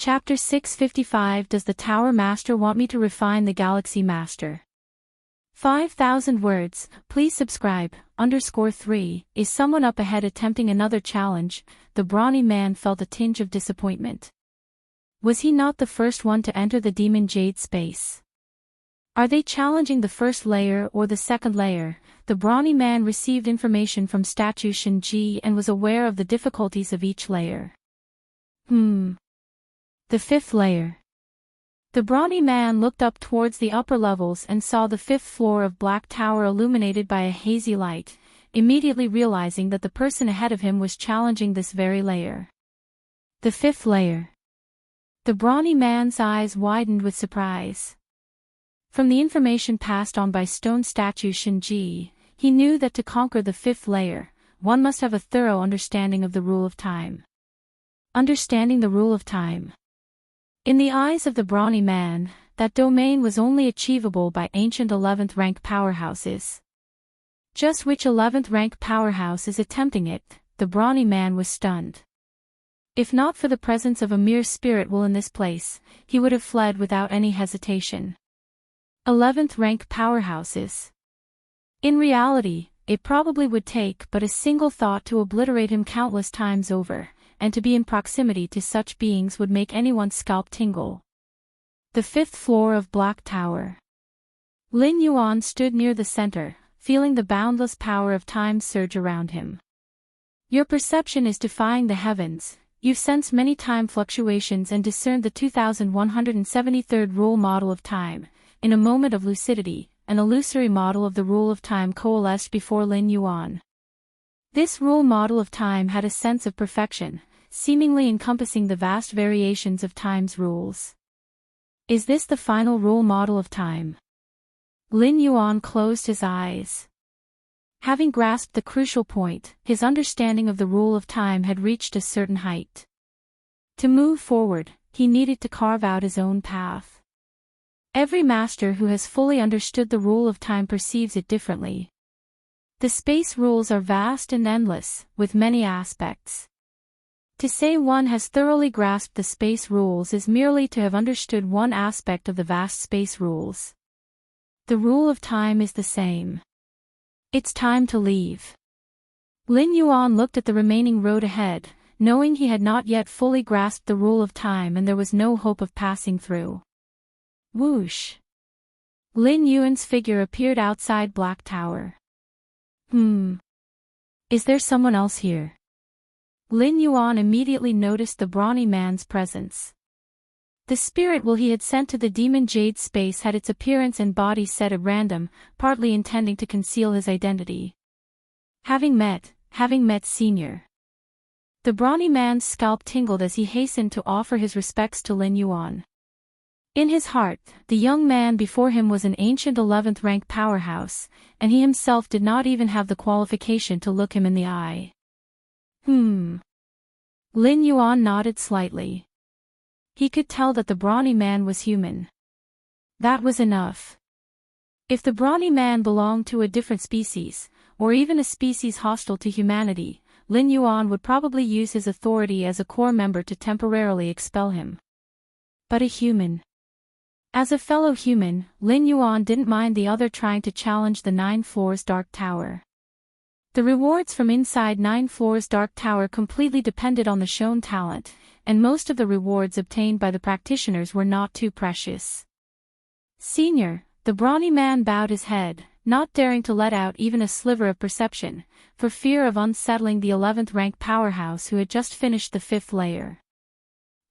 Chapter 655 Does the Tower Master want me to refine the Galaxy Master? 5,000 words, please subscribe. _3, is someone up ahead attempting another challenge? The brawny man felt a tinge of disappointment. Was he not the first one to enter the demon jade space? Are they challenging the first layer or the second layer? The brawny man received information from Statue Shinji and was aware of the difficulties of each layer. The fifth layer. The brawny man looked up towards the upper levels and saw the fifth floor of Black Tower illuminated by a hazy light, immediately realizing that the person ahead of him was challenging this very layer. The fifth layer. The brawny man's eyes widened with surprise. From the information passed on by Stone Statue Shinji, he knew that to conquer the fifth layer, one must have a thorough understanding of the rule of time. Understanding the rule of time. In the eyes of the brawny man, that domain was only achievable by ancient 11th rank powerhouses. Just which 11th rank powerhouse is attempting it? The brawny man was stunned. If not for the presence of a mere spirit will in this place, he would have fled without any hesitation. 11th rank powerhouses. In reality, it probably would take but a single thought to obliterate him countless times over, and to be in proximity to such beings would make anyone's scalp tingle. The fifth floor of Black Tower. Lin Yuan stood near the center, feeling the boundless power of time surge around him. Your perception is defying the heavens. You've sensed many time fluctuations and discerned the 2173rd rule model of time. In a moment of lucidity, an illusory model of the rule of time coalesced before Lin Yuan. This rule model of time had a sense of perfection, seemingly encompassing the vast variations of time's rules. Is this the final rule model of time? Lin Yuan closed his eyes. Having grasped the crucial point, his understanding of the rule of time had reached a certain height. To move forward, he needed to carve out his own path. Every master who has fully understood the rule of time perceives it differently. The space rules are vast and endless, with many aspects. To say one has thoroughly grasped the space rules is merely to have understood one aspect of the vast space rules. The rule of time is the same. It's time to leave. Lin Yuan looked at the remaining road ahead, knowing he had not yet fully grasped the rule of time and there was no hope of passing through. Whoosh! Lin Yuan's figure appeared outside Black Tower. Is there someone else here? Lin Yuan immediately noticed the brawny man's presence. The spirit will he had sent to the demon jade space had its appearance and body set at random, partly intending to conceal his identity. Having met Senior. The brawny man's scalp tingled as he hastened to offer his respects to Lin Yuan. In his heart, the young man before him was an ancient 11th rank powerhouse, and he himself did not even have the qualification to look him in the eye. Lin Yuan nodded slightly. He could tell that the brawny man was human. That was enough. If the brawny man belonged to a different species, or even a species hostile to humanity, Lin Yuan would probably use his authority as a core member to temporarily expel him. But a human. As a fellow human, Lin Yuan didn't mind the other trying to challenge the 9 floors Dark Tower. The rewards from inside 9 floors Dark Tower completely depended on the shown talent, and most of the rewards obtained by the practitioners were not too precious. Senior, the brawny man bowed his head, not daring to let out even a sliver of perception, for fear of unsettling the 11th rank powerhouse who had just finished the 5th layer.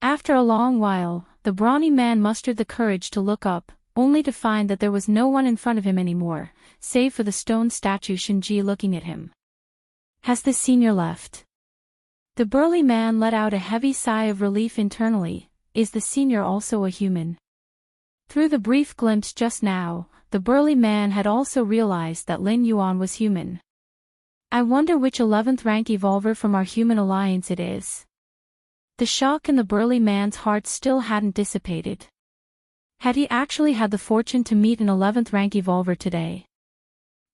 After a long while, the brawny man mustered the courage to look up, only to find that there was no one in front of him anymore, save for the stone statue Shinji looking at him. Has the senior left? The burly man let out a heavy sigh of relief internally. Is the senior also a human? Through the brief glimpse just now, the burly man had also realized that Lin Yuan was human. I wonder which 11th rank evolver from our human alliance it is. The shock in the burly man's heart still hadn't dissipated. Had he actually had the fortune to meet an 11th rank evolver today?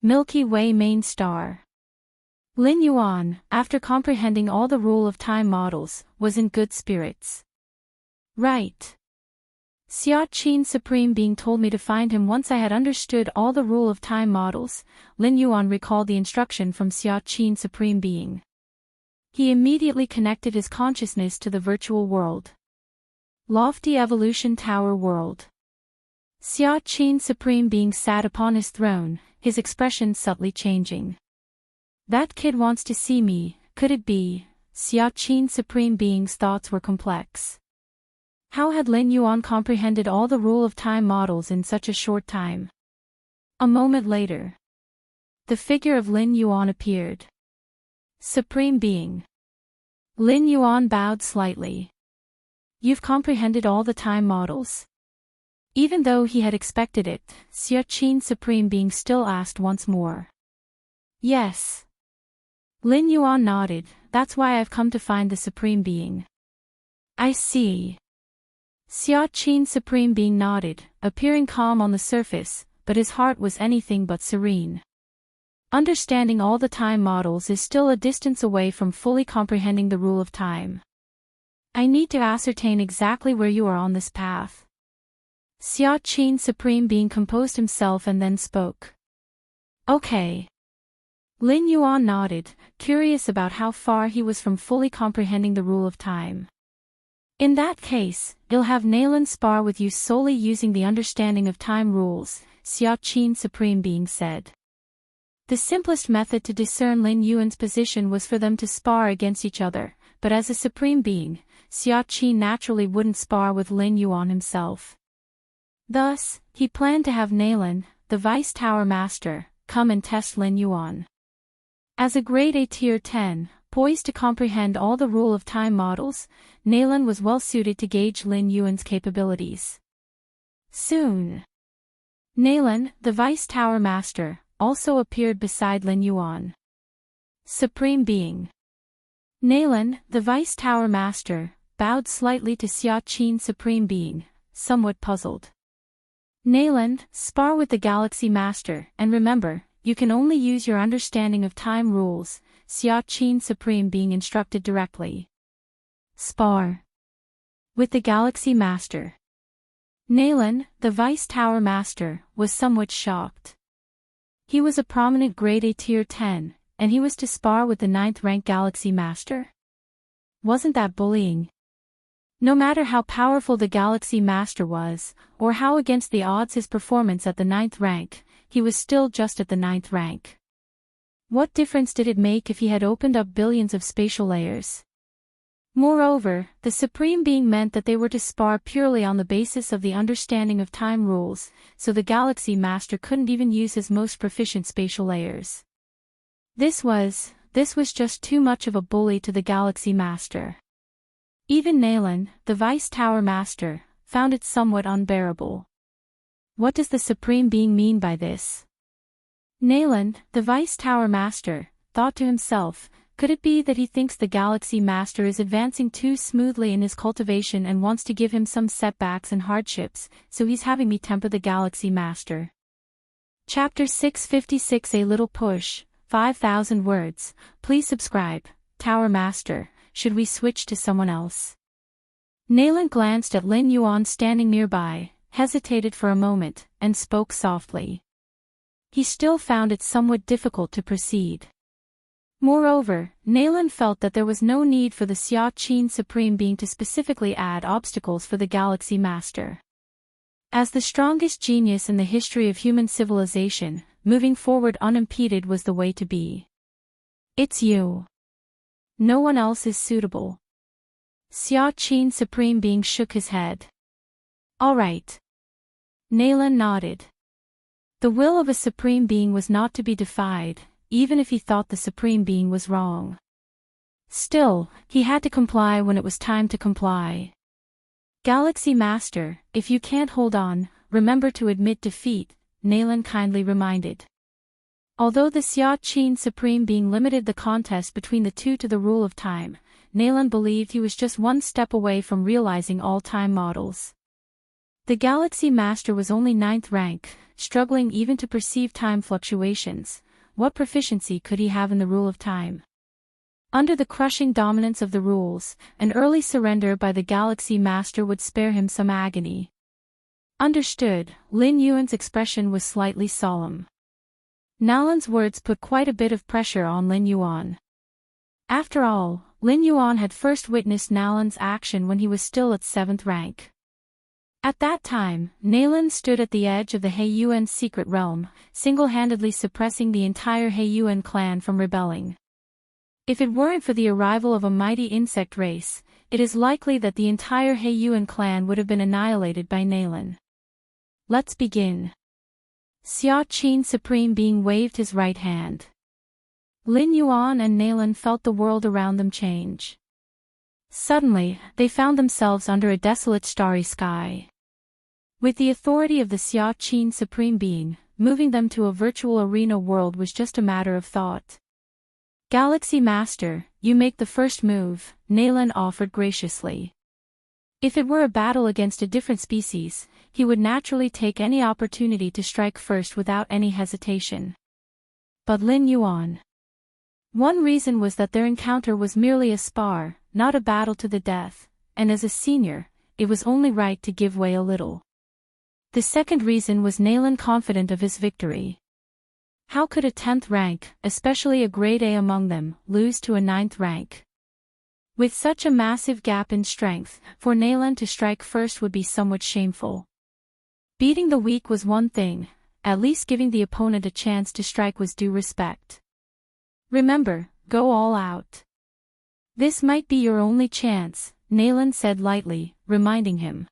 Milky Way main star. Lin Yuan, after comprehending all the rule of time models, was in good spirits. Right. Xia Qin Supreme Being told me to find him once I had understood all the rule of time models. Lin Yuan recalled the instruction from Xia Qin Supreme Being. He immediately connected his consciousness to the virtual world. Lofty Evolution Tower World. Xia Qin Supreme Being sat upon his throne, his expression subtly changing. That kid wants to see me, could it be? Xia Qin Supreme Being's thoughts were complex. How had Lin Yuan comprehended all the rule of time models in such a short time? A moment later, the figure of Lin Yuan appeared. Supreme Being. Lin Yuan bowed slightly. You've comprehended all the time models? Even though he had expected it, Xia Qin Supreme Being still asked once more. Yes. Lin Yuan nodded. That's why I've come to find the Supreme Being. I see. Xia Qin Supreme Being nodded, appearing calm on the surface, but his heart was anything but serene. Understanding all the time models is still a distance away from fully comprehending the rule of time. I need to ascertain exactly where you are on this path. Xia Qin Supreme Being composed himself and then spoke. Okay. Lin Yuan nodded, curious about how far he was from fully comprehending the rule of time. In that case, I'll have Nalan spar with you solely using the understanding of time rules, Xia Qin Supreme Being said. The simplest method to discern Lin Yuan's position was for them to spar against each other, but as a Supreme Being, Xia Qin naturally wouldn't spar with Lin Yuan himself. Thus, he planned to have Nalan, the Vice Tower Master, come and test Lin Yuan. As a grade A Tier 10, poised to comprehend all the rule of time models, Nalan was well suited to gauge Lin Yuan's capabilities. Soon, Nalan, the Vice Tower Master, also appeared beside Lin Yuan. Supreme Being. Nalan, the Vice Tower Master, bowed slightly to Xia Qin Supreme Being, somewhat puzzled. Nalan, spar with the Galaxy Master, and remember, you can only use your understanding of time rules, Xia Qin Supreme Being instructed directly. Spar with the Galaxy Master. Nalan, the Vice Tower Master, was somewhat shocked. He was a prominent grade A Tier 10, and he was to spar with the 9th rank Galaxy Master? Wasn't that bullying? No matter how powerful the Galaxy Master was, or how against the odds his performance at the 9th rank, he was still just at the 9th rank. What difference did it make if he had opened up billions of spatial layers? Moreover, the Supreme Being meant that they were to spar purely on the basis of the understanding of time rules, so the Galaxy Master couldn't even use his most proficient spatial layers. This was just too much of a bully to the Galaxy Master. Even Nalan, the Vice Tower Master, found it somewhat unbearable. What does the Supreme Being mean by this? Nalan, the Vice Tower Master, thought to himself, could it be that he thinks the Galaxy Master is advancing too smoothly in his cultivation and wants to give him some setbacks and hardships, so he's having me temper the Galaxy Master? Chapter 656 A Little Push, 5,000 words, please subscribe, Tower Master, should we switch to someone else? Nalan glanced at Lin Yuan standing nearby, hesitated for a moment, and spoke softly. He still found it somewhat difficult to proceed. Moreover, Nalan felt that there was no need for the Xia Qin Supreme Being to specifically add obstacles for the Galaxy Master. As the strongest genius in the history of human civilization, moving forward unimpeded was the way to be. It's you. No one else is suitable. Xia Qin Supreme Being shook his head. All right. Nalan nodded. The will of a Supreme Being was not to be defied, even if he thought the Supreme Being was wrong. Still, he had to comply when it was time to comply. Galaxy Master, if you can't hold on, remember to admit defeat, Nalan kindly reminded. Although the Xia Qin Supreme Being limited the contest between the two to the rule of time, Nalan believed he was just one step away from realizing all time models. The Galaxy Master was only 9th rank, struggling even to perceive time fluctuations. What proficiency could he have in the rule of time? Under the crushing dominance of the rules, an early surrender by the Galaxy Master would spare him some agony. Understood. Lin Yuan's expression was slightly solemn. Nalan's words put quite a bit of pressure on Lin Yuan. After all, Lin Yuan had first witnessed Nalan's action when he was still at 7th rank. At that time, Nalan stood at the edge of the Heiyuan secret realm, single-handedly suppressing the entire Heiyuan clan from rebelling. If it weren't for the arrival of a mighty insect race, it is likely that the entire Heiyuan clan would have been annihilated by Nalan. Let's begin. Xia Qin Supreme Being waved his right hand. Lin Yuan and Nalan felt the world around them change. Suddenly, they found themselves under a desolate starry sky. With the authority of the Xia Qin Supreme Being, moving them to a virtual arena world was just a matter of thought. Galaxy Master, you make the first move, Nalan offered graciously. If it were a battle against a different species, he would naturally take any opportunity to strike first without any hesitation. But Lin Yuan. One reason was that their encounter was merely a spar, not a battle to the death, and as a senior, it was only right to give way a little. The second reason was Nalan confident of his victory. How could a 10th rank, especially a grade A among them, lose to a 9th rank? With such a massive gap in strength, for Nalan to strike first would be somewhat shameful. Beating the weak was one thing, at least giving the opponent a chance to strike was due respect. Remember, go all out. This might be your only chance, Nalan said lightly, reminding him.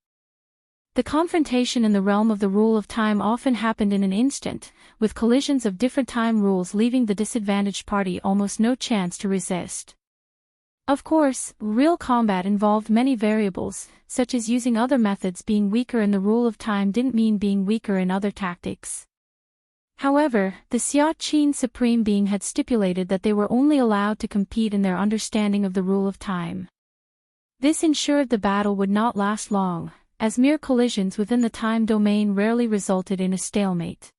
The confrontation in the realm of the rule of time often happened in an instant, with collisions of different time rules leaving the disadvantaged party almost no chance to resist. Of course, real combat involved many variables, such as using other methods. Being weaker in the rule of time didn't mean being weaker in other tactics. However, the Xia Qin Supreme Being had stipulated that they were only allowed to compete in their understanding of the rule of time. This ensured the battle would not last long, as mere collisions within the time domain rarely resulted in a stalemate.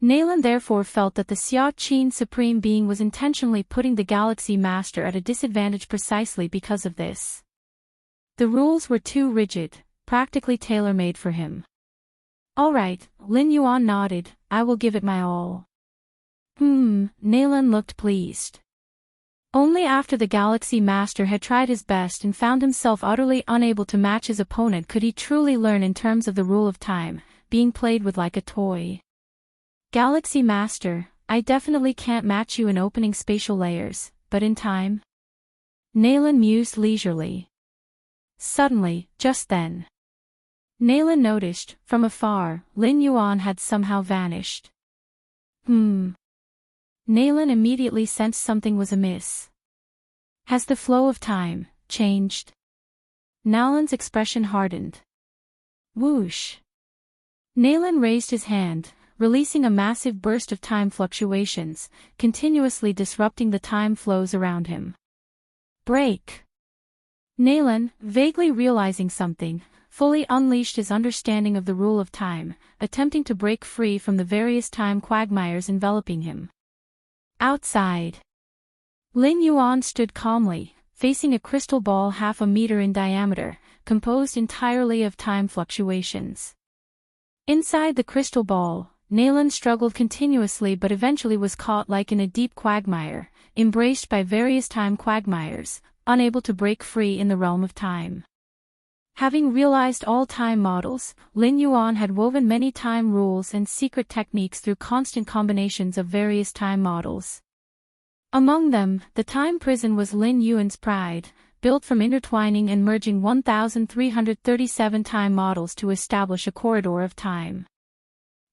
Nalan therefore felt that the Xia Qin Supreme Being was intentionally putting the Galaxy Master at a disadvantage precisely because of this. The rules were too rigid, practically tailor-made for him. All right, Lin Yuan nodded, I will give it my all. Nalan looked pleased. Only after the Galaxy Master had tried his best and found himself utterly unable to match his opponent could he truly learn in terms of the rule of time, being played with like a toy. Galaxy Master, I definitely can't match you in opening spatial layers, but in time? Nalan mused leisurely. Suddenly, just then. Nalan noticed, from afar, Lin Yuan had somehow vanished. Nalan immediately sensed something was amiss. Has the flow of time changed? Nalan's expression hardened. Whoosh. Nalan raised his hand, releasing a massive burst of time fluctuations, continuously disrupting the time flows around him. Break. Nalan, vaguely realizing something, fully unleashed his understanding of the rule of time, attempting to break free from the various time quagmires enveloping him. Outside. Lin Yuan stood calmly, facing a crystal ball half a meter in diameter, composed entirely of time fluctuations. Inside the crystal ball, Nalan struggled continuously but eventually was caught like in a deep quagmire, embraced by various time quagmires, unable to break free in the realm of time. Having realized all time models, Lin Yuan had woven many time rules and secret techniques through constant combinations of various time models. Among them, the time prison was Lin Yuan's pride, built from intertwining and merging 1,337 time models to establish a corridor of time.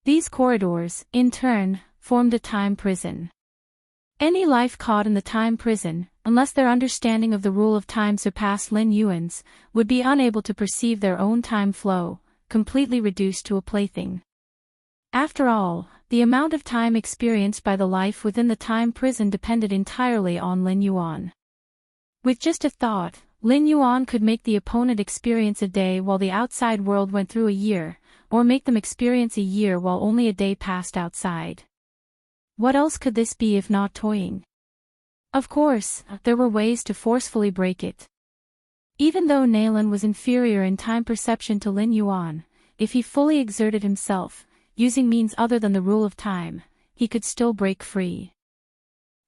These corridors, in turn, formed a time prison. Any life caught in the time prison, unless their understanding of the rule of time surpassed Lin Yuan's, would be unable to perceive their own time flow, completely reduced to a plaything. After all, the amount of time experienced by the life within the time prison depended entirely on Lin Yuan. With just a thought, Lin Yuan could make the opponent experience a day while the outside world went through a year, or make them experience a year while only a day passed outside. What else could this be if not toying? Of course, there were ways to forcefully break it. Even though Nalan was inferior in time perception to Lin Yuan, if he fully exerted himself, using means other than the rule of time, he could still break free.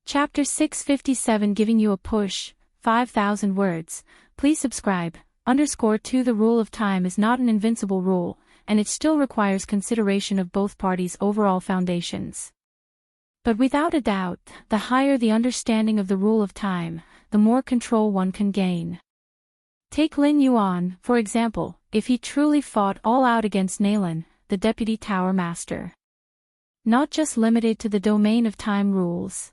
Chapter 657 giving you a push, 5,000 words. Please subscribe. _2 The rule of time is not an invincible rule, and it still requires consideration of both parties' overall foundations. But without a doubt, the higher the understanding of the rule of time, the more control one can gain. Take Lin Yuan, for example, if he truly fought all out against Nalan, the Deputy Tower Master. Not just limited to the domain of time rules.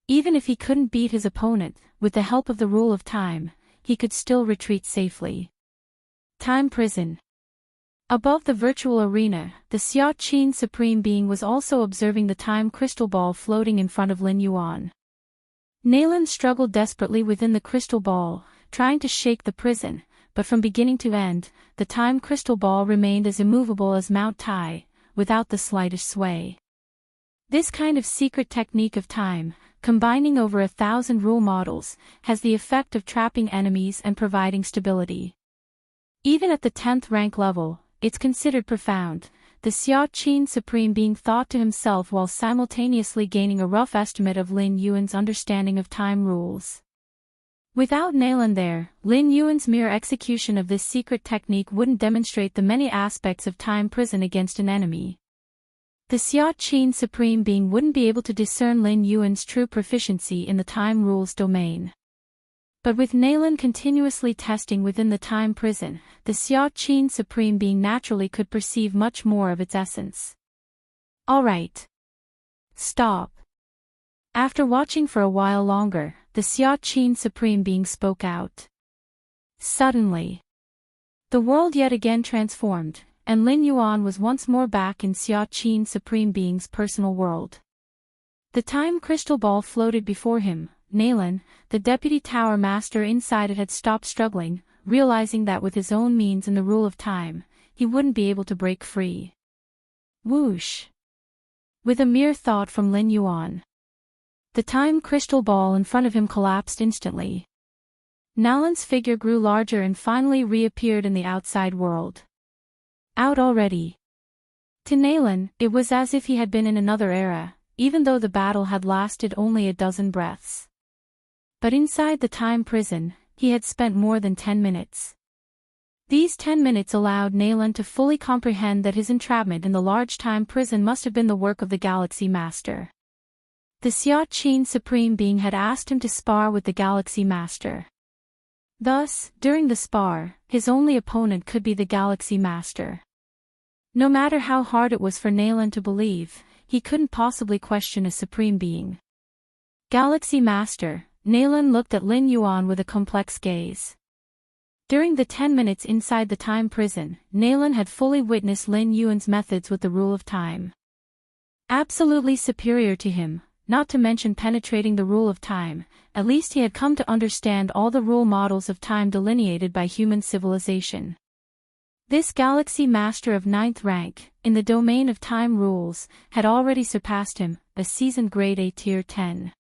Even if he couldn't beat his opponent, with the help of the rule of time, he could still retreat safely. Time Prison. Above the virtual arena, the Xia Qin Supreme Being was also observing the time crystal ball floating in front of Lin Yuan. Nalan struggled desperately within the crystal ball, trying to shake the prison, but from beginning to end, the time crystal ball remained as immovable as Mount Tai, without the slightest sway. This kind of secret technique of time, combining over 1,000 rule models, has the effect of trapping enemies and providing stability. Even at the 10th rank level, it's considered profound, the Xia Qin Supreme Being thought to himself while simultaneously gaining a rough estimate of Lin Yuan's understanding of time rules. Without Nalan there, Lin Yuan's mere execution of this secret technique wouldn't demonstrate the many aspects of time prison against an enemy. The Xia Qin Supreme Being wouldn't be able to discern Lin Yuan's true proficiency in the time rules domain. But with Nalan continuously testing within the time prison, the Xia Qin Supreme Being naturally could perceive much more of its essence. Alright. Stop. After watching for a while longer, the Xia Qin Supreme Being spoke out. Suddenly, the world yet again transformed, and Lin Yuan was once more back in Xia Qin Supreme Being's personal world. The time crystal ball floated before him. Nalan, the Deputy Tower Master inside it, had stopped struggling, realizing that with his own means and the rule of time, he wouldn't be able to break free. Whoosh! With a mere thought from Lin Yuan, the time crystal ball in front of him collapsed instantly. Nalan's figure grew larger and finally reappeared in the outside world. Out already. To Nalan, it was as if he had been in another era, even though the battle had lasted only a dozen breaths. But inside the time prison, he had spent more than 10 minutes. These 10 minutes allowed Nalan to fully comprehend that his entrapment in the large time prison must have been the work of the Galaxy Master. The Xia Qin Supreme Being had asked him to spar with the Galaxy Master. Thus, during the spar, his only opponent could be the Galaxy Master. No matter how hard it was for Nalan to believe, he couldn't possibly question a Supreme Being. Galaxy Master, Nalan looked at Lin Yuan with a complex gaze. During the 10 minutes inside the time prison, Nalan had fully witnessed Lin Yuan's methods with the rule of time. Absolutely superior to him, not to mention penetrating the rule of time, at least he had come to understand all the rule models of time delineated by human civilization. This Galaxy Master of 9th rank, in the domain of time rules, had already surpassed him, a seasoned grade A tier 10.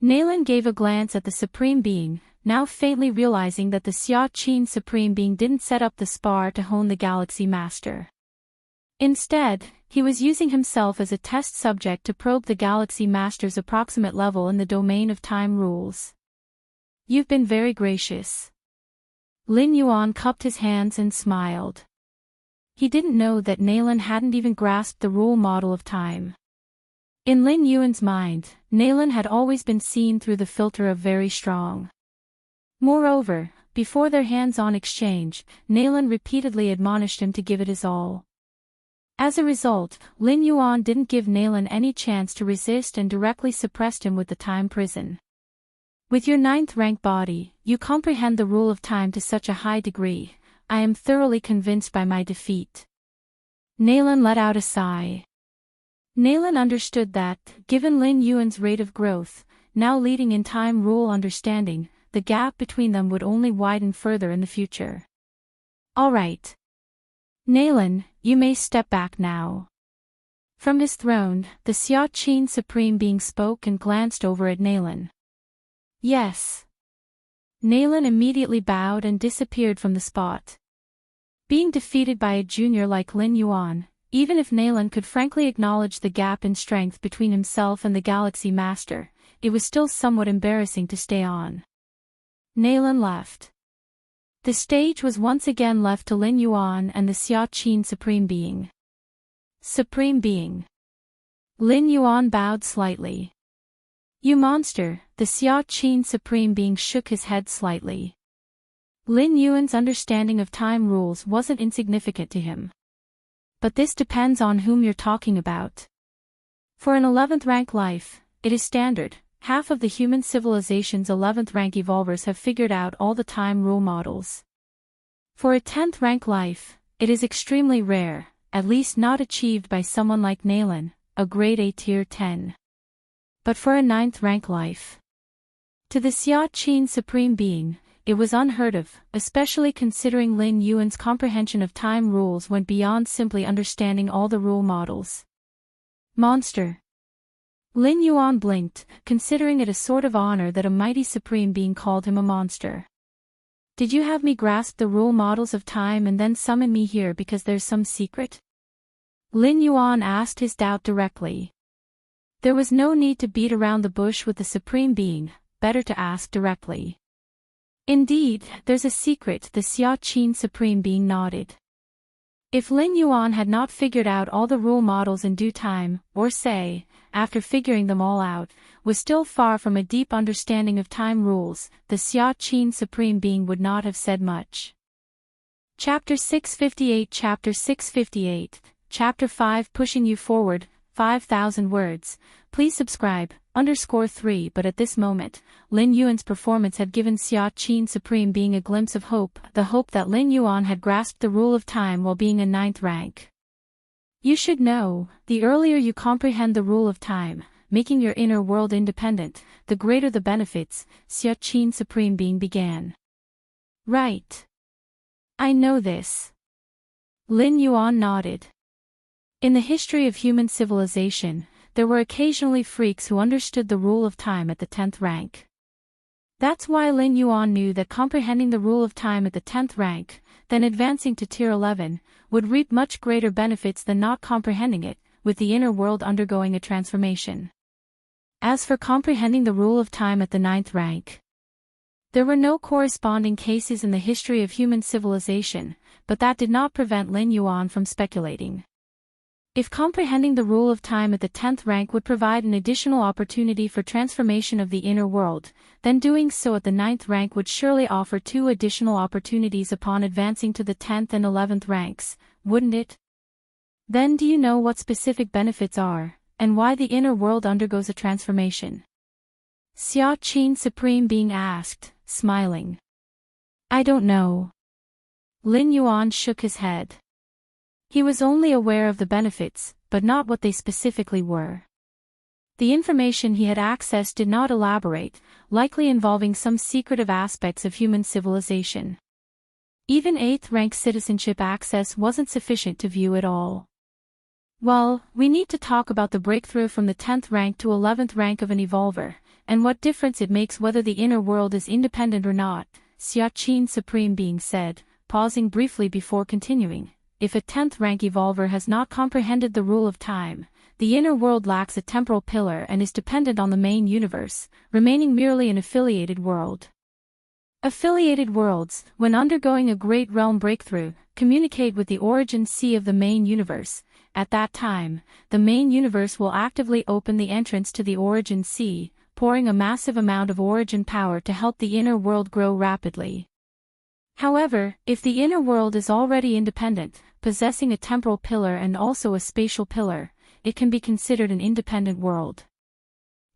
Nalan gave a glance at the Supreme Being, now faintly realizing that the Xia Qin Supreme Being didn't set up the spar to hone the Galaxy Master. Instead, he was using himself as a test subject to probe the Galaxy Master's approximate level in the domain of time rules. You've been very gracious. Lin Yuan cupped his hands and smiled. He didn't know that Nalan hadn't even grasped the rule model of time. In Lin Yuan's mind, Nalan had always been seen through the filter of very strong. Moreover, before their hands-on exchange, Nalan repeatedly admonished him to give it his all. As a result, Lin Yuan didn't give Nalan any chance to resist and directly suppressed him with the time prison. With your 9th rank body, you comprehend the rule of time to such a high degree. I am thoroughly convinced by my defeat. Nalan let out a sigh. Nalan understood that, given Lin Yuan's rate of growth, now leading in time rule understanding, the gap between them would only widen further in the future. All right. Nalan, you may step back now. From his throne, the Xia Qin Supreme Being spoke and glanced over at Nalan. Yes. Nalan immediately bowed and disappeared from the spot. Being defeated by a junior like Lin Yuan, even if Nalan could frankly acknowledge the gap in strength between himself and the Galaxy Master, it was still somewhat embarrassing to stay on. Nalan left. The stage was once again left to Lin Yuan and the Xia Qin Supreme Being. Supreme Being. Lin Yuan bowed slightly. You monster, the Xia Qin Supreme Being shook his head slightly. Lin Yuan's understanding of time rules wasn't insignificant to him. But this depends on whom you're talking about. For an 11th rank life, it is standard. Half of the human civilization's 11th rank evolvers have figured out all the time rule models. For a 10th rank life, it is extremely rare, at least not achieved by someone like Nalan, a grade A tier 10. But for a 9th rank life, to the Xia Qin Supreme Being, it was unheard of, especially considering Lin Yuan's comprehension of time rules went beyond simply understanding all the rule models. Monster. Lin Yuan blinked, considering it a sort of honor that a mighty supreme being called him a monster. Did you have me grasp the rule models of time and then summon me here because there's some secret? Lin Yuan asked his doubt directly. There was no need to beat around the bush with the supreme being, better to ask directly. Indeed, there's a secret, the Xia Qin Supreme Being nodded. If Lin Yuan had not figured out all the rule models in due time, or say, after figuring them all out, was still far from a deep understanding of time rules, the Xia Qin Supreme Being would not have said much. Chapter 658 Chapter 658, Chapter 5 Pushing You Forward, 5,000 words, please subscribe, _3 But at this moment, Lin Yuan's performance had given Xia Qin Supreme Being a glimpse of hope, the hope that Lin Yuan had grasped the rule of time while being a 9th rank. You should know, the earlier you comprehend the rule of time, making your inner world independent, the greater the benefits, Xia Qin Supreme Being began. Right. I know this. Lin Yuan nodded. In the history of human civilization, there were occasionally freaks who understood the rule of time at the 10th rank. That's why Lin Yuan knew that comprehending the rule of time at the 10th rank, then advancing to tier 11, would reap much greater benefits than not comprehending it, with the inner world undergoing a transformation. As for comprehending the rule of time at the 9th rank, there were no corresponding cases in the history of human civilization, but that did not prevent Lin Yuan from speculating. If comprehending the rule of time at the 10th rank would provide an additional opportunity for transformation of the inner world, then doing so at the 9th rank would surely offer 2 additional opportunities upon advancing to the 10th and 11th ranks, wouldn't it? Then do you know what specific benefits are, and why the inner world undergoes a transformation? Xia Qin Supreme Being asked, smiling. I don't know. Lin Yuan shook his head. He was only aware of the benefits, but not what they specifically were. The information he had accessed did not elaborate, likely involving some secretive aspects of human civilization. Even 8th rank citizenship access wasn't sufficient to view it all. Well, we need to talk about the breakthrough from the 10th rank to 11th rank of an evolver, and what difference it makes whether the inner world is independent or not, Xia Qin Supreme Being said, pausing briefly before continuing. If a 10th rank evolver has not comprehended the rule of time, the inner world lacks a temporal pillar and is dependent on the main universe, remaining merely an affiliated world. Affiliated worlds, when undergoing a great realm breakthrough, communicate with the origin sea of the main universe. At that time, the main universe will actively open the entrance to the origin sea, pouring a massive amount of origin power to help the inner world grow rapidly. However, if the inner world is already independent, possessing a temporal pillar and also a spatial pillar, it can be considered an independent world.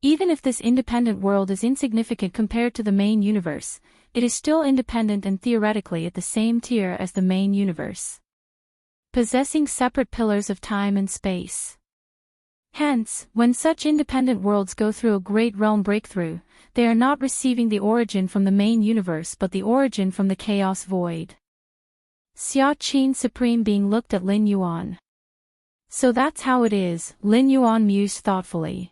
Even if this independent world is insignificant compared to the main universe, it is still independent and theoretically at the same tier as the main universe, possessing separate pillars of time and space. Hence, when such independent worlds go through a great realm breakthrough, they are not receiving the origin from the main universe but the origin from the chaos void. Xia Qin Supreme Being looked at Lin Yuan. So that's how it is, Lin Yuan mused thoughtfully.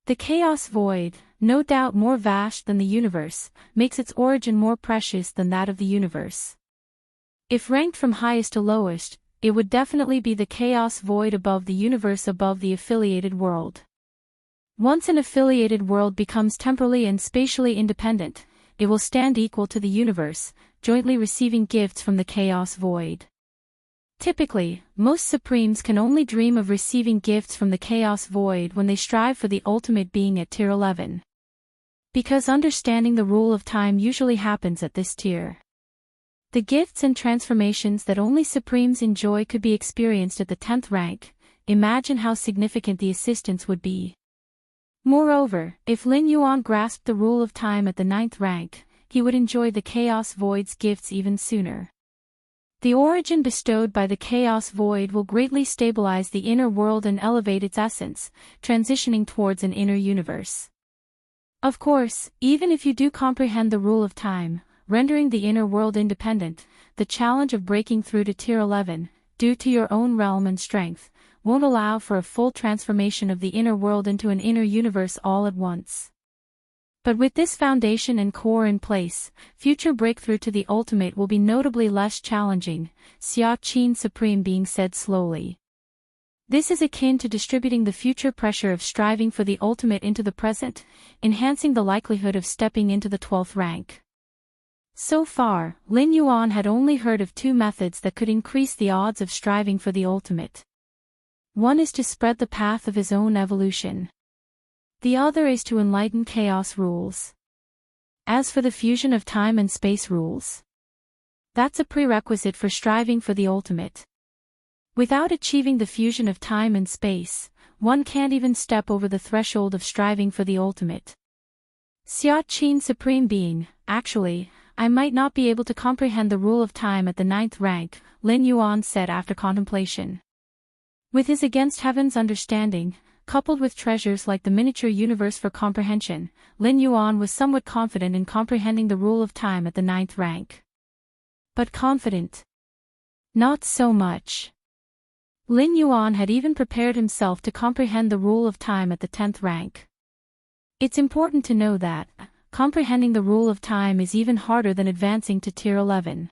The chaos void, no doubt more vast than the universe, makes its origin more precious than that of the universe. If ranked from highest to lowest, it would definitely be the chaos void above the universe, above the affiliated world. Once an affiliated world becomes temporally and spatially independent, it will stand equal to the universe, jointly receiving gifts from the chaos void. Typically, most supremes can only dream of receiving gifts from the chaos void when they strive for the ultimate being at tier 11. Because understanding the rule of time usually happens at this tier. The gifts and transformations that only supremes enjoy could be experienced at the 10th rank. Imagine how significant the assistance would be. Moreover, if Lin Yuan grasped the rule of time at the 9th rank, he would enjoy the Chaos Void's gifts even sooner. The origin bestowed by the Chaos Void will greatly stabilize the inner world and elevate its essence, transitioning towards an inner universe. Of course, even if you do comprehend the rule of time, rendering the inner world independent, the challenge of breaking through to tier 11, due to your own realm and strength, won't allow for a full transformation of the inner world into an inner universe all at once. But with this foundation and core in place, future breakthrough to the ultimate will be notably less challenging, Xia Qin Supreme being said slowly. This is akin to distributing the future pressure of striving for the ultimate into the present, enhancing the likelihood of stepping into the 12th rank. So far, Lin Yuan had only heard of two methods that could increase the odds of striving for the ultimate. One is to spread the path of his own evolution. The other is to enlighten chaos rules. As for the fusion of time and space rules, that's a prerequisite for striving for the ultimate. Without achieving the fusion of time and space, one can't even step over the threshold of striving for the ultimate. Xia Qin Supreme Being, actually, I might not be able to comprehend the rule of time at the 9th rank, Lin Yuan said after contemplation. With his against heaven's understanding, coupled with treasures like the miniature universe for comprehension, Lin Yuan was somewhat confident in comprehending the rule of time at the 9th rank. But confident? Not so much. Lin Yuan had even prepared himself to comprehend the rule of time at the 10th rank. It's important to know that, comprehending the rule of time is even harder than advancing to tier 11.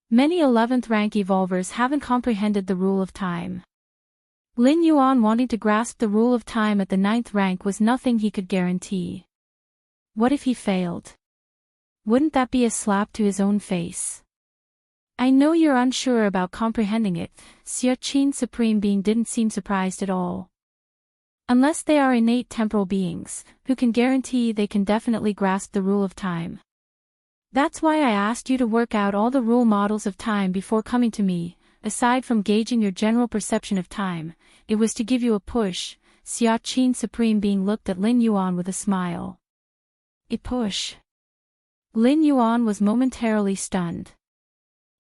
Many 11th rank evolvers haven't comprehended the rule of time. Lin Yuan wanting to grasp the rule of time at the 9th rank was nothing he could guarantee. What if he failed? Wouldn't that be a slap to his own face? I know you're unsure about comprehending it, Xia Qin Supreme Being didn't seem surprised at all. Unless they are innate temporal beings, who can guarantee they can definitely grasp the rule of time. That's why I asked you to work out all the rule models of time before coming to me. Aside from gauging your general perception of time, it was to give you a push. Xia Qin Supreme Being looked at Lin Yuan with a smile. A push? Lin Yuan was momentarily stunned.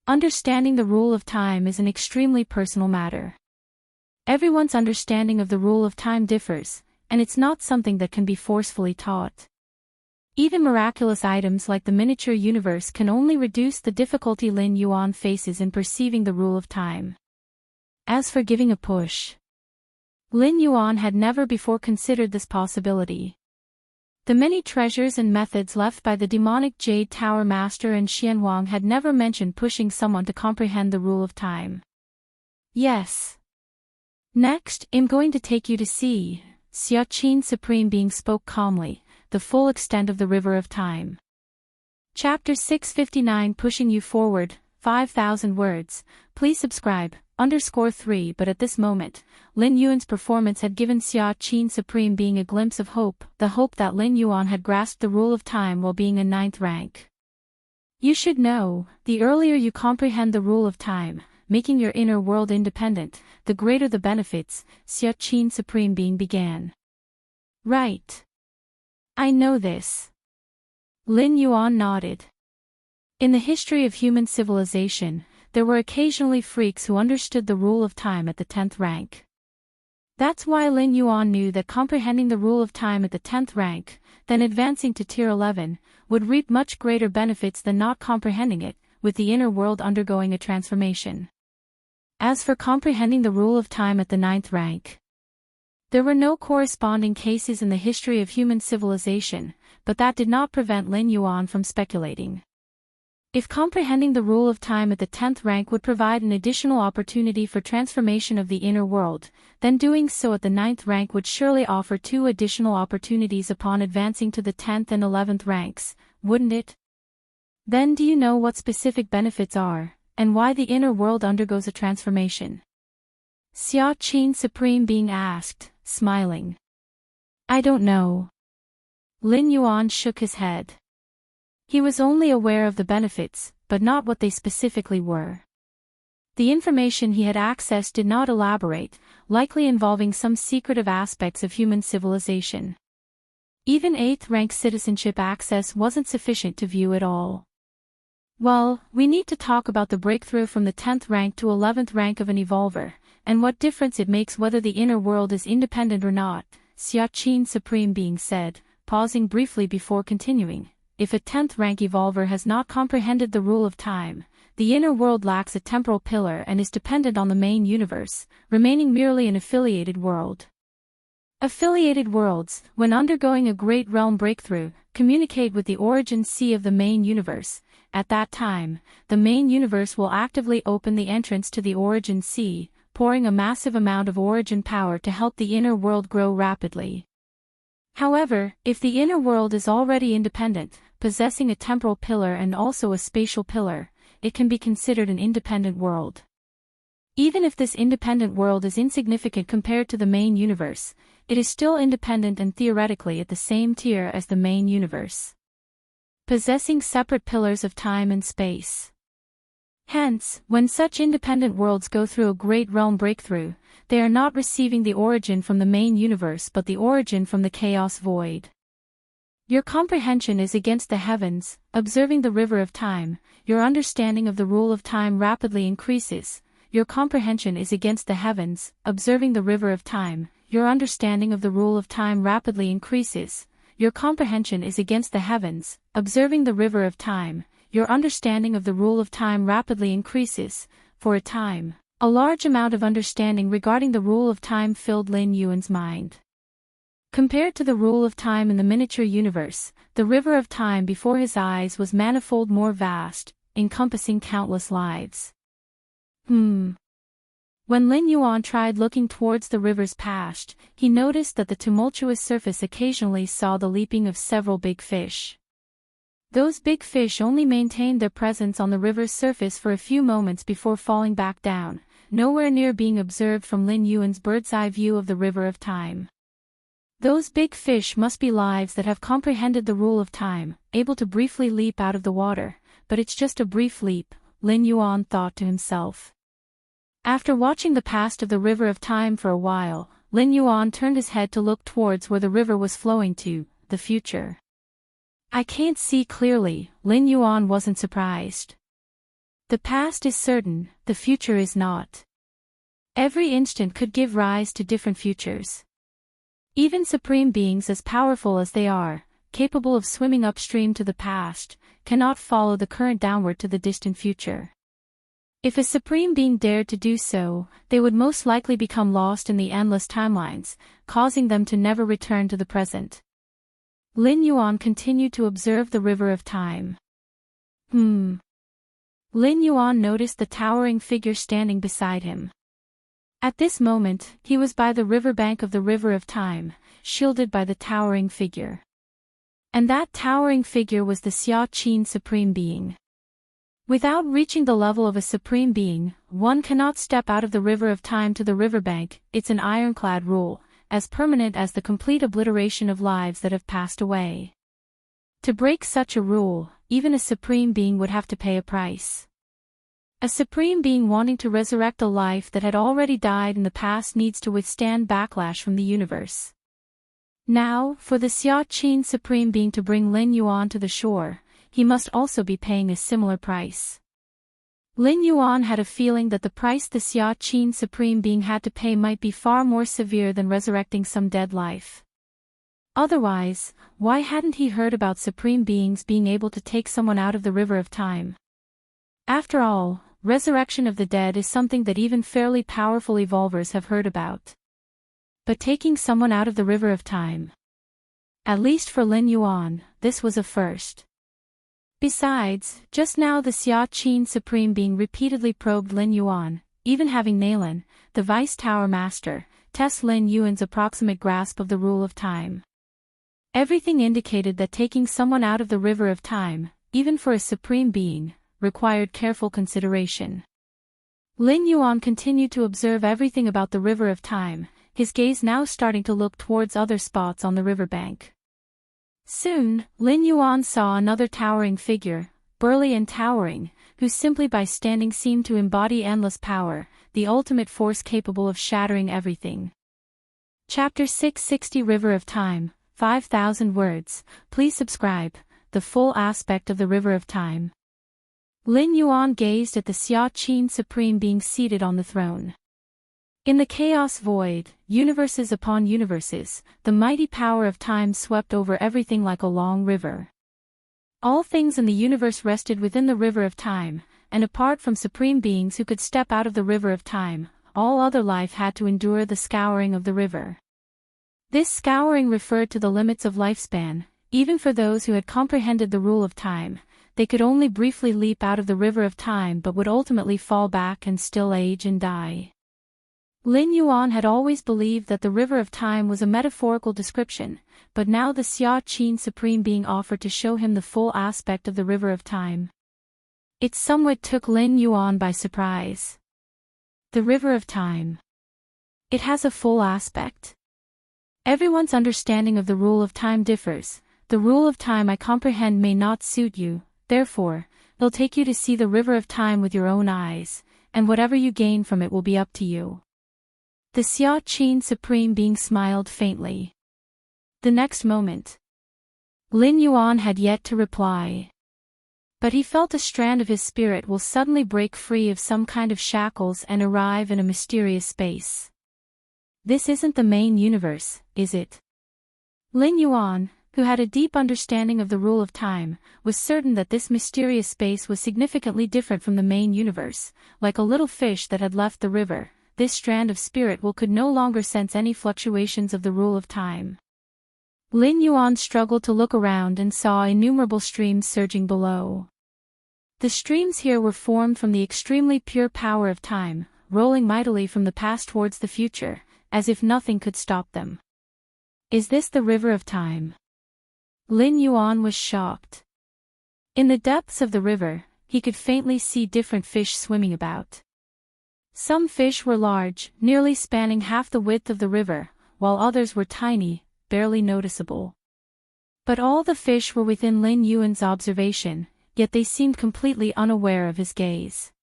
Understanding the rule of time is an extremely personal matter. Everyone's understanding of the rule of time differs, and it's not something that can be forcefully taught. Even miraculous items like the miniature universe can only reduce the difficulty Lin Yuan faces in perceiving the rule of time. As for giving a push, Lin Yuan had never before considered this possibility. The many treasures and methods left by the demonic Jade Tower Master and Xianwang had never mentioned pushing someone to comprehend the rule of time. Yes. Next, I'm going to take you to see, Xia Qin Supreme Being spoke calmly, the full extent of the river of time. Chapter 659 Pushing You Forward, 5,000 words. Please subscribe, _3 But at this moment, Lin Yuan's performance had given Xia Qin Supreme Being a glimpse of hope, the hope that Lin Yuan had grasped the rule of time while being in 9th rank. You should know, the earlier you comprehend the rule of time, making your inner world independent, the greater the benefits, Xia Qin Supreme Being began. Right. I know this. Lin Yuan nodded. In the history of human civilization, there were occasionally freaks who understood the rule of time at the 10th rank. That's why Lin Yuan knew that comprehending the rule of time at the 10th rank, then advancing to tier 11, would reap much greater benefits than not comprehending it, with the inner world undergoing a transformation. As for comprehending the rule of time at the 9th rank, there were no corresponding cases in the history of human civilization, but that did not prevent Lin Yuan from speculating. If comprehending the rule of time at the 10th rank would provide an additional opportunity for transformation of the inner world, then doing so at the 9th rank would surely offer 2 additional opportunities upon advancing to the 10th and 11th ranks, wouldn't it? Then do you know what specific benefits are, and why the inner world undergoes a transformation? Xia Qin Supreme Being asked, smiling. I don't know. Lin Yuan shook his head. He was only aware of the benefits, but not what they specifically were. The information he had accessed did not elaborate, likely involving some secretive aspects of human civilization. Even 8th rank citizenship access wasn't sufficient to view it all. Well, we need to talk about the breakthrough from the 10th rank to 11th rank of an evolver, and what difference it makes whether the inner world is independent or not, Xia Qin Supreme Being said, pausing briefly before continuing. If a 10th rank evolver has not comprehended the rule of time, the inner world lacks a temporal pillar and is dependent on the main universe, remaining merely an affiliated world. Affiliated worlds, when undergoing a great realm breakthrough, communicate with the origin sea of the main universe. At that time, the main universe will actively open the entrance to the origin sea, pouring a massive amount of origin power to help the inner world grow rapidly. However, if the inner world is already independent, possessing a temporal pillar and also a spatial pillar, it can be considered an independent world. Even if this independent world is insignificant compared to the main universe, it is still independent and theoretically at the same tier as the main universe, possessing separate pillars of time and space. Hence, when such independent worlds go through a great realm breakthrough, they are not receiving the origin from the main universe but the origin from the chaos void. Your comprehension is against the heavens, observing the river of time, your understanding of the rule of time rapidly increases. Your comprehension is against the heavens, observing the river of time, your understanding of the rule of time rapidly increases. Your comprehension is against the heavens, observing the river of time, your understanding of the rule of time rapidly increases. For a time, a large amount of understanding regarding the rule of time filled Lin Yuan's mind. Compared to the rule of time in the miniature universe, the river of time before his eyes was manifold more vast, encompassing countless lives. When Lin Yuan tried looking towards the river's past, he noticed that the tumultuous surface occasionally saw the leaping of several big fish. Those big fish only maintained their presence on the river's surface for a few moments before falling back down, nowhere near being observed from Lin Yuan's bird's-eye view of the river of time. Those big fish must be lives that have comprehended the rule of time, able to briefly leap out of the water, but it's just a brief leap, Lin Yuan thought to himself. After watching the past of the river of time for a while, Lin Yuan turned his head to look towards where the river was flowing to, the future. I can't see clearly, Lin Yuan wasn't surprised. The past is certain, the future is not. Every instant could give rise to different futures. Even supreme beings as powerful as they are, capable of swimming upstream to the past, cannot follow the current downward to the distant future. If a supreme being dared to do so, they would most likely become lost in the endless timelines, causing them to never return to the present. Lin Yuan continued to observe the river of time. Lin Yuan noticed the towering figure standing beside him. At this moment, he was by the riverbank of the river of time, shielded by the towering figure. And that towering figure was the Xia Qin Supreme Being. Without reaching the level of a supreme being, one cannot step out of the river of time to the riverbank. It's an ironclad rule, as permanent as the complete obliteration of lives that have passed away. To break such a rule, even a supreme being would have to pay a price. A supreme being wanting to resurrect a life that had already died in the past needs to withstand backlash from the universe. Now, for the Xia Qin Supreme Being to bring Lin Yuan to the shore, he must also be paying a similar price. Lin Yuan had a feeling that the price the Xia Qin Supreme Being had to pay might be far more severe than resurrecting some dead life. Otherwise, why hadn't he heard about supreme beings being able to take someone out of the river of time? After all, resurrection of the dead is something that even fairly powerful evolvers have heard about. But taking someone out of the river of time. At least for Lin Yuan, this was a first. Besides, just now the Xia Qin Supreme Being repeatedly probed Lin Yuan, even having Nalan, the Vice Tower Master, test Lin Yuan's approximate grasp of the rule of time. Everything indicated that taking someone out of the river of time, even for a Supreme Being, required careful consideration. Lin Yuan continued to observe everything about the river of time, his gaze now starting to look towards other spots on the riverbank. Soon, Lin Yuan saw another towering figure, burly and towering, who simply by standing seemed to embody endless power, the ultimate force capable of shattering everything. Chapter 660 River of Time, 5,000 words. Please subscribe. The full aspect of the River of Time. Lin Yuan gazed at the Xia Qin Supreme Being seated on the throne. In the chaos void, universes upon universes, the mighty power of time swept over everything like a long river. All things in the universe rested within the river of time, and apart from supreme beings who could step out of the river of time, all other life had to endure the scouring of the river. This scouring referred to the limits of lifespan. Even for those who had comprehended the rule of time, they could only briefly leap out of the river of time but would ultimately fall back and still age and die. Lin Yuan had always believed that the river of time was a metaphorical description, but now the Xia Qin Supreme Being offered to show him the full aspect of the river of time. It somewhat took Lin Yuan by surprise. The river of time. It has a full aspect. Everyone's understanding of the rule of time differs. The rule of time I comprehend may not suit you, therefore, it'll take you to see the river of time with your own eyes, and whatever you gain from it will be up to you. The Xia Qin Supreme Being smiled faintly. The next moment, Lin Yuan had yet to reply. But he felt a strand of his spirit will suddenly break free of some kind of shackles and arrive in a mysterious space. This isn't the main universe, is it? Lin Yuan, who had a deep understanding of the rule of time, was certain that this mysterious space was significantly different from the main universe. Like a little fish that had left the river, this strand of spirit will could no longer sense any fluctuations of the rule of time. Lin Yuan struggled to look around and saw innumerable streams surging below. The streams here were formed from the extremely pure power of time, rolling mightily from the past towards the future, as if nothing could stop them. Is this the river of time? Lin Yuan was shocked. In the depths of the river, he could faintly see different fish swimming about. Some fish were large, nearly spanning half the width of the river, while others were tiny, barely noticeable. But all the fish were within Lin Yuan's observation, yet they seemed completely unaware of his gaze.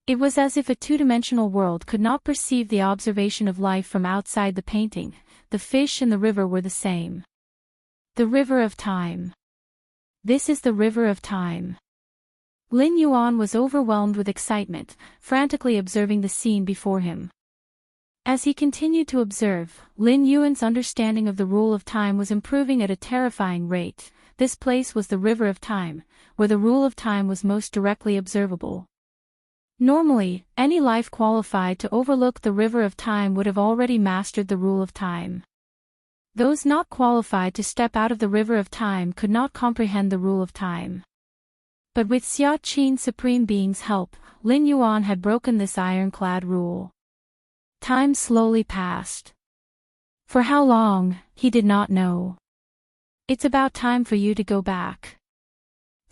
It was as if a two-dimensional world could not perceive the observation of life from outside the painting. The fish in the river were the same. The river of time. This is the river of time. Lin Yuan was overwhelmed with excitement, frantically observing the scene before him. As he continued to observe, Lin Yuan's understanding of the rule of time was improving at a terrifying rate. This place was the river of time, where the rule of time was most directly observable. Normally, any life qualified to overlook the river of time would have already mastered the rule of time. Those not qualified to step out of the river of time could not comprehend the rule of time. But with Xia Qin Supreme Being's help, Lin Yuan had broken this ironclad rule. Time slowly passed. For how long, he did not know. It's about time for you to go back.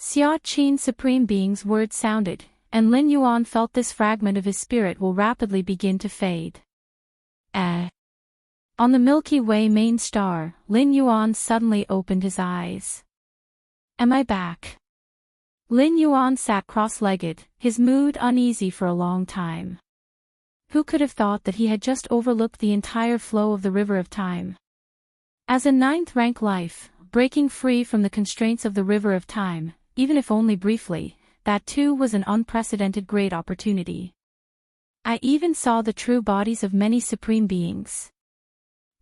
Xia Qin Supreme Being's words sounded, and Lin Yuan felt this fragment of his spirit will rapidly begin to fade. On the Milky Way main star, Lin Yuan suddenly opened his eyes. Am I back? Lin Yuan sat cross-legged, his mood uneasy for a long time. Who could have thought that he had just overlooked the entire flow of the river of time? As a ninth-rank life, breaking free from the constraints of the river of time, even if only briefly, that too was an unprecedented great opportunity. I even saw the true bodies of many supreme beings.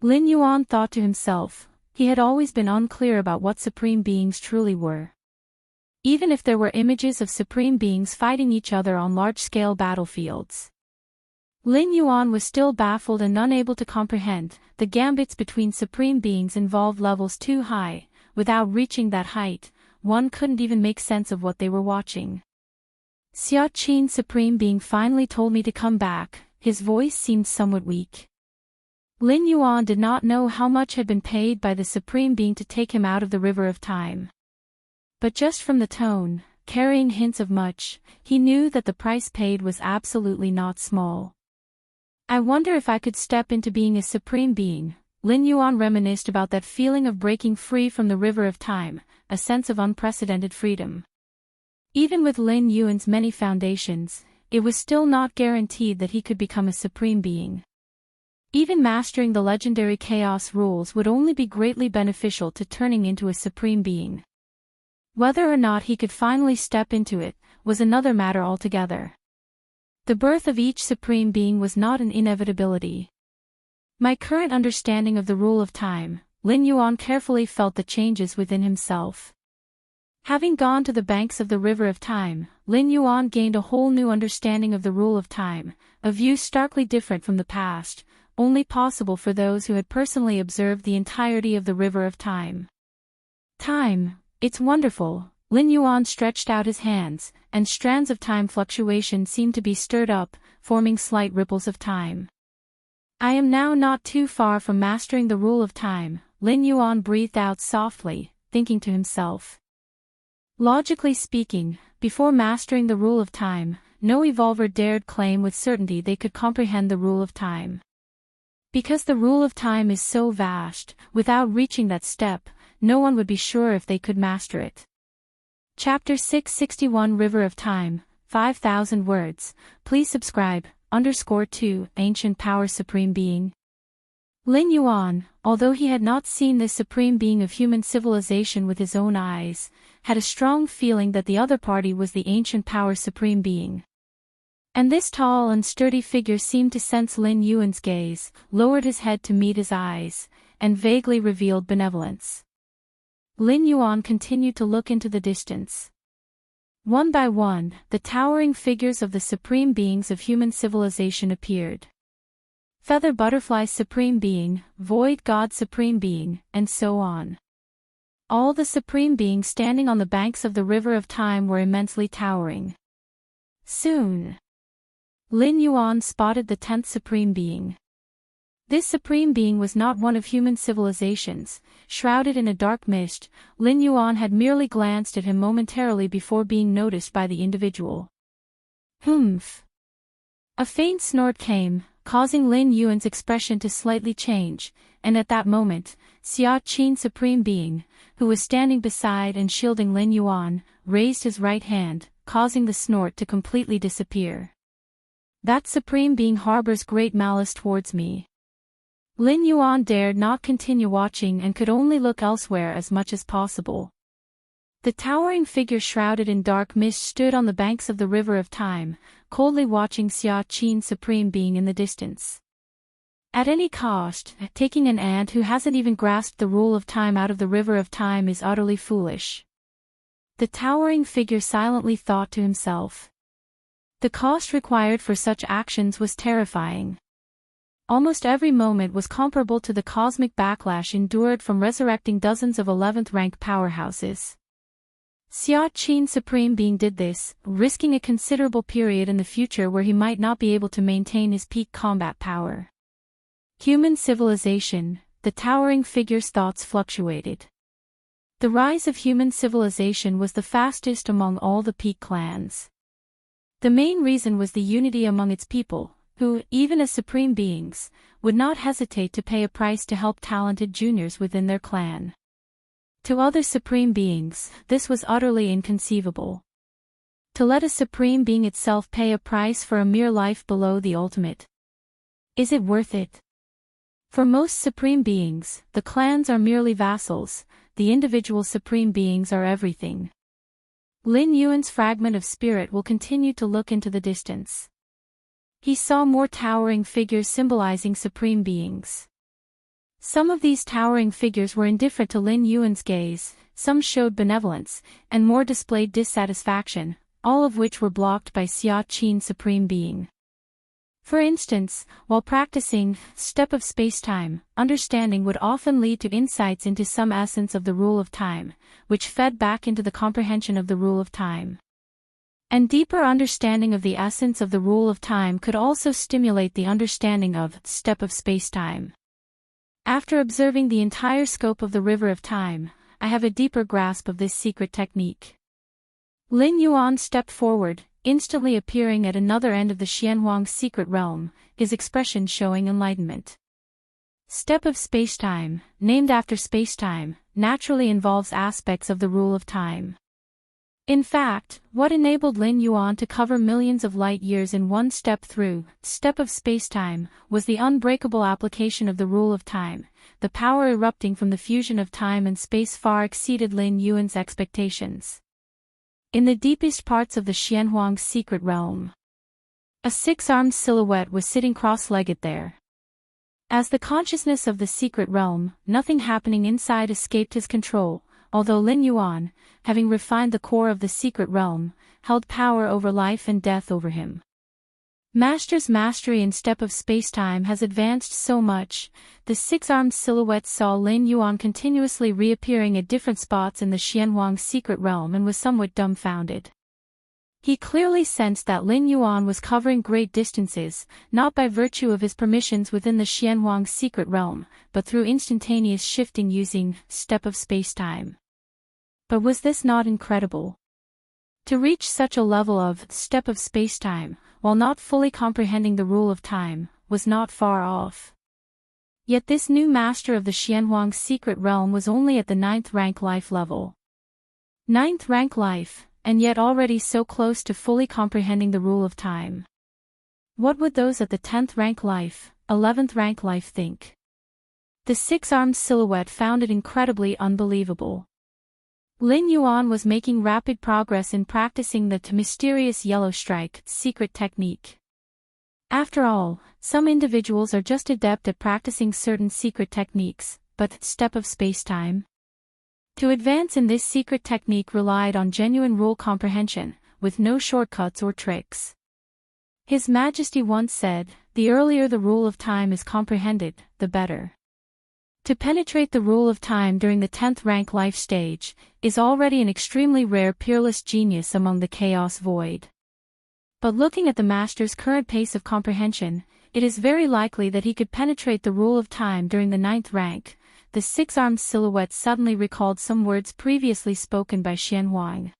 Lin Yuan thought to himself, he had always been unclear about what supreme beings truly were. even if there were images of supreme beings fighting each other on large-scale battlefields. Lin Yuan was still baffled and unable to comprehend. The gambits between supreme beings involved levels too high. Without reaching that height, one couldn't even make sense of what they were watching. Xia Qin Supreme Being finally told me to come back. His voice seemed somewhat weak. Lin Yuan did not know how much had been paid by the Supreme Being to take him out of the river of time. But just from the tone, carrying hints of much, he knew that the price paid was absolutely not small. I wonder if I could step into being a Supreme Being. Lin Yuan reminisced about that feeling of breaking free from the river of time, a sense of unprecedented freedom. Even with Lin Yuan's many foundations, it was still not guaranteed that he could become a Supreme Being. Even mastering the legendary chaos rules would only be greatly beneficial to turning into a Supreme Being. Whether or not he could finally step into it, was another matter altogether. The birth of each Supreme Being was not an inevitability. My current understanding of the rule of time, Lin Yuan carefully felt the changes within himself. Having gone to the banks of the river of time, Lin Yuan gained a whole new understanding of the rule of time, a view starkly different from the past, only possible for those who had personally observed the entirety of the river of time. Time, it's wonderful. Lin Yuan stretched out his hands, and strands of time fluctuation seemed to be stirred up, forming slight ripples of time. I am now not too far from mastering the rule of time, Lin Yuan breathed out softly, thinking to himself. Logically speaking, before mastering the rule of time, no evolver dared claim with certainty they could comprehend the rule of time. Because the rule of time is so vast, without reaching that step, no one would be sure if they could master it. Chapter 661 River of Time, 5,000 words. Please subscribe, _2, Ancient Power Supreme Being. Lin Yuan, although he had not seen this supreme being of human civilization with his own eyes, had a strong feeling that the other party was the ancient power supreme being. And this tall and sturdy figure seemed to sense Lin Yuan's gaze, lowered his head to meet his eyes, and vaguely revealed benevolence. Lin Yuan continued to look into the distance. One by one, the towering figures of the supreme beings of human civilization appeared. Feather Butterfly Supreme Being, Void God Supreme Being, and so on. All the supreme beings standing on the banks of the river of time were immensely towering. Soon, Lin Yuan spotted the 10th supreme being. This supreme being was not one of human civilizations. Shrouded in a dark mist, Lin Yuan had merely glanced at him momentarily before being noticed by the individual. Humph. A faint snort came, causing Lin Yuan's expression to slightly change, and at that moment, Xia Qin Supreme Being, who was standing beside and shielding Lin Yuan, raised his right hand, causing the snort to completely disappear. That Supreme Being harbors great malice towards me. Lin Yuan dared not continue watching and could only look elsewhere as much as possible. The towering figure shrouded in dark mist stood on the banks of the river of time, coldly watching Xia Qin Supreme Being in the distance. At any cost, taking an ant who hasn't even grasped the rule of time out of the river of time is utterly foolish. The towering figure silently thought to himself. The cost required for such actions was terrifying. Almost every moment was comparable to the cosmic backlash endured from resurrecting dozens of 11th rank powerhouses. Xia Qin Supreme Being did this, risking a considerable period in the future where he might not be able to maintain his peak combat power. Human civilization, the towering figure's thoughts fluctuated. The rise of human civilization was the fastest among all the peak clans. The main reason was the unity among its people, who, even as supreme beings, would not hesitate to pay a price to help talented juniors within their clan. To other supreme beings, this was utterly inconceivable. To let a supreme being itself pay a price for a mere life below the ultimate. Is it worth it? For most supreme beings, the clans are merely vassals, the individual supreme beings are everything. Lin Yuan's fragment of spirit will continue to look into the distance. He saw more towering figures symbolizing supreme beings. Some of these towering figures were indifferent to Lin Yuan's gaze, some showed benevolence, and more displayed dissatisfaction, all of which were blocked by Xia Qin Supreme Being. For instance, while practicing step of spacetime, understanding would often lead to insights into some essence of the rule of time, which fed back into the comprehension of the rule of time. And deeper understanding of the essence of the rule of time could also stimulate the understanding of step of spacetime. After observing the entire scope of the river of time, I have a deeper grasp of this secret technique. Lin Yuan stepped forward, instantly appearing at another end of the Xianhuang secret realm, his expression showing enlightenment. Step of spacetime, named after spacetime, naturally involves aspects of the rule of time. In fact, what enabled Lin Yuan to cover millions of light years in one step through step of spacetime was the unbreakable application of the rule of time. The power erupting from the fusion of time and space far exceeded Lin Yuan's expectations. In the deepest parts of the Xianhuang secret realm, a six-armed silhouette was sitting cross-legged there. As the consciousness of the secret realm, nothing happening inside escaped his control, although Lin Yuan, having refined the core of the secret realm, held power over life and death over him. Master's mastery in step of spacetime has advanced so much, the six-armed silhouette saw Lin Yuan continuously reappearing at different spots in the Xianhuang secret realm and was somewhat dumbfounded. He clearly sensed that Lin Yuan was covering great distances, not by virtue of his permissions within the Xianhuang secret realm, but through instantaneous shifting using step of spacetime. But was this not incredible? To reach such a level of step of spacetime, while not fully comprehending the rule of time, was not far off. Yet this new master of the Xianhuang secret realm was only at the 9th rank life level. 9th rank life, and yet already so close to fully comprehending the rule of time. What would those at the 10th rank life, 11th rank life think? The six-armed silhouette found it incredibly unbelievable. Lin Yuan was making rapid progress in practicing the mysterious yellow strike secret technique. After all, some individuals are just adept at practicing certain secret techniques, but step of spacetime? To advance in this secret technique relied on genuine rule comprehension, with no shortcuts or tricks. His Majesty once said, "The earlier the rule of time is comprehended, the better." To penetrate the rule of time during the 10th rank life stage is already an extremely rare peerless genius among the chaos void. But looking at the master's current pace of comprehension, it is very likely that he could penetrate the rule of time during the 9th rank. The six-armed silhouette suddenly recalled some words previously spoken by Xianhuang.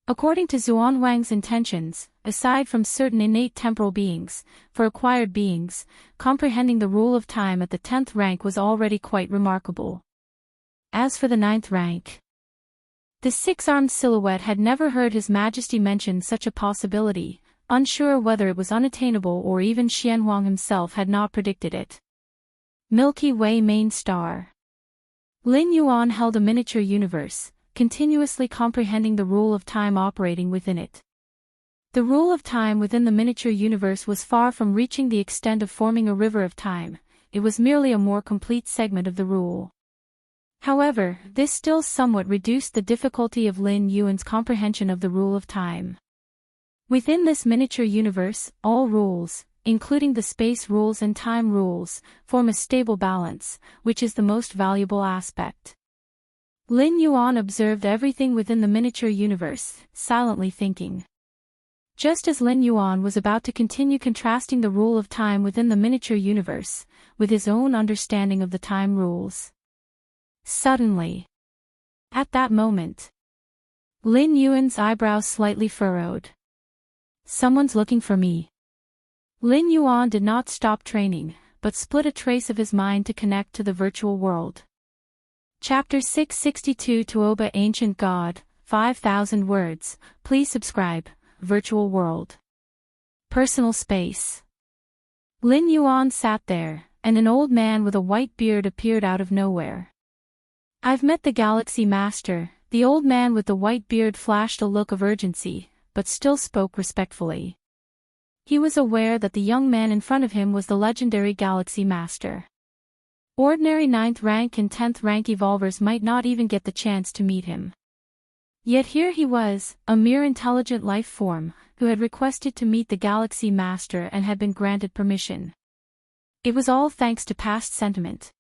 According to Xuanwang's intentions, aside from certain innate temporal beings, for acquired beings, comprehending the rule of time at the 10th rank was already quite remarkable. As for the 9th rank, the six-armed silhouette had never heard His Majesty mention such a possibility, unsure whether it was unattainable or even Xianhuang himself had not predicted it. Milky Way main star. Lin Yuan held a miniature universe, continuously comprehending the rule of time operating within it. The rule of time within the miniature universe was far from reaching the extent of forming a river of time, it was merely a more complete segment of the rule. However, this still somewhat reduced the difficulty of Lin Yuan's comprehension of the rule of time. Within this miniature universe, all rules, including the space rules and time rules, form a stable balance, which is the most valuable aspect. Lin Yuan observed everything within the miniature universe, silently thinking. Just as Lin Yuan was about to continue contrasting the rule of time within the miniature universe, with his own understanding of the time rules. Suddenly, at that moment, Lin Yuan's eyebrows slightly furrowed. "Someone's looking for me." Lin Yuan did not stop training, but split a trace of his mind to connect to the virtual world. Chapter 662 Tuoba Ancient God, 5,000 words, please subscribe, Virtual World. Personal space. Lin Yuan sat there, and an old man with a white beard appeared out of nowhere. "I've met the Galaxy Master." The old man with the white beard flashed a look of urgency, but still spoke respectfully. He was aware that the young man in front of him was the legendary Galaxy Master. Ordinary 9th rank and 10th rank evolvers might not even get the chance to meet him. Yet here he was, a mere intelligent life form, who had requested to meet the Galaxy Master and had been granted permission. It was all thanks to past sentiment.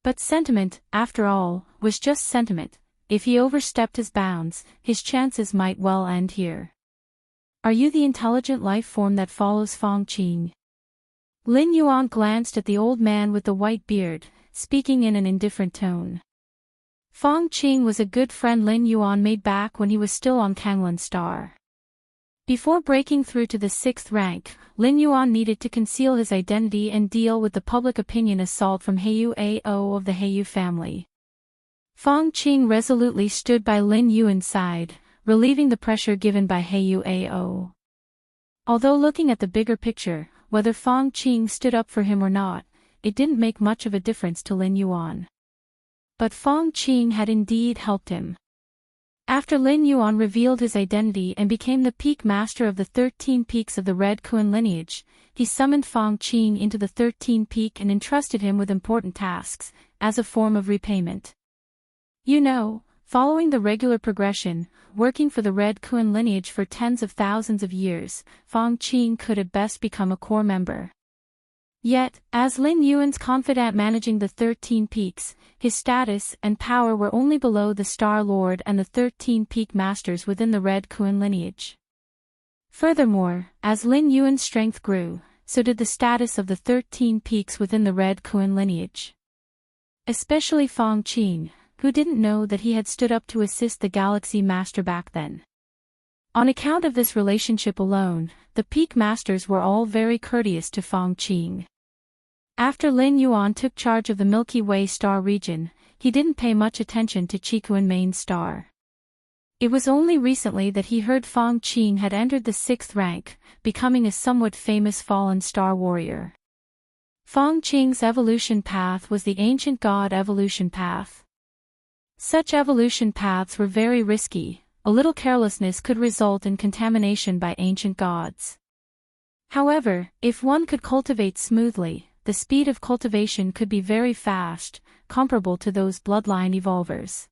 But sentiment, after all, was just sentiment. If he overstepped his bounds, his chances might well end here. Are you the intelligent life form that follows Fong Qing? Lin Yuan glanced at the old man with the white beard, speaking in an indifferent tone. Fong Qing was a good friend Lin Yuan made back when he was still on Kanglan Star. Before breaking through to the 6th rank, Lin Yuan needed to conceal his identity and deal with the public opinion assault from Heyu Ao of the Heyu family. Fong Qing resolutely stood by Lin Yuan's side, relieving the pressure given by Heyu Ao. Although looking at the bigger picture, whether Fong Qing stood up for him or not, it didn't make much of a difference to Lin Yuan. But Fong Qing had indeed helped him. After Lin Yuan revealed his identity and became the peak master of the 13 peaks of the Red Kuan lineage, he summoned Fong Qing into the 13 peak and entrusted him with important tasks, as a form of repayment. You know, following the regular progression, working for the Red Kuan lineage for tens of thousands of years, Fong Qing could at best become a core member. Yet, as Lin Yuan's confidant managing the 13 peaks, his status and power were only below the Star Lord and the 13 peak masters within the Red Kuan lineage. Furthermore, as Lin Yuan's strength grew, so did the status of the 13 peaks within the Red Kuan lineage. Especially Fong Qing, who didn't know that he had stood up to assist the Galaxy Master back then. On account of this relationship alone, the peak masters were all very courteous to Fong Qing. After Lin Yuan took charge of the Milky Way star region, he didn't pay much attention to Qikuan main star. It was only recently that he heard Fong Qing had entered the 6th rank, becoming a somewhat famous fallen star warrior. Fong Qing's evolution path was the ancient god evolution path. Such evolution paths were very risky. A little carelessness could result in contamination by ancient gods. However, if one could cultivate smoothly, the speed of cultivation could be very fast, comparable to those bloodline evolvers.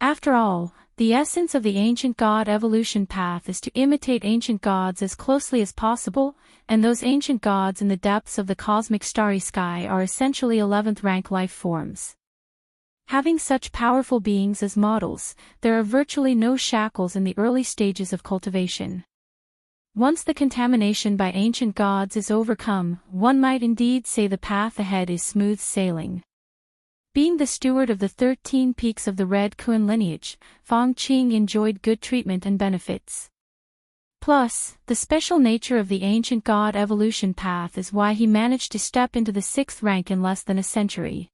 After all, the essence of the ancient god evolution path is to imitate ancient gods as closely as possible, and those ancient gods in the depths of the cosmic starry sky are essentially 11th rank life forms. Having such powerful beings as models, there are virtually no shackles in the early stages of cultivation. Once the contamination by ancient gods is overcome, one might indeed say the path ahead is smooth sailing. Being the steward of the 13 peaks of the Red Kuan lineage, Fong Qing enjoyed good treatment and benefits. Plus, the special nature of the ancient god evolution path is why he managed to step into the 6th rank in less than a century.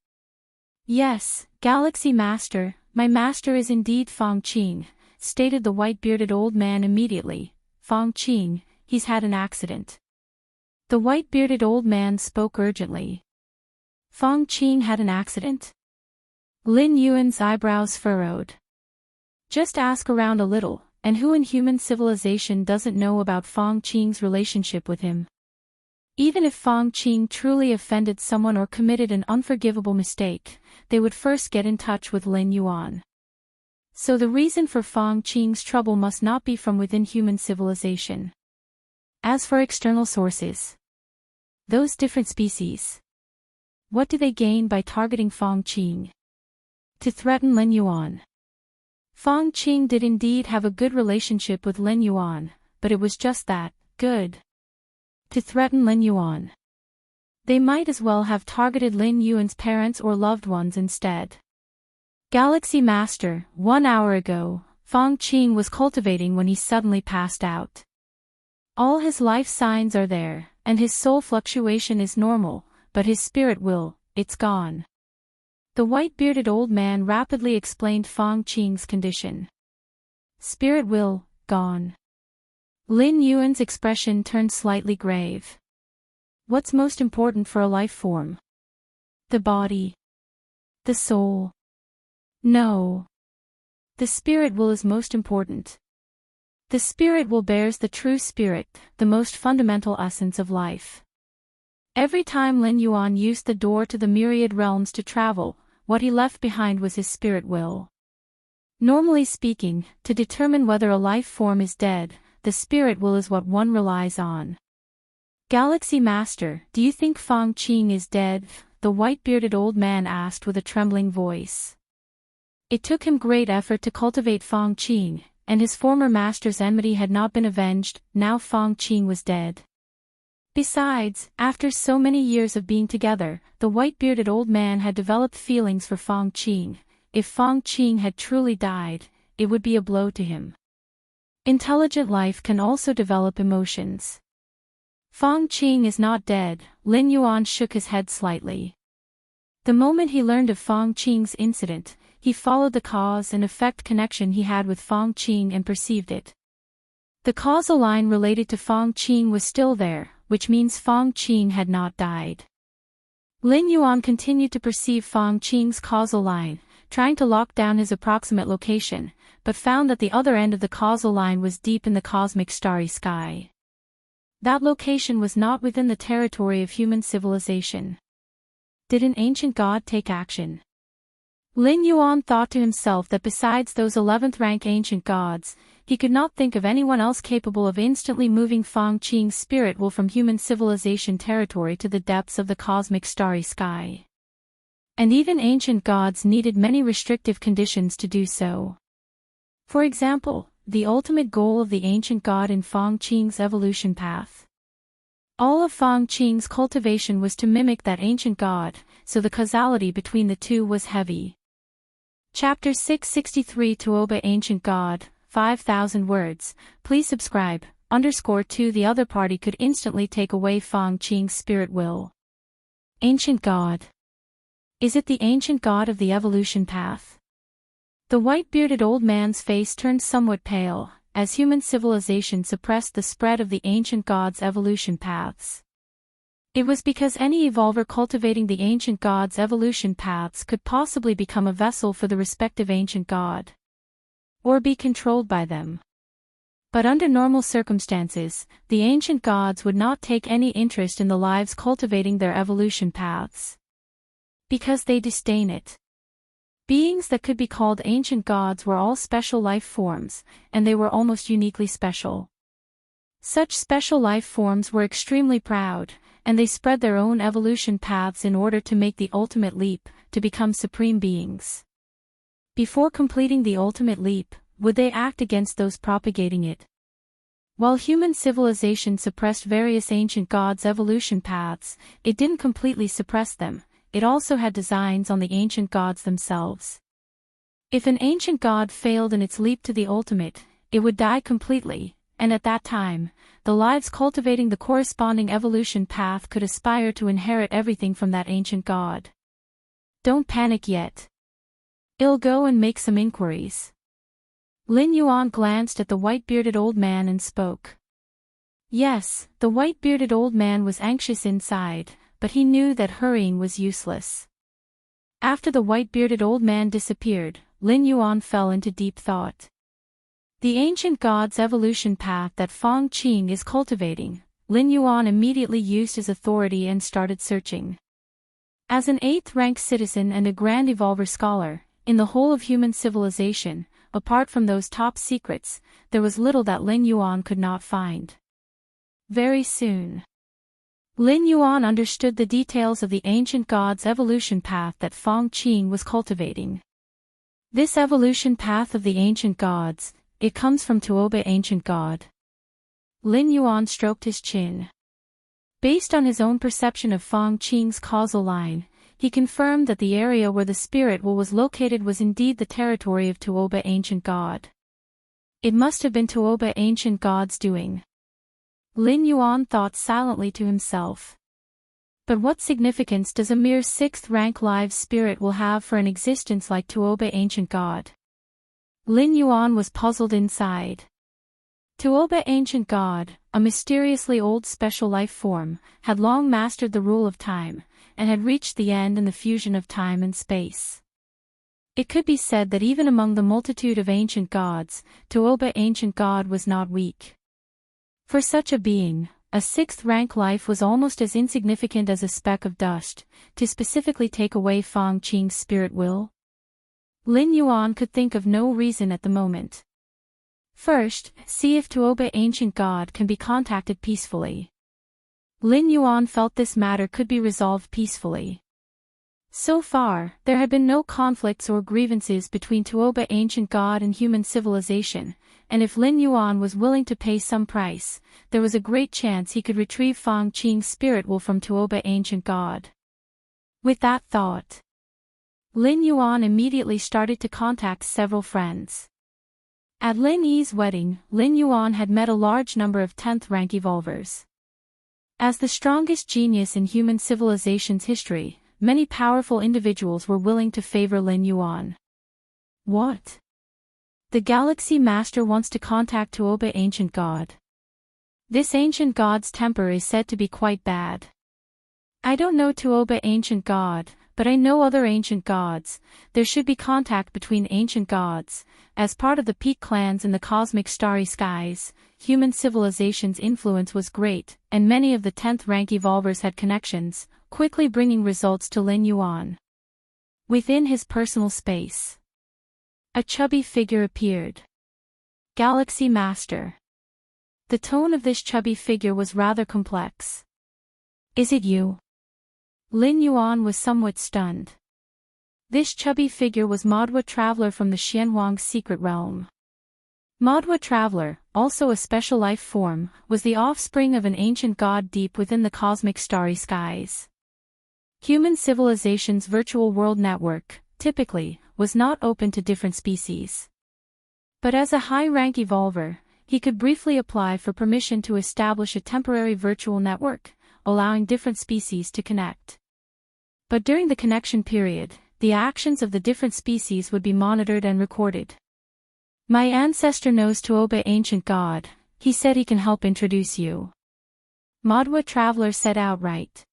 Yes, Galaxy Master, my master is indeed Fong Qing, stated the white-bearded old man immediately. Fong Qing, he's had an accident. The white-bearded old man spoke urgently. Fong Qing had an accident? Lin Yuan's eyebrows furrowed. Just ask around a little, and who in human civilization doesn't know about Fong Qing's relationship with him? Even if Fong Qing truly offended someone or committed an unforgivable mistake, they would first get in touch with Lin Yuan. So the reason for Fong Qing's trouble must not be from within human civilization. As for external sources, those different species, what do they gain by targeting Fong Qing? To threaten Lin Yuan. Fong Qing did indeed have a good relationship with Lin Yuan, but it was just that, good. To threaten Lin Yuan. They might as well have targeted Lin Yuan's parents or loved ones instead. Galaxy Master, 1 hour ago, Fong Qing was cultivating when he suddenly passed out. All his life signs are there, and his soul fluctuation is normal, but his spirit will, it's gone. The white-bearded old man rapidly explained Fong Qing's condition. Spirit will, gone. Lin Yuan's expression turned slightly grave. What's most important for a life form? The body. The soul. No. The spirit will is most important. The spirit will bears the true spirit, the most fundamental essence of life. Every time Lin Yuan used the door to the myriad realms to travel, what he left behind was his spirit will. Normally speaking, to determine whether a life form is dead, the spirit will is what one relies on. Galaxy Master, do you think Fang Qing is dead? The white-bearded old man asked with a trembling voice. It took him great effort to cultivate Fang Qing, and his former master's enmity had not been avenged. Now Fang Qing was dead. Besides, after so many years of being together, the white-bearded old man had developed feelings for Fang Qing. If Fang Qing had truly died, it would be a blow to him. Intelligent life can also develop emotions. Fang Qing is not dead. Lin Yuan shook his head slightly. The moment he learned of Fang Qing's incident, he followed the cause and effect connection he had with Fang Qing and perceived it. The causal line related to Fang Qing was still there, which means Fang Qing had not died. Lin Yuan continued to perceive Fang Qing's causal line, trying to lock down his approximate location, but found that the other end of the causal line was deep in the cosmic starry sky. That location was not within the territory of human civilization. Did an ancient god take action? Lin Yuan thought to himself that besides those 11th rank ancient gods, he could not think of anyone else capable of instantly moving Fang Qing's spirit will from human civilization territory to the depths of the cosmic starry sky. And even ancient gods needed many restrictive conditions to do so. For example, the ultimate goal of the ancient god in Fang Qing's evolution path. All of Fang Qing's cultivation was to mimic that ancient god, so the causality between the two was heavy. Chapter 663 Tuoba Ancient God, 5,000 words. Please subscribe. _2 The other party could instantly take away Fang Qing's spirit will. Ancient God. Is it the ancient god of the evolution path? The white-bearded old man's face turned somewhat pale, as human civilization suppressed the spread of the ancient god's evolution paths. It was because any evolver cultivating the ancient god's evolution paths could possibly become a vessel for the respective ancient god, or be controlled by them. But under normal circumstances, the ancient gods would not take any interest in the lives cultivating their evolution paths, because they disdain it. Beings that could be called ancient gods were all special life forms, and they were almost uniquely special. Such special life forms were extremely proud, and they spread their own evolution paths in order to make the ultimate leap, to become supreme beings. Before completing the ultimate leap, would they act against those propagating it? While human civilization suppressed various ancient gods' evolution paths, it didn't completely suppress them. It also had designs on the ancient gods themselves. If an ancient god failed in its leap to the ultimate, it would die completely, and at that time, the lives cultivating the corresponding evolution path could aspire to inherit everything from that ancient god. Don't panic yet. I'll go and make some inquiries. Lin Yuan glanced at the white-bearded old man and spoke. Yes, the white-bearded old man was anxious inside, but he knew that hurrying was useless. After the white-bearded old man disappeared, Lin Yuan fell into deep thought. The ancient god's evolution path that Fang Qing is cultivating, Lin Yuan immediately used his authority and started searching. As an 8th-rank citizen and a grand evolver scholar, in the whole of human civilization, apart from those top secrets, there was little that Lin Yuan could not find. Very soon, Lin Yuan understood the details of the ancient god's evolution path that Fang Qing was cultivating. This evolution path of the ancient gods, it comes from Tuoba ancient god. Lin Yuan stroked his chin. Based on his own perception of Fang Qing's causal line, he confirmed that the area where the spirit will was located was indeed the territory of Tuoba ancient god. It must have been Tuoba ancient god's doing. Lin Yuan thought silently to himself. But what significance does a mere 6th-rank live spirit will have for an existence like Tuoba ancient god? Lin Yuan was puzzled inside. Tuoba ancient god, a mysteriously old special life form, had long mastered the rule of time, and had reached the end in the fusion of time and space. It could be said that even among the multitude of ancient gods, Tuoba ancient god was not weak. For such a being, a sixth-rank life was almost as insignificant as a speck of dust, to specifically take away Fang Qing's spirit will? Lin Yuan could think of no reason at the moment. First, see if Tuoba Ancient God can be contacted peacefully. Lin Yuan felt this matter could be resolved peacefully. So far, there had been no conflicts or grievances between Tuoba Ancient God and human civilization, and if Lin Yuan was willing to pay some price, there was a great chance he could retrieve Fang Qing's spirit will from Tuoba Ancient God. With that thought, Lin Yuan immediately started to contact several friends. At Lin Yi's wedding, Lin Yuan had met a large number of 10th-rank evolvers. As the strongest genius in human civilization's history, many powerful individuals were willing to favor Lin Yuan. What? The Galaxy Master wants to contact Tuoba Ancient God. This ancient god's temper is said to be quite bad. I don't know Tuoba Ancient God, but I know other ancient gods. There should be contact between ancient gods. As part of the peak clans in the cosmic starry skies, human civilization's influence was great, and many of the 10th-rank evolvers had connections, quickly bringing results to Lin Yuan. Within his personal space, a chubby figure appeared. Galaxy Master. The tone of this chubby figure was rather complex. Is it you? Lin Yuan was somewhat stunned. This chubby figure was Madhua Traveler from the Xianhuang's secret realm. Madhua Traveler, also a special life form, was the offspring of an ancient god deep within the cosmic starry skies. Human civilization's virtual world network, typically, was not open to different species. But as a high-rank evolver, he could briefly apply for permission to establish a temporary virtual network, allowing different species to connect. But during the connection period, the actions of the different species would be monitored and recorded. My ancestor knows Tuoba Ancient God, he said he can help introduce you. Madhua Traveler said outright.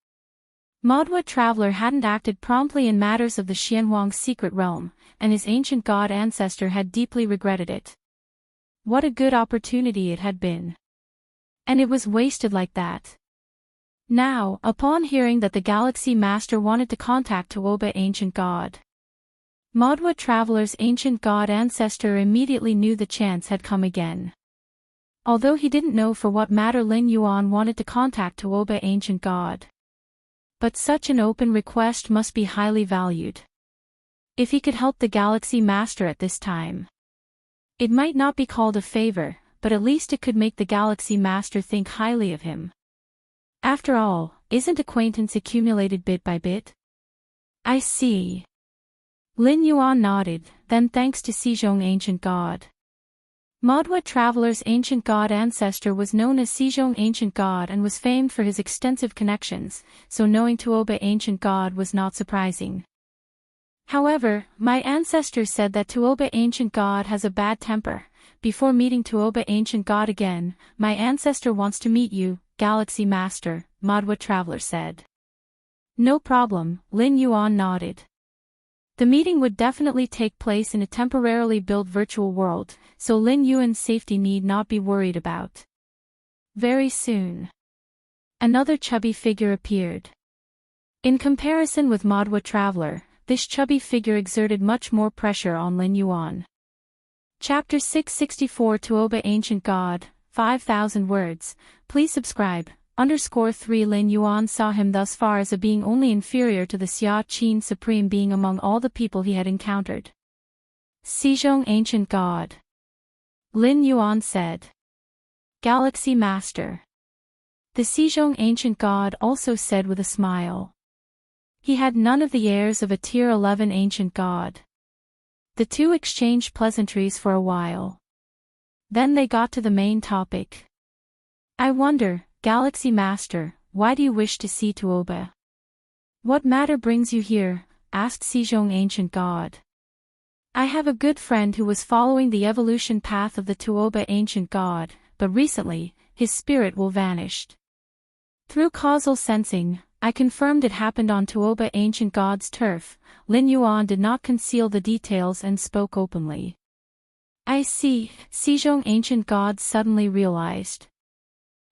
Madhua Traveler hadn't acted promptly in matters of the Xianhuang's secret realm, and his ancient god ancestor had deeply regretted it. What a good opportunity it had been. And it was wasted like that. Now, upon hearing that the Galaxy Master wanted to contact Tuoba Ancient God, Madhua Traveler's ancient god ancestor immediately knew the chance had come again. Although he didn't know for what matter Lin Yuan wanted to contact Tuoba Ancient God. But such an open request must be highly valued. If he could help the Galaxy Master at this time, it might not be called a favor, but at least it could make the Galaxy Master think highly of him. After all, isn't acquaintance accumulated bit by bit? I see. Lin Yuan nodded, then thanks to Xizhong Ancient God. Madhua Traveler's ancient god ancestor was known as Xizhong Ancient God and was famed for his extensive connections, so knowing Tuoba Ancient God was not surprising. However, my ancestor said that Tuoba Ancient God has a bad temper. Before meeting Tuoba Ancient God again, my ancestor wants to meet you, Galaxy Master, Madhua Traveler said. No problem, Lin Yuan nodded. The meeting would definitely take place in a temporarily built virtual world, so Lin Yuan's safety need not be worried about. Very soon, another chubby figure appeared. In comparison with Madhua Traveler, this chubby figure exerted much more pressure on Lin Yuan. Chapter 664 Tuoba Ancient God, 5,000 words, please subscribe. _3 Lin Yuan saw him thus far as a being only inferior to the Xia Qin supreme being among all the people he had encountered. Xizhong Ancient God. Lin Yuan said. Galaxy Master. The Xizhong Ancient God also said with a smile. He had none of the airs of a Tier 11 Ancient God. The two exchanged pleasantries for a while. Then they got to the main topic. I wonder, Galaxy Master, why do you wish to see Tuoba? What matter brings you here? Asked Xizhong Ancient God. I have a good friend who was following the evolution path of the Tuoba Ancient God, but recently, his spirit will vanished. Through causal sensing, I confirmed it happened on Tuoba Ancient God's turf. Lin Yuan did not conceal the details and spoke openly. I see, Xizhong Ancient God suddenly realized.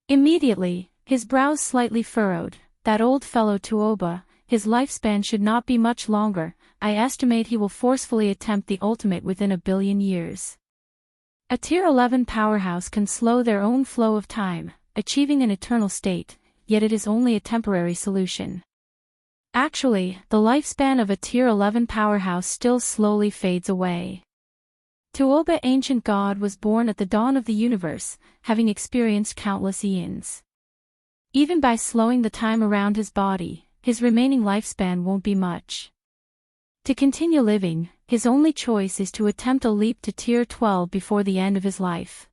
Immediately, His brows slightly furrowed. That old fellow Tuoba, his lifespan should not be much longer. I estimate he will forcefully attempt the ultimate within 1,000,000,000 years. A Tier 11 powerhouse can slow their own flow of time, achieving an eternal state, yet it is only a temporary solution. Actually, the lifespan of a Tier 11 powerhouse still slowly fades away. Tuoba, ancient god, was born at the dawn of the universe, having experienced countless eons. Even by slowing the time around his body, his remaining lifespan won't be much. To continue living, his only choice is to attempt a leap to Tier 12 before the end of his life.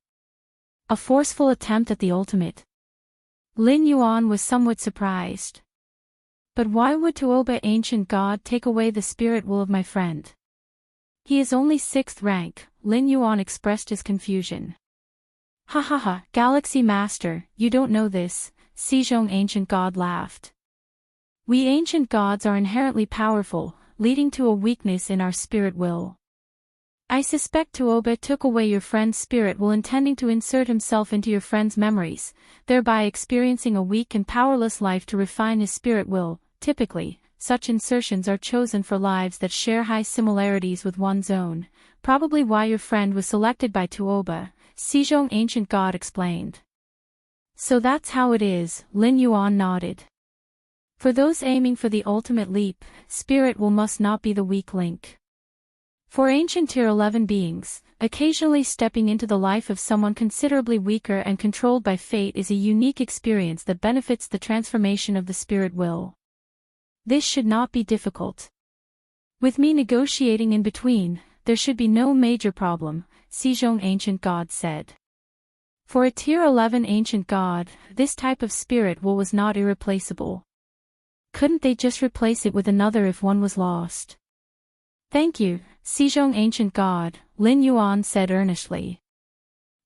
A forceful attempt at the ultimate. Lin Yuan was somewhat surprised. But why would Tuoba, ancient god, take away the spirit will of my friend? He is only 6th rank, Lin Yuan expressed his confusion. Ha ha ha, Galaxy Master, you don't know this, Xizhong, ancient god, laughed. We ancient gods are inherently powerful, leading to a weakness in our spirit will. I suspect Tuoba took away your friend's spirit will intending to insert himself into your friend's memories, thereby experiencing a weak and powerless life to refine his spirit will. Typically, such insertions are chosen for lives that share high similarities with one's own, probably why your friend was selected by Tuoba, Xizhong, ancient god, explained. So that's how it is, Lin Yuan nodded. For those aiming for the ultimate leap, spirit will must not be the weak link. For ancient Tier 11 beings, occasionally stepping into the life of someone considerably weaker and controlled by fate is a unique experience that benefits the transformation of the spirit will. This should not be difficult. With me negotiating in between, there should be no major problem, Xizhong, ancient god, said. For a Tier 11 ancient god, this type of spirit will was not irreplaceable. Couldn't they just replace it with another if one was lost? Thank you, Xizhong, ancient god, Lin Yuan said earnestly.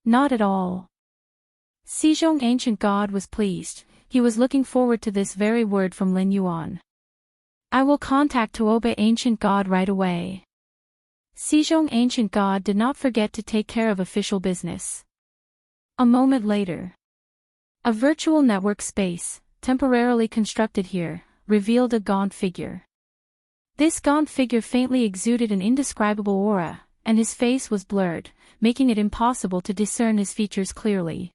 Not at all. Xizhong, ancient god, was pleased. He was looking forward to this very word from Lin Yuan. I will contact Tuoba, ancient god, right away. Xizhong, ancient god, did not forget to take care of official business. A moment later. A virtual network space, temporarily constructed here, revealed a gaunt figure. This gaunt figure faintly exuded an indescribable aura, and his face was blurred, making it impossible to discern his features clearly.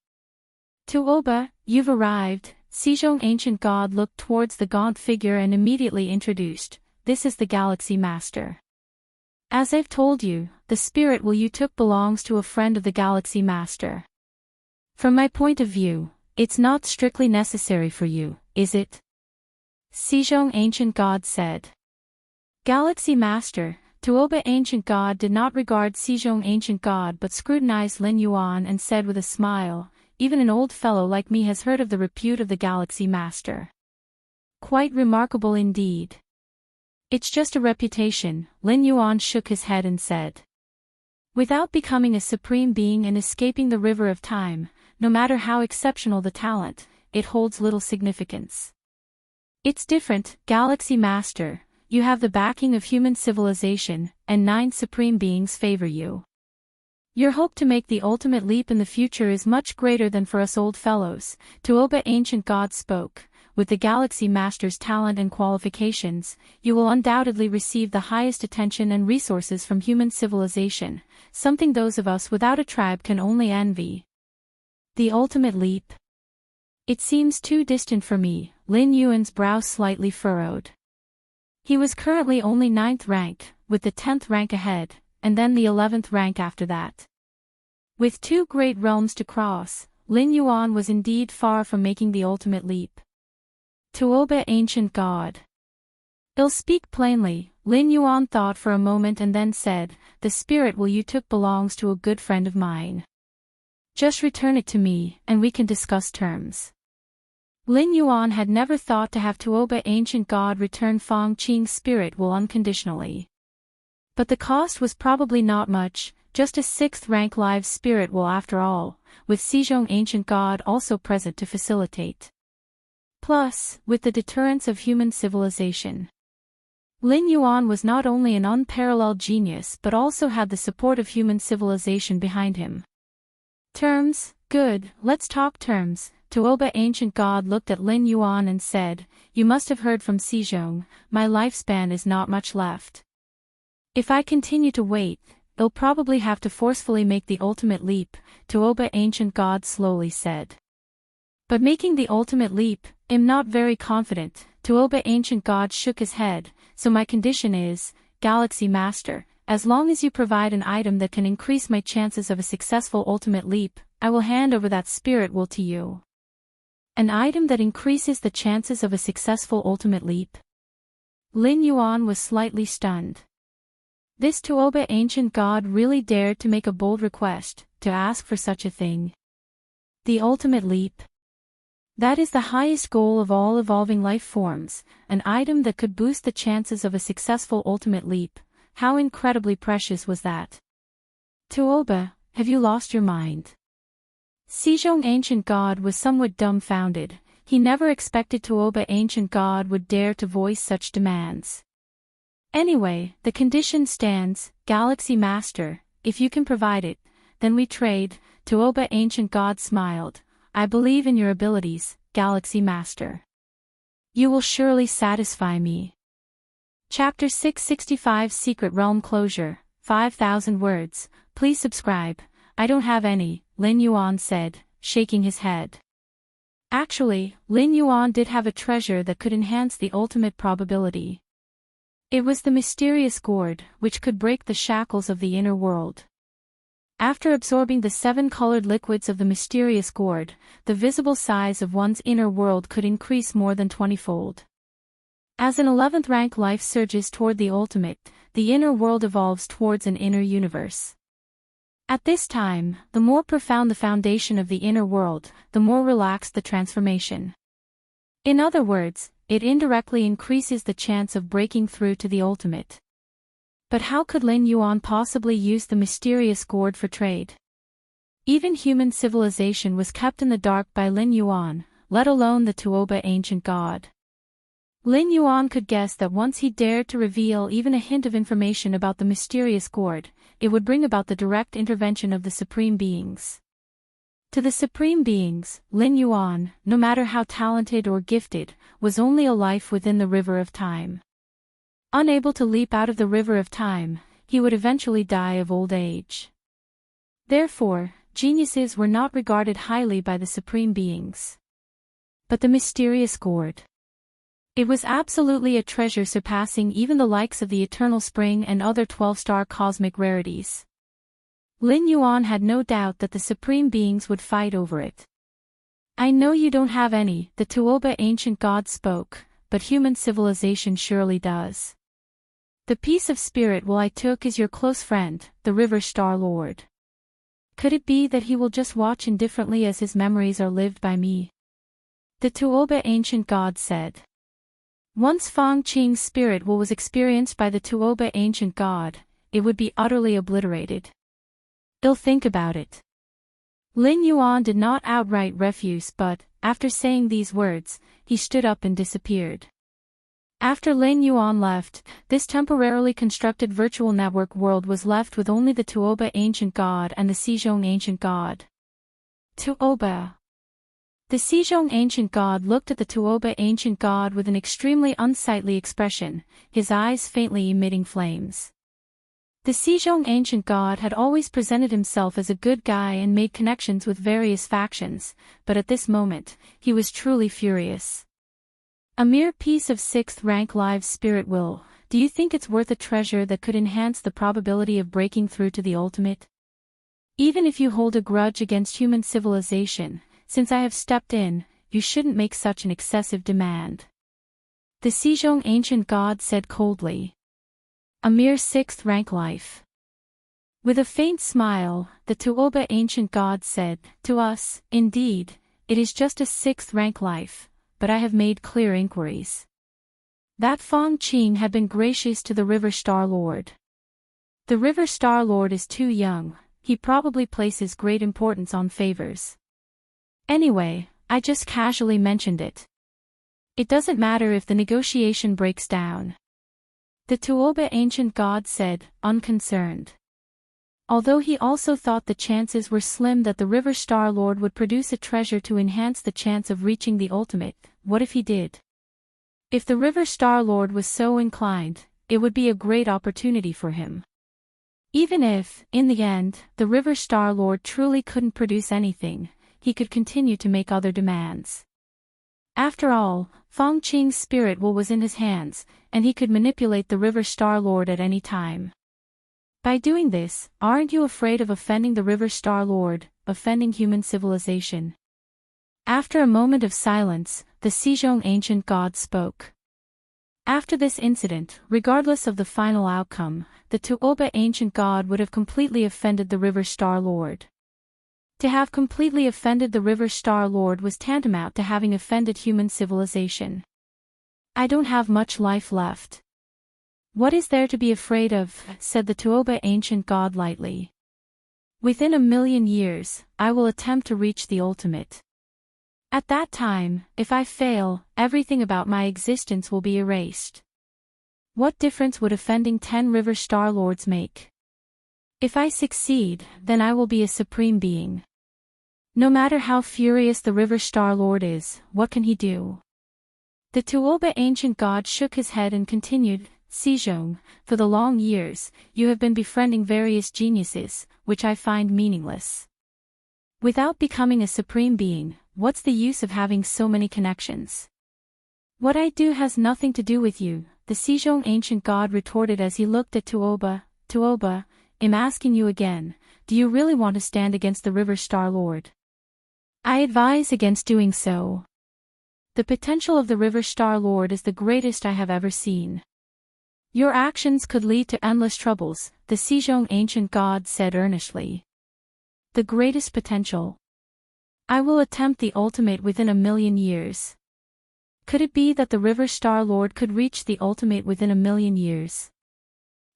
Tuoba, you've arrived, Xizhong, ancient god, looked towards the gaunt figure and immediately introduced, this is the Galaxy Master. As I've told you, the spirit will you took belongs to a friend of the Galaxy Master. From my point of view, it's not strictly necessary for you, is it? Xizhong, ancient god, said. Galaxy Master, Tuoba, ancient god, did not regard Xizhong, ancient god, but scrutinized Lin Yuan and said with a smile, even an old fellow like me has heard of the repute of the Galaxy Master. Quite remarkable indeed. It's just a reputation, Lin Yuan shook his head and said. Without becoming a supreme being and escaping the river of time, no matter how exceptional the talent, it holds little significance. It's different, Galaxy Master, you have the backing of human civilization, and 9 supreme beings favor you. Your hope to make the ultimate leap in the future is much greater than for us old fellows, Tuoba, ancient god, spoke. With the Galaxy Master's talent and qualifications, you will undoubtedly receive the highest attention and resources from human civilization, something those of us without a tribe can only envy. The ultimate leap? It seems too distant for me, Lin Yuan's brow slightly furrowed. He was currently only 9th rank, with the 10th rank ahead, and then the 11th rank after that. With 2 great realms to cross, Lin Yuan was indeed far from making the ultimate leap. Tuoba, ancient god. I'll speak plainly, Lin Yuan thought for a moment and then said, the spirit will you took belongs to a good friend of mine. Just return it to me, and we can discuss terms. Lin Yuan had never thought to have Tuoba, ancient god, return Fang Qing's spirit will unconditionally. But the cost was probably not much, just a 6th rank live spirit will after all, with Xizhong, ancient god, also present to facilitate. Plus, with the deterrence of human civilization. Lin Yuan was not only an unparalleled genius but also had the support of human civilization behind him. Terms, good, let's talk terms, Tuoba ancient god looked at Lin Yuan and said, "You must have heard from Xizhong, my lifespan is not much left. If I continue to wait, they'll probably have to forcefully make the ultimate leap," Tuoba ancient god slowly said. "But making the ultimate leap, I'm not very confident," Tuoba ancient god shook his head, "so my condition is, Galaxy Master, as long as you provide an item that can increase my chances of a successful ultimate leap, I will hand over that spirit will to you." An item that increases the chances of a successful ultimate leap? Lin Yuan was slightly stunned. This Tuoba ancient god really dared to make a bold request, to ask for such a thing. The ultimate leap? That is the highest goal of all evolving life forms, an item that could boost the chances of a successful ultimate leap. How incredibly precious was that? Tuoba, have you lost your mind? Xizhong ancient god was somewhat dumbfounded. He never expected Tuoba ancient god would dare to voice such demands. "Anyway, the condition stands, Galaxy Master, if you can provide it, then we trade," Tuoba ancient god smiled. "I believe in your abilities, Galaxy Master. You will surely satisfy me." Chapter 665 Secret Realm Closure, 5,000 words, please subscribe. "I don't have any," Lin Yuan said, shaking his head. Actually, Lin Yuan did have a treasure that could enhance the ultimate probability. It was the mysterious gourd, which could break the shackles of the inner world. After absorbing the 7 colored liquids of the mysterious gourd, the visible size of one's inner world could increase more than 20-fold. As an 11th rank life surges toward the ultimate, the inner world evolves towards an inner universe. At this time, the more profound the foundation of the inner world, the more relaxed the transformation. In other words, it indirectly increases the chance of breaking through to the ultimate. But how could Lin Yuan possibly use the mysterious gourd for trade? Even human civilization was kept in the dark by Lin Yuan, let alone the Tuoba ancient god. Lin Yuan could guess that once he dared to reveal even a hint of information about the mysterious gourd, it would bring about the direct intervention of the Supreme Beings. To the Supreme Beings, Lin Yuan, no matter how talented or gifted, was only a life within the river of time. Unable to leap out of the river of time, he would eventually die of old age. Therefore, geniuses were not regarded highly by the Supreme Beings. But the mysterious gourd. It was absolutely a treasure surpassing even the likes of the Eternal Spring and other 12-star cosmic rarities. Lin Yuan had no doubt that the Supreme Beings would fight over it. "I know you don't have any," the Tuoba ancient god spoke, "but human civilization surely does. The piece of spirit will I took is your close friend, the River Star Lord. Could it be that he will just watch indifferently as his memories are lived by me?" The Tuoba ancient god said. Once Fang Qing's spirit will was experienced by the Tuoba ancient god, it would be utterly obliterated. "I'll think about it." Lin Yuan did not outright refuse, but, after saying these words, he stood up and disappeared. After Lin Yuan left, this temporarily constructed virtual network world was left with only the Tuoba ancient god and the Xizhong ancient god. Tuoba. The Xizhong ancient god looked at the Tuoba ancient god with an extremely unsightly expression, his eyes faintly emitting flames. The Xizhong ancient god had always presented himself as a good guy and made connections with various factions, but at this moment, he was truly furious. "A mere piece of 6th rank live spirit will, do you think it's worth a treasure that could enhance the probability of breaking through to the ultimate? Even if you hold a grudge against human civilization, since I have stepped in, you shouldn't make such an excessive demand." The Xizhong ancient god said coldly. "A mere 6th rank life." With a faint smile, the Tuoba ancient god said, "To us, indeed, it is just a 6th rank life, but I have made clear inquiries. That Fang Qing had been gracious to the River Star Lord. The River Star Lord is too young, he probably places great importance on favors. Anyway, I just casually mentioned it. It doesn't matter if the negotiation breaks down." The Tuoba ancient god said, unconcerned. Although he also thought the chances were slim that the River Star Lord would produce a treasure to enhance the chance of reaching the ultimate. What if he did? If the River Star Lord was so inclined, it would be a great opportunity for him. Even if, in the end, the River Star Lord truly couldn't produce anything, he could continue to make other demands. After all, Feng Qing's spirit will was in his hands, and he could manipulate the River Star Lord at any time. By doing this, aren't you afraid of offending the River Star Lord, offending human civilization? After a moment of silence, the Sejong ancient god spoke. After this incident, regardless of the final outcome, the Tuoba ancient god would have completely offended the River Star Lord. To have completely offended the River Star Lord was tantamount to having offended human civilization. I don't have much life left. What is there to be afraid of, said the Tuoba ancient god lightly. Within 1,000,000 years, I will attempt to reach the ultimate. At that time, if I fail, everything about my existence will be erased. What difference would offending 10 River Star Lords make? If I succeed, then I will be a supreme being. No matter how furious the River Star Lord is, what can he do? The Tuoba ancient god shook his head and continued, Sejong, for the long years, you have been befriending various geniuses, which I find meaningless. Without becoming a supreme being, what's the use of having so many connections? What I do has nothing to do with you, the Sejong ancient god retorted as he looked at Tuoba. Tuoba, I'm asking you again, do you really want to stand against the River Star Lord? I advise against doing so. The potential of the River Star Lord is the greatest I have ever seen. Your actions could lead to endless troubles, the Sejong ancient god said earnestly. The greatest potential. I will attempt the ultimate within 1,000,000 years. Could it be that the River Star Lord could reach the ultimate within 1,000,000 years?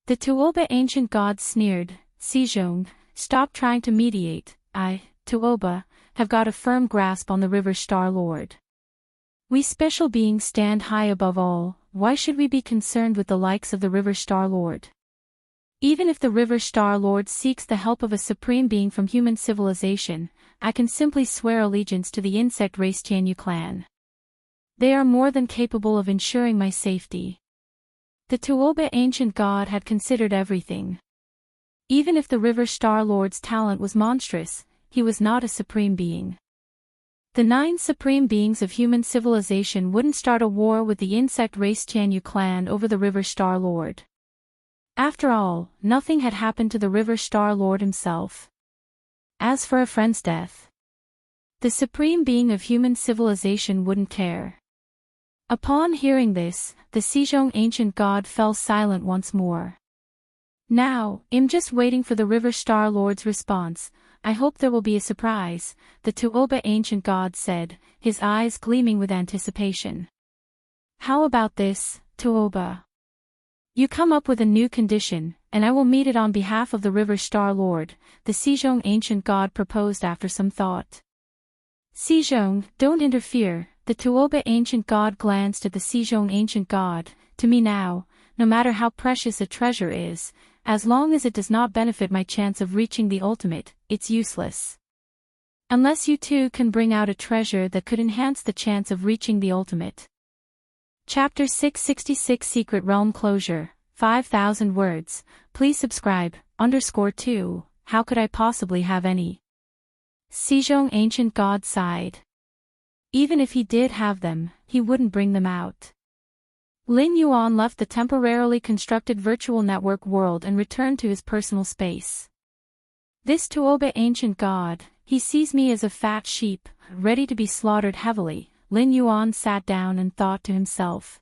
The Tuoba ancient god sneered, Sejong, stop trying to mediate. I, Tuoba, have got a firm grasp on the River Star Lord. We special beings stand high above all, why should we be concerned with the likes of the River Star Lord? Even if the River Star Lord seeks the help of a supreme being from human civilization, I can simply swear allegiance to the insect race Tianyu clan. They are more than capable of ensuring my safety. The Tuoba ancient god had considered everything. Even if the River Star Lord's talent was monstrous, he was not a supreme being. The 9 supreme beings of human civilization wouldn't start a war with the insect race Tianyu clan over the River Star Lord. After all, nothing had happened to the River Star Lord himself. As for a friend's death, the supreme being of human civilization wouldn't care. Upon hearing this, the Sejong ancient god fell silent once more. Now, I'm just waiting for the River Star Lord's response. I hope there will be a surprise, the Tuoba ancient god said, his eyes gleaming with anticipation. How about this, Tuoba? You come up with a new condition, and I will meet it on behalf of the River Star Lord, the Sejong ancient god proposed after some thought. Sejong, don't interfere, the Tuoba ancient god glanced at the Sejong ancient god. To me now, no matter how precious a treasure is, as long as it does not benefit my chance of reaching the ultimate, it's useless. Unless you too can bring out a treasure that could enhance the chance of reaching the ultimate. Chapter 666 Secret Realm Closure, 5,000 words, please subscribe, _2, how could I possibly have any? Sejong ancient god sighed. Even if he did have them, he wouldn't bring them out. Lin Yuan left the temporarily constructed virtual network world and returned to his personal space. This Tuoba ancient god, he sees me as a fat sheep, ready to be slaughtered heavily, Lin Yuan sat down and thought to himself.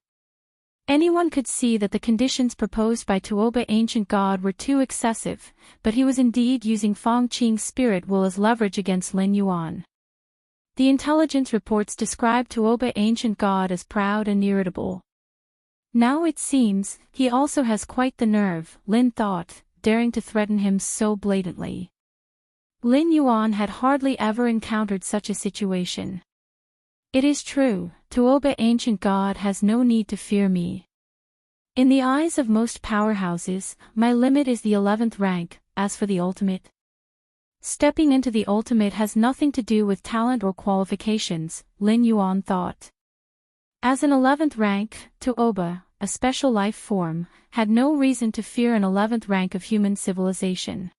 Anyone could see that the conditions proposed by Tuoba ancient god were too excessive, but he was indeed using Feng Qing's spirit will as leverage against Lin Yuan. The intelligence reports described Tuoba ancient god as proud and irritable. Now it seems, he also has quite the nerve, Lin thought, daring to threaten him so blatantly. Lin Yuan had hardly ever encountered such a situation. It is true, Tuoba ancient god has no need to fear me. In the eyes of most powerhouses, my limit is the 11th rank, as for the ultimate. Stepping into the ultimate has nothing to do with talent or qualifications, Lin Yuan thought. As an 11th rank, Tuoba, a special life form, had no reason to fear an 11th rank of human civilization.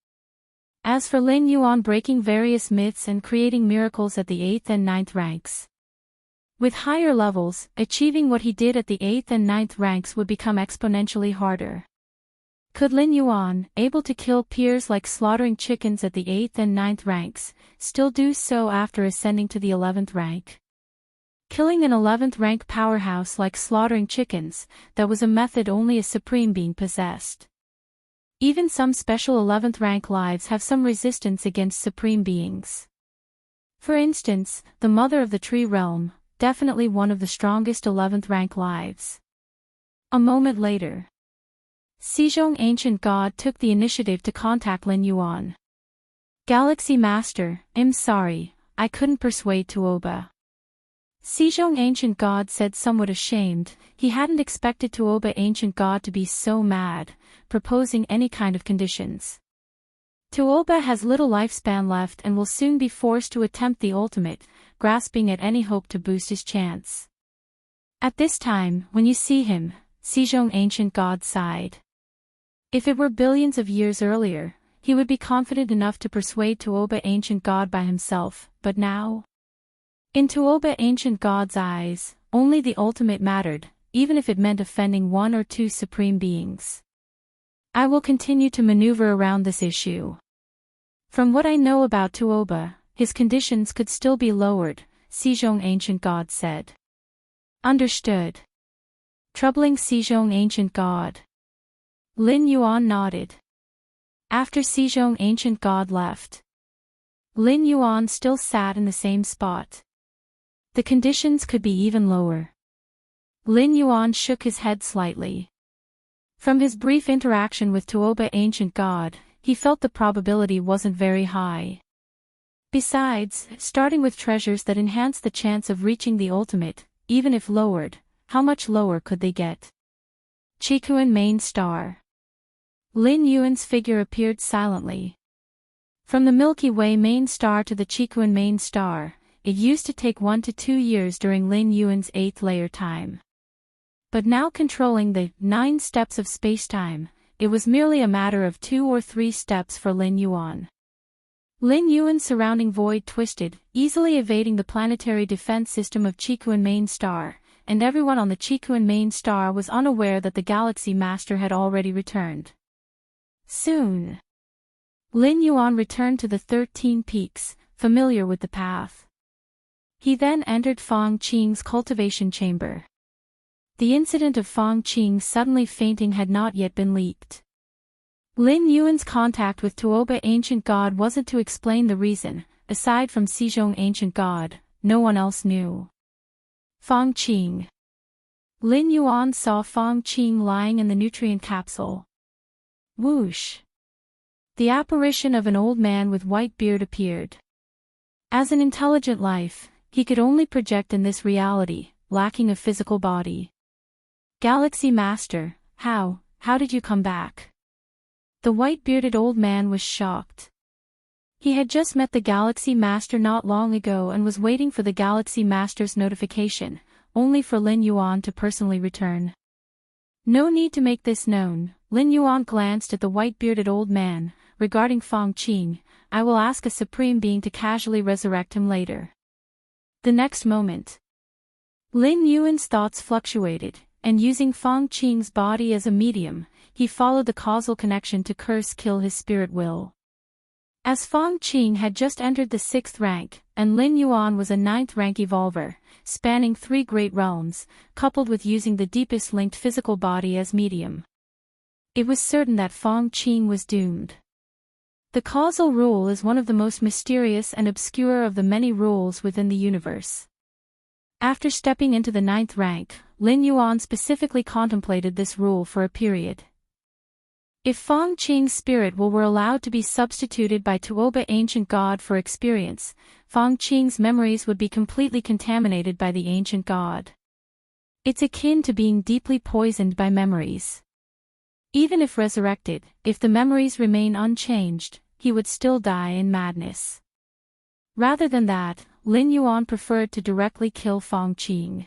As for Lin Yuan breaking various myths and creating miracles at the 8th and 9th ranks. With higher levels, achieving what he did at the 8th and 9th ranks would become exponentially harder. Could Lin Yuan, able to kill peers like slaughtering chickens at the 8th and 9th ranks, still do so after ascending to the 11th rank? Killing an 11th rank powerhouse like slaughtering chickens, that was a method only a supreme being possessed. Even some special 11th rank lives have some resistance against supreme beings. For instance, the Mother of the Tree Realm, definitely one of the strongest 11th rank lives. A moment later, Xizhong Ancient God took the initiative to contact Lin Yuan. Galaxy Master, I'm sorry, I couldn't persuade Tuoba. Xizhong Ancient God said somewhat ashamed. He hadn't expected Tuoba Ancient God to be so mad, proposing any kind of conditions. Tuoba has little lifespan left and will soon be forced to attempt the ultimate, grasping at any hope to boost his chance. At this time, when you see him, Xizhong Ancient God sighed. If it were billions of years earlier, he would be confident enough to persuade Tuoba Ancient God by himself, but now? In Tuoba Ancient God's eyes, only the ultimate mattered, even if it meant offending one or two supreme beings. I will continue to maneuver around this issue. From what I know about Tuoba, his conditions could still be lowered, Xizhong Ancient God said. Understood. Troubling Xizhong Ancient God. Lin Yuan nodded. After Xizhong Ancient God left, Lin Yuan still sat in the same spot. The conditions could be even lower. Lin Yuan shook his head slightly. From his brief interaction with Tuoba Ancient God, he felt the probability wasn't very high. Besides, starting with treasures that enhance the chance of reaching the ultimate, even if lowered, how much lower could they get? Chikuan Main Star. Lin Yuan's figure appeared silently. From the Milky Way main star to the Chikuan main star, it used to take 1 to 2 years during Lin Yuan's 8th layer time. But now controlling the 9 steps of spacetime, it was merely a matter of 2 or 3 steps for Lin Yuan. Lin Yuan's surrounding void twisted, easily evading the planetary defense system of Chikuan main star, and everyone on the Chikuan main star was unaware that the Galaxy Master had already returned. Soon, Lin Yuan returned to the 13 peaks, familiar with the path. He then entered Fang Qing's cultivation chamber. The incident of Fang Qing suddenly fainting had not yet been leaked. Lin Yuan's contact with Tuoba Ancient God wasn't to explain the reason. Aside from Xizhong Ancient God, no one else knew. Fang Qing. Lin Yuan saw Fang Qing lying in the nutrient capsule. Whoosh! The apparition of an old man with white beard appeared. As an intelligent life, he could only project in this reality, lacking a physical body. Galaxy Master, how did you come back? The white-bearded old man was shocked. He had just met the Galaxy Master not long ago and was waiting for the Galaxy Master's notification, only for Lin Yuan to personally return. No need to make this known, Lin Yuan glanced at the white-bearded old man. Regarding Fang Qing, I will ask a supreme being to casually resurrect him later. The next moment, Lin Yuan's thoughts fluctuated, and using Fang Qing's body as a medium, he followed the causal connection to kill his spirit will. As Fang Qing had just entered the 6th rank, and Lin Yuan was a 9th rank evolver, spanning 3 great realms, coupled with using the deepest linked physical body as medium, it was certain that Fang Qing was doomed. The causal rule is one of the most mysterious and obscure of the many rules within the universe. After stepping into the 9th rank, Lin Yuan specifically contemplated this rule for a period. If Fang Qing's spirit will were allowed to be substituted by Tuoba Ancient God for experience, Fang Qing's memories would be completely contaminated by the Ancient God. It's akin to being deeply poisoned by memories. Even if resurrected, if the memories remain unchanged, he would still die in madness. Rather than that, Lin Yuan preferred to directly kill Fang Qing.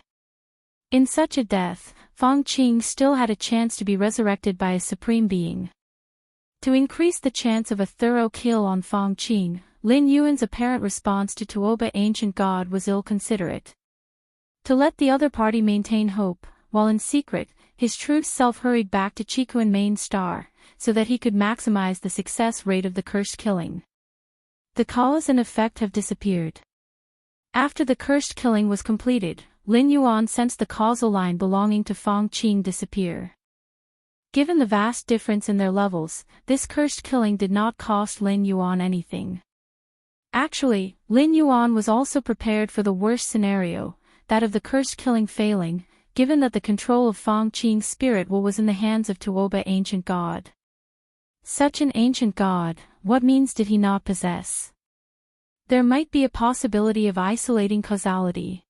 In such a death, Fang Qing still had a chance to be resurrected by a supreme being. To increase the chance of a thorough kill on Fang Qing, Lin Yuan's apparent response to Tuoba Ancient God was ill-considerate. To let the other party maintain hope, while in secret, his true self hurried back to Chikuan Main Star, so that he could maximize the success rate of the cursed killing. The cause and effect have disappeared. After the cursed killing was completed, Lin Yuan sensed the causal line belonging to Fang Qing disappear. Given the vast difference in their levels, this cursed killing did not cost Lin Yuan anything. Actually, Lin Yuan was also prepared for the worst scenario, that of the cursed killing failing, given that the control of Fang Qing's spirit was in the hands of Tuoba Ancient God. Such an ancient god, what means did he not possess? There might be a possibility of isolating causality.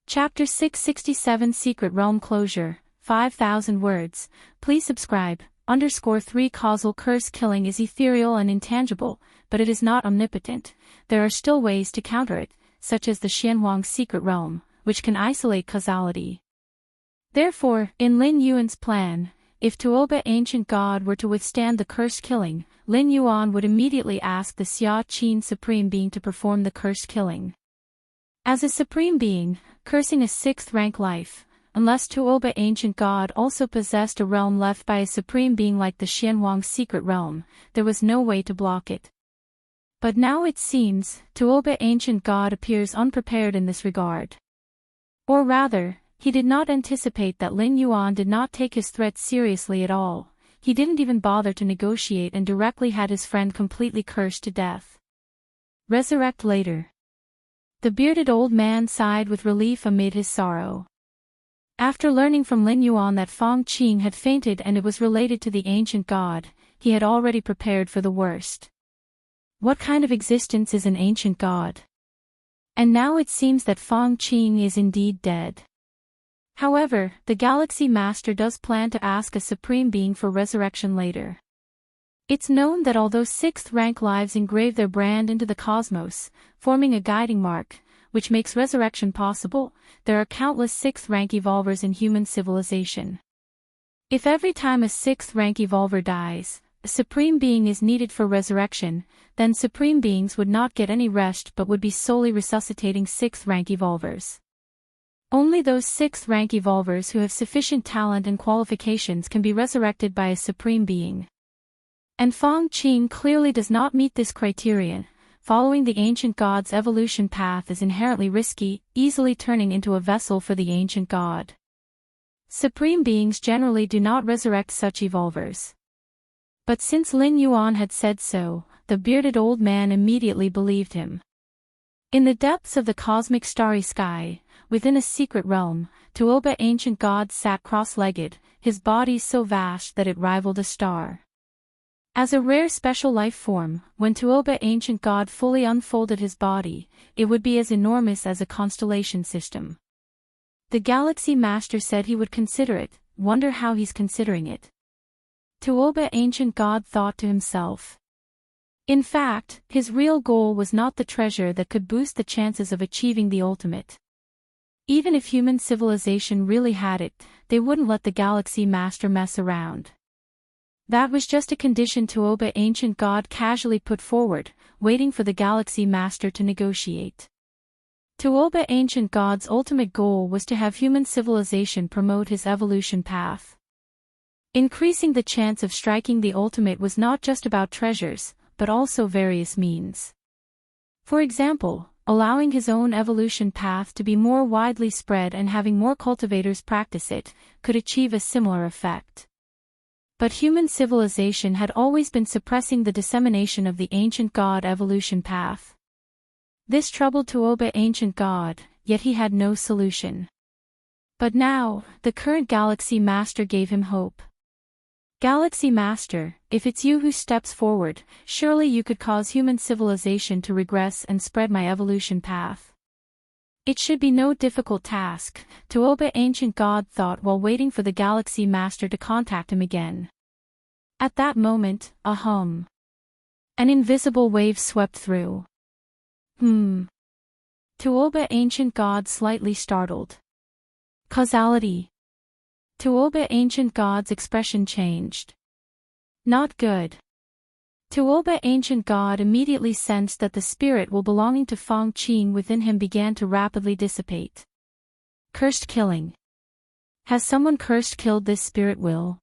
Chapter 667 Secret Realm Closure, 5,000 words. Please subscribe. _3 Causal curse killing is ethereal and intangible, but it is not omnipotent. There are still ways to counter it, such as the Xianhuang secret realm, which can isolate causality. Therefore, in Lin Yuan's plan, if Tuoba Ancient God were to withstand the cursed killing, Lin Yuan would immediately ask the Xia Qin Supreme Being to perform the cursed killing. As a Supreme Being, cursing a 6th rank life, unless Tuoba Ancient God also possessed a realm left by a Supreme Being like the Xianhuang secret realm, there was no way to block it. But now it seems, Tuoba Ancient God appears unprepared in this regard. Or rather, he did not anticipate that Lin Yuan did not take his threat seriously at all. He didn't even bother to negotiate and directly had his friend completely cursed to death. Resurrect later. The bearded old man sighed with relief amid his sorrow. After learning from Lin Yuan that Fang Qing had fainted and it was related to the ancient god, he had already prepared for the worst. What kind of existence is an ancient god? And now it seems that Fang Qing is indeed dead. However, the Galaxy Master does plan to ask a Supreme Being for resurrection later. It's known that although 6th rank lives engrave their brand into the cosmos, forming a guiding mark, which makes resurrection possible, there are countless 6th rank evolvers in human civilization. If every time a 6th rank evolver dies, a Supreme Being is needed for resurrection, then Supreme Beings would not get any rest but would be solely resuscitating 6th rank evolvers. Only those 6th rank evolvers who have sufficient talent and qualifications can be resurrected by a Supreme Being. And Fang Qing clearly does not meet this criterion. Following the ancient god's evolution path is inherently risky, easily turning into a vessel for the ancient god. Supreme Beings generally do not resurrect such evolvers. But since Lin Yuan had said so, the bearded old man immediately believed him. In the depths of the cosmic starry sky, within a secret realm, Tuoba Ancient God sat cross-legged, his body so vast that it rivaled a star. As a rare special life form, when Tuoba Ancient God fully unfolded his body, it would be as enormous as a constellation system. The Galaxy Master said he would consider it. Wonder how he's considering it. Tuoba Ancient God thought to himself. In fact, his real goal was not the treasure that could boost the chances of achieving the ultimate. Even if human civilization really had it, they wouldn't let the Galaxy Master mess around. That was just a condition Tuoba Ancient God casually put forward, waiting for the Galaxy Master to negotiate. Tuoba Ancient God's ultimate goal was to have human civilization promote his evolution path. Increasing the chance of striking the ultimate was not just about treasures, but also various means. For example, allowing his own evolution path to be more widely spread and having more cultivators practice it, could achieve a similar effect. But human civilization had always been suppressing the dissemination of the ancient god evolution path. This troubled Tuoba Ancient God, yet he had no solution. But now, the current Galaxy Master gave him hope. Galaxy Master, if it's you who steps forward, surely you could cause human civilization to regress and spread my evolution path. It should be no difficult task, Tuoba Ancient God thought while waiting for the Galaxy Master to contact him again. At that moment, a hum. An invisible wave swept through. Tuoba ancient god slightly startled. Causality. Tuoba ancient god's expression changed. Not good. Tuoba ancient god immediately sensed that the spirit will belonging to Feng Qing within him began to rapidly dissipate. Cursed killing. Has someone cursed killed this spirit will?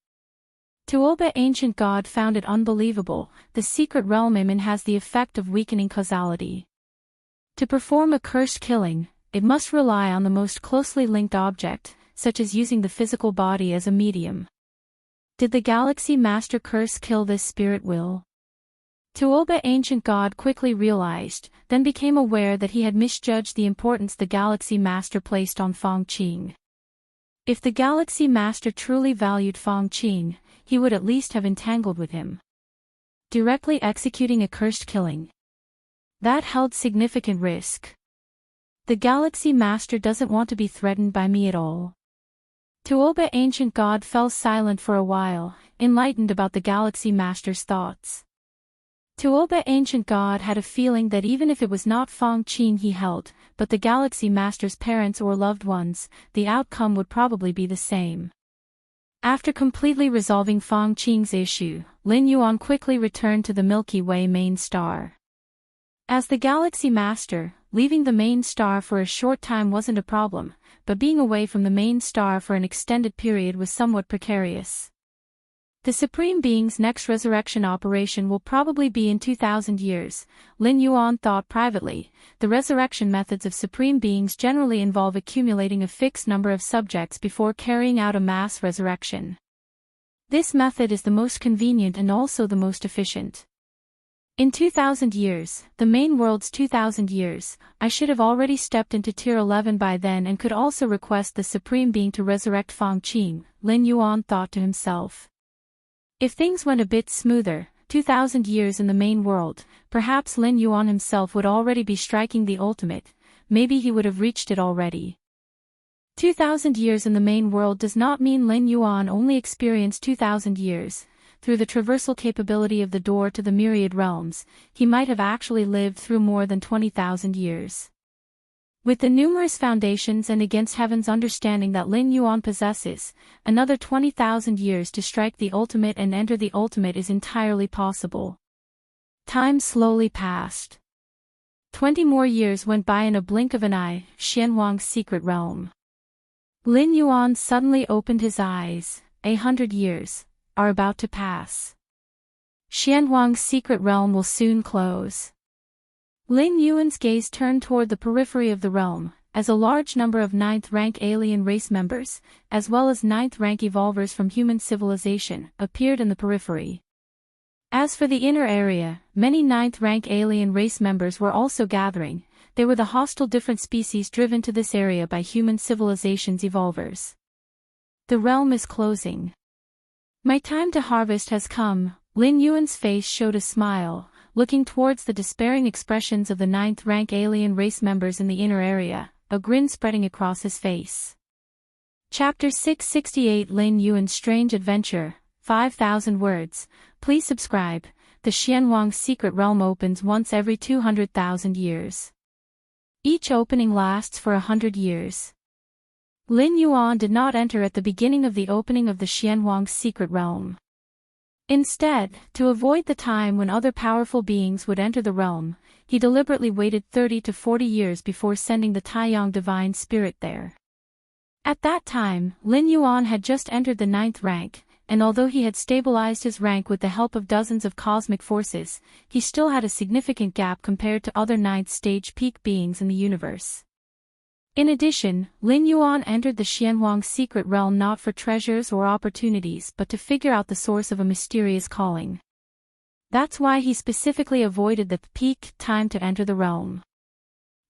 Tuoba ancient god found it unbelievable. The secret realm Imin has the effect of weakening causality. To perform a cursed killing, it must rely on the most closely linked object, such as using the physical body as a medium. Did the Galaxy Master curse kill this spirit will? Tuoba ancient god quickly realized, then became aware that he had misjudged the importance the Galaxy Master placed on Feng Qing. If the Galaxy Master truly valued Feng Qing, he would at least have entangled with him. Directly executing a cursed killing. That held significant risk. The Galaxy Master doesn't want to be threatened by me at all. Tuoba ancient god fell silent for a while, enlightened about the Galaxy Master's thoughts. Tuoba ancient god had a feeling that even if it was not Feng Qing he held, but the Galaxy Master's parents or loved ones, the outcome would probably be the same. After completely resolving Feng Qing's issue, Lin Yuan quickly returned to the Milky Way main star. As the Galaxy Master, leaving the main star for a short time wasn't a problem, but being away from the main star for an extended period was somewhat precarious. The Supreme Being's next resurrection operation will probably be in 2,000 years, Lin Yuan thought privately. The resurrection methods of Supreme Beings generally involve accumulating a fixed number of subjects before carrying out a mass resurrection. This method is the most convenient and also the most efficient. In 2,000 years, the main world's 2,000 years, I should have already stepped into Tier 11 by then and could also request the Supreme Being to resurrect Feng Qing, Lin Yuan thought to himself. If things went a bit smoother, 2,000 years in the main world, perhaps Lin Yuan himself would already be striking the ultimate, maybe he would have reached it already. 2,000 years in the main world does not mean Lin Yuan only experienced 2,000 years. Through the traversal capability of the door to the myriad realms, he might have actually lived through more than 20,000 years. With the numerous foundations and against heaven's understanding that Lin Yuan possesses, another 20,000 years to strike the ultimate and enter the ultimate is entirely possible. Time slowly passed. 20 more years went by in a blink of an eye, Xianhuang's secret realm. Lin Yuan suddenly opened his eyes. 100 years are about to pass. Xianhuang's secret realm will soon close. Lin Yuan's gaze turned toward the periphery of the realm, as a large number of 9th-rank alien race members, as well as 9th-rank evolvers from human civilization, appeared in the periphery. As for the inner area, many 9th-rank alien race members were also gathering. They were the hostile different species driven to this area by human civilization's evolvers. The realm is closing. My time to harvest has come. Lin Yuan's face showed a smile, looking towards the despairing expressions of the 9th-rank alien race members in the inner area, a grin spreading across his face. Chapter 668 Lin Yuan's Strange Adventure, 5,000 words. Please subscribe. The Xianhuang secret realm opens once every 200,000 years. Each opening lasts for 100 years. Lin Yuan did not enter at the beginning of the opening of the Xianhuang secret realm. Instead, to avoid the time when other powerful beings would enter the realm, he deliberately waited 30 to 40 years before sending the Taiyang divine spirit there. At that time, Lin Yuan had just entered the 9th rank, and although he had stabilized his rank with the help of dozens of cosmic forces, he still had a significant gap compared to other 9th stage peak beings in the universe. In addition, Lin Yuan entered the Xianhuang secret realm not for treasures or opportunities but to figure out the source of a mysterious calling. That's why he specifically avoided the peak time to enter the realm.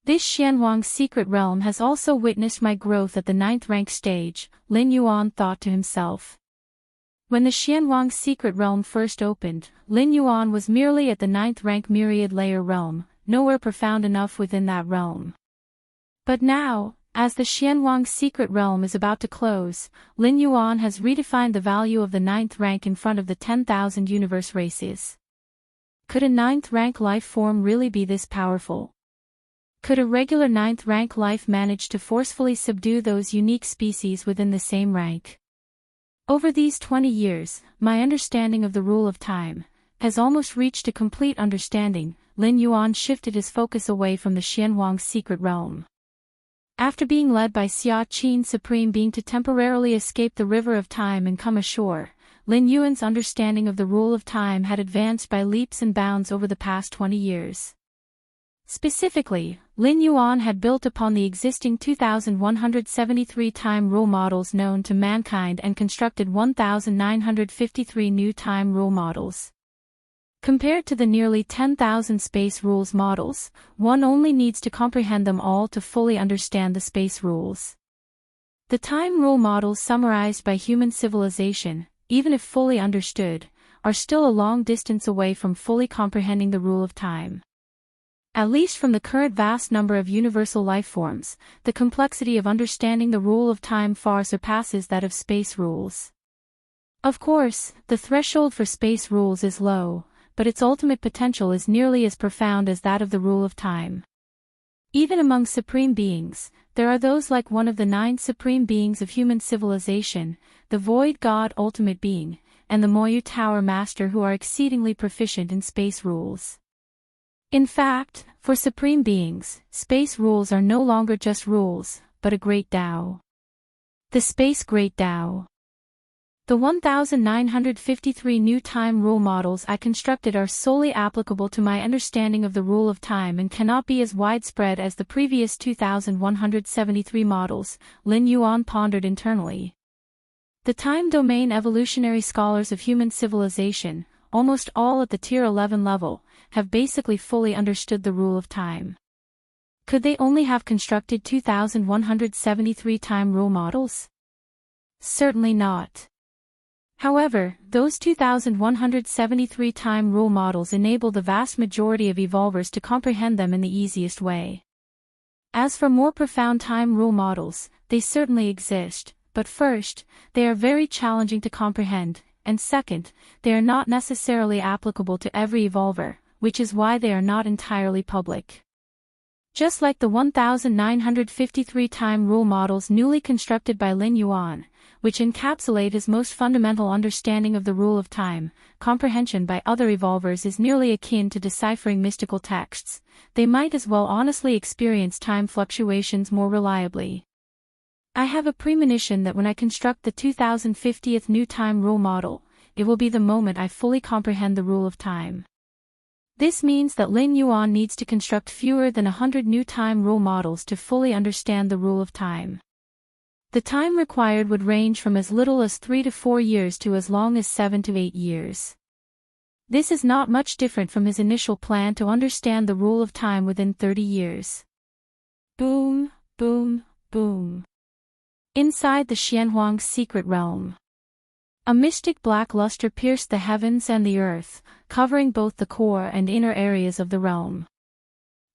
This Xianhuang secret realm has also witnessed my growth at the 9th rank stage, Lin Yuan thought to himself. When the Xianhuang secret realm first opened, Lin Yuan was merely at the 9th rank myriad layer realm, nowhere profound enough within that realm. But now, As the Xianhuang's secret realm is about to close, Lin Yuan has redefined the value of the 9th rank in front of the 10,000 universe races. Could a 9th rank life form really be this powerful? Could a regular 9th rank life manage to forcefully subdue those unique species within the same rank? Over these 20 years, my understanding of the rule of time has almost reached a complete understanding. Lin Yuan shifted his focus away from the Xianhuang's secret realm. After being led by Xia Qin's supreme being to temporarily escape the river of time and come ashore, Lin Yuan's understanding of the rule of time had advanced by leaps and bounds over the past 20 years. Specifically, Lin Yuan had built upon the existing 2,173 time rule models known to mankind and constructed 1,953 new time rule models. Compared to the nearly 10,000 space rules models, one only needs to comprehend them all to fully understand the space rules. The time rule models summarized by human civilization, even if fully understood, are still a long distance away from fully comprehending the rule of time. At least from the current vast number of universal life forms, the complexity of understanding the rule of time far surpasses that of space rules. Of course, the threshold for space rules is low, but its ultimate potential is nearly as profound as that of the rule of time. Even among supreme beings, there are those like one of the 9 supreme beings of human civilization, the Void God Ultimate Being, and the Moyu Tower Master who are exceedingly proficient in space rules. In fact, for supreme beings, space rules are no longer just rules, but a great Tao. The Space Great Tao. The 1,953 new time rule models I constructed are solely applicable to my understanding of the rule of time and cannot be as widespread as the previous 2,173 models, Lin Yuan pondered internally. The time domain evolutionary scholars of human civilization, almost all at the Tier 11 level, have basically fully understood the rule of time. Could they only have constructed 2,173 time rule models? Certainly not. However, those 2,173 time rule models enable the vast majority of evolvers to comprehend them in the easiest way. As for more profound time rule models, they certainly exist, but first, they are very challenging to comprehend, and second, they are not necessarily applicable to every evolver, which is why they are not entirely public. Just like the 1,953 time rule models newly constructed by Lin Yuan, which encapsulate his most fundamental understanding of the rule of time, comprehension by other evolvers is nearly akin to deciphering mystical texts. They might as well honestly experience time fluctuations more reliably. I have a premonition that when I construct the 2050th new time rule model, it will be the moment I fully comprehend the rule of time. This means that Lin Yuan needs to construct fewer than 100 new time rule models to fully understand the rule of time. The time required would range from as little as 3 to 4 years to as long as 7 to 8 years. This is not much different from his initial plan to understand the rule of time within 30 years. Boom, boom, boom. Inside the Xianhuang's secret realm. A mystic black luster pierced the heavens and the earth, covering both the core and inner areas of the realm.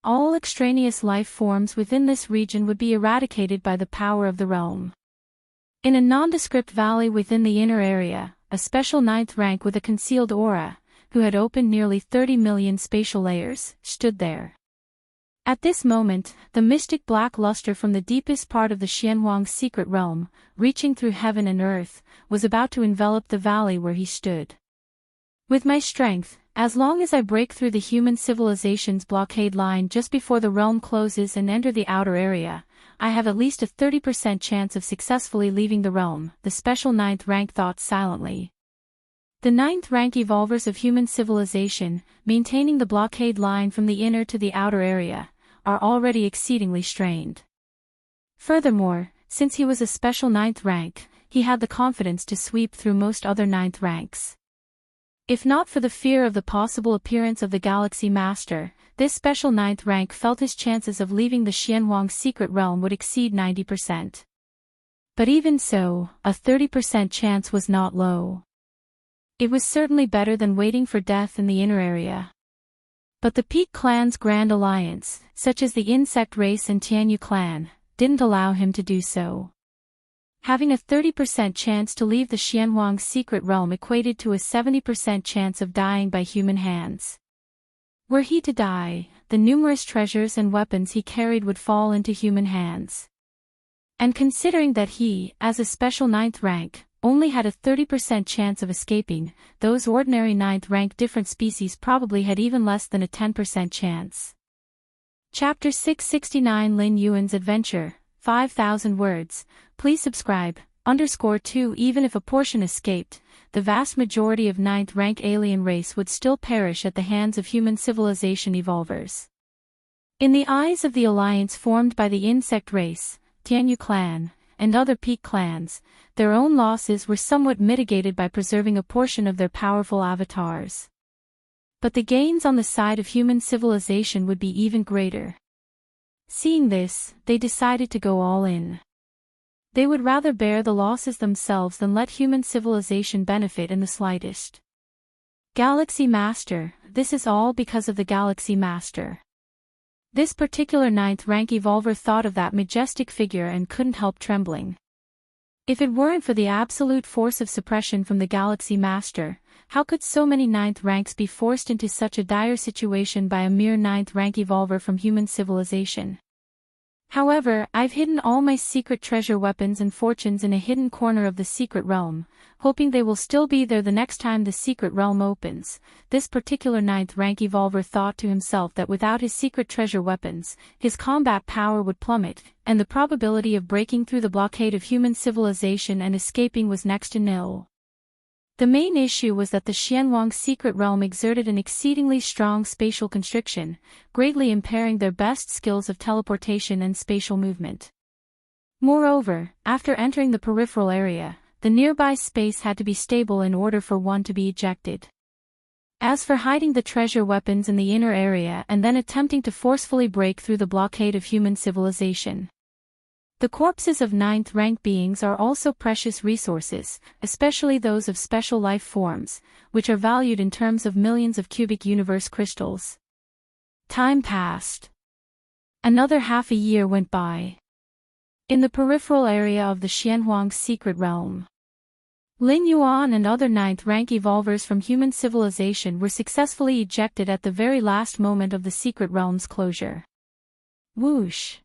All extraneous life forms within this region would be eradicated by the power of the realm. In a nondescript valley within the inner area, a special 9th rank with a concealed aura, who had opened nearly 30 million spatial layers, stood there. At this moment, the mystic black luster from the deepest part of the Xianhuang's secret realm, reaching through heaven and earth, was about to envelop the valley where he stood. With my strength, as long as I break through the human civilization's blockade line just before the realm closes and enter the outer area, I have at least a 30% chance of successfully leaving the realm, the special 9th rank thought silently. The 9th rank evolvers of human civilization, maintaining the blockade line from the inner to the outer area, are already exceedingly strained. Furthermore, since he was a special 9th rank, he had the confidence to sweep through most other 9th ranks. If not for the fear of the possible appearance of the Galaxy Master, this special 9th rank felt his chances of leaving the Xianhuang's secret realm would exceed 90%. But even so, a 30% chance was not low. It was certainly better than waiting for death in the inner area. But the Peak Clan's Grand Alliance, such as the Insect Race and Tianyu Clan, didn't allow him to do so. Having a 30% chance to leave the Xianhuang's secret realm equated to a 70% chance of dying by human hands. Were he to die, the numerous treasures and weapons he carried would fall into human hands. And considering that he, as a special 9th rank, only had a 30% chance of escaping, those ordinary 9th rank different species probably had even less than a 10% chance. Chapter 669 Lin Yuan's Adventure, 5,000 words. Please subscribe. _2 Even if a portion escaped, the vast majority of 9th rank alien race would still perish at the hands of human civilization evolvers. In the eyes of the alliance formed by the insect race, Tianyu clan, and other peak clans, their own losses were somewhat mitigated by preserving a portion of their powerful avatars. But the gains on the side of human civilization would be even greater. Seeing this, they decided to go all in. They would rather bear the losses themselves than let human civilization benefit in the slightest. Galaxy Master, this is all because of the Galaxy Master. This particular 9th rank evolver thought of that majestic figure and couldn't help trembling. If it weren't for the absolute force of suppression from the Galaxy Master, how could so many 9th ranks be forced into such a dire situation by a mere 9th rank evolver from human civilization? However, I've hidden all my secret treasure weapons and fortunes in a hidden corner of the secret realm, hoping they will still be there the next time the secret realm opens. This particular 9th rank evolver thought to himself that without his secret treasure weapons, his combat power would plummet, and the probability of breaking through the blockade of human civilization and escaping was next to nil. The main issue was that the Xianhuang secret realm exerted an exceedingly strong spatial constriction, greatly impairing their best skills of teleportation and spatial movement. Moreover, after entering the peripheral area, the nearby space had to be stable in order for one to be ejected. As for hiding the treasure weapons in the inner area and then attempting to forcefully break through the blockade of human civilization, the corpses of 9th rank beings are also precious resources, especially those of special life forms, which are valued in terms of millions of cubic universe crystals. Time passed. Another half a year went by. In the peripheral area of the Xianhuang's secret realm, Lin Yuan and other 9th rank evolvers from human civilization were successfully ejected at the very last moment of the secret realm's closure. Whoosh!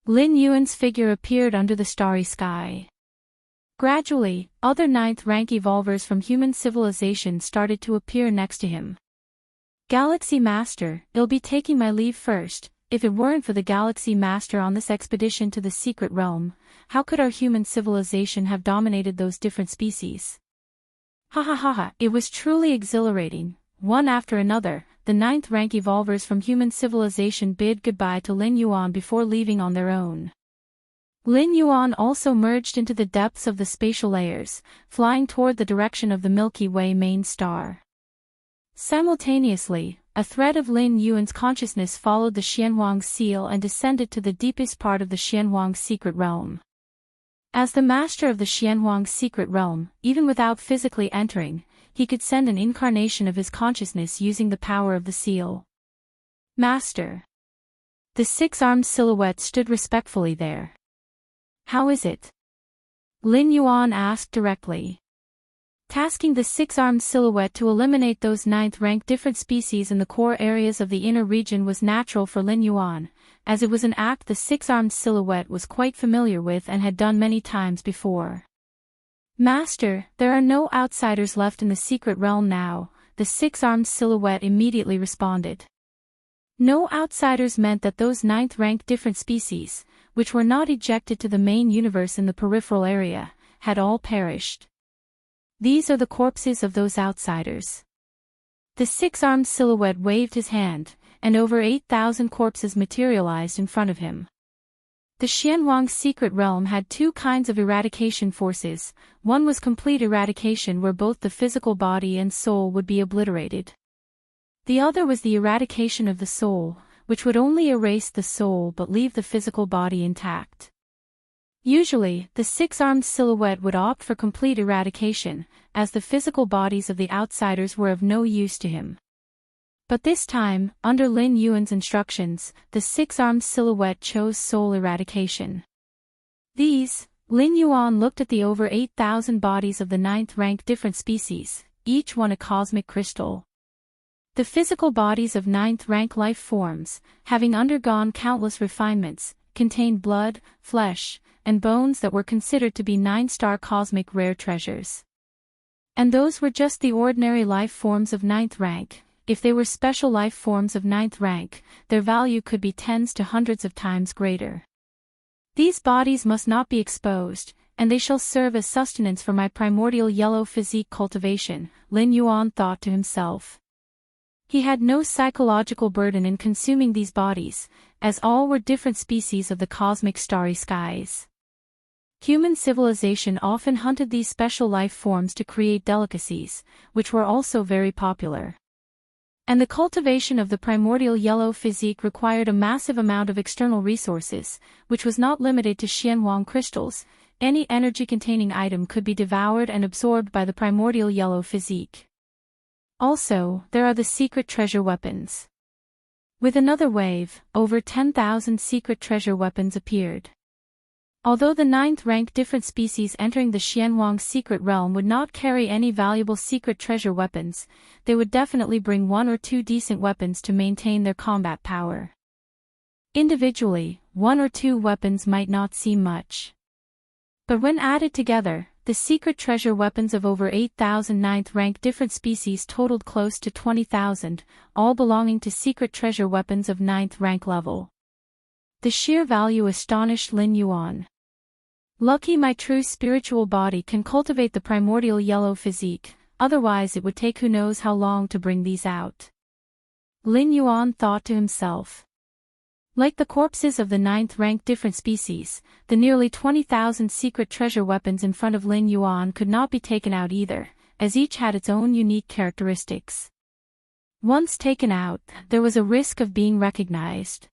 Lin Yuan's figure appeared under the starry sky. Gradually, other 9th rank evolvers from human civilization started to appear next to him. Galaxy Master, I'll be taking my leave first. If it weren't for the Galaxy Master on this expedition to the secret realm, how could our human civilization have dominated those different species? Ha ha ha ha, it was truly exhilarating. One after another, the 9th rank evolvers from human civilization bid goodbye to Lin Yuan before leaving on their own. Lin Yuan also merged into the depths of the spatial layers, flying toward the direction of the Milky Way main star. Simultaneously, a thread of Lin Yuan's consciousness followed the Xianhuang seal and descended to the deepest part of the Xianhuang secret realm. As the master of the Xianhuang secret realm, even without physically entering, he could send an incarnation of his consciousness using the power of the seal. Master. The six-armed silhouette stood respectfully there. How is it? Lin Yuan asked directly. Tasking the six-armed silhouette to eliminate those 9th rank different species in the core areas of the inner region was natural for Lin Yuan, as it was an act the six-armed silhouette was quite familiar with and had done many times before. Master, there are no outsiders left in the secret realm now, the six-armed silhouette immediately responded. No outsiders meant that those 9th rank different species, which were not ejected to the main universe in the peripheral area, had all perished. These are the corpses of those outsiders. The six-armed silhouette waved his hand, and over 8,000 corpses materialized in front of him. The Xianhuang secret realm had two kinds of eradication forces. One was complete eradication where both the physical body and soul would be obliterated. The other was the eradication of the soul, which would only erase the soul but leave the physical body intact. Usually, the six-armed silhouette would opt for complete eradication, as the physical bodies of the outsiders were of no use to him. But this time, under Lin Yuan's instructions, the six-armed silhouette chose soul eradication. Lin Yuan looked at the over 8,000 bodies of the ninth-rank different species, each one a cosmic crystal. The physical bodies of ninth-rank life forms, having undergone countless refinements, contained blood, flesh, and bones that were considered to be nine-star cosmic rare treasures. And those were just the ordinary life forms of ninth rank. If they were special life forms of ninth rank, their value could be tens to hundreds of times greater. These bodies must not be exposed, and they shall serve as sustenance for my primordial yellow physique cultivation, Lin Yuan thought to himself. He had no psychological burden in consuming these bodies, as all were different species of the cosmic starry skies. Human civilization often hunted these special life forms to create delicacies, which were also very popular. And the cultivation of the primordial yellow physique required a massive amount of external resources, which was not limited to Xianhuang crystals. Any energy-containing item could be devoured and absorbed by the primordial yellow physique. Also, there are the secret treasure weapons. With another wave, over 10,000 secret treasure weapons appeared. Although the ninth-rank different species entering the Xianhuang secret realm would not carry any valuable secret treasure weapons, they would definitely bring one or two decent weapons to maintain their combat power. Individually, one or two weapons might not seem much. But when added together, the secret treasure weapons of over 8,000 ninth-rank different species totaled close to 20,000, all belonging to secret treasure weapons of ninth-rank level. The sheer value astonished Lin Yuan. Lucky my true spiritual body can cultivate the primordial yellow physique, otherwise it would take who knows how long to bring these out. Lin Yuan thought to himself. Like the corpses of the ninth-rank different species, the nearly 20,000 secret treasure weapons in front of Lin Yuan could not be taken out either, as each had its own unique characteristics. Once taken out, there was a risk of being recognized.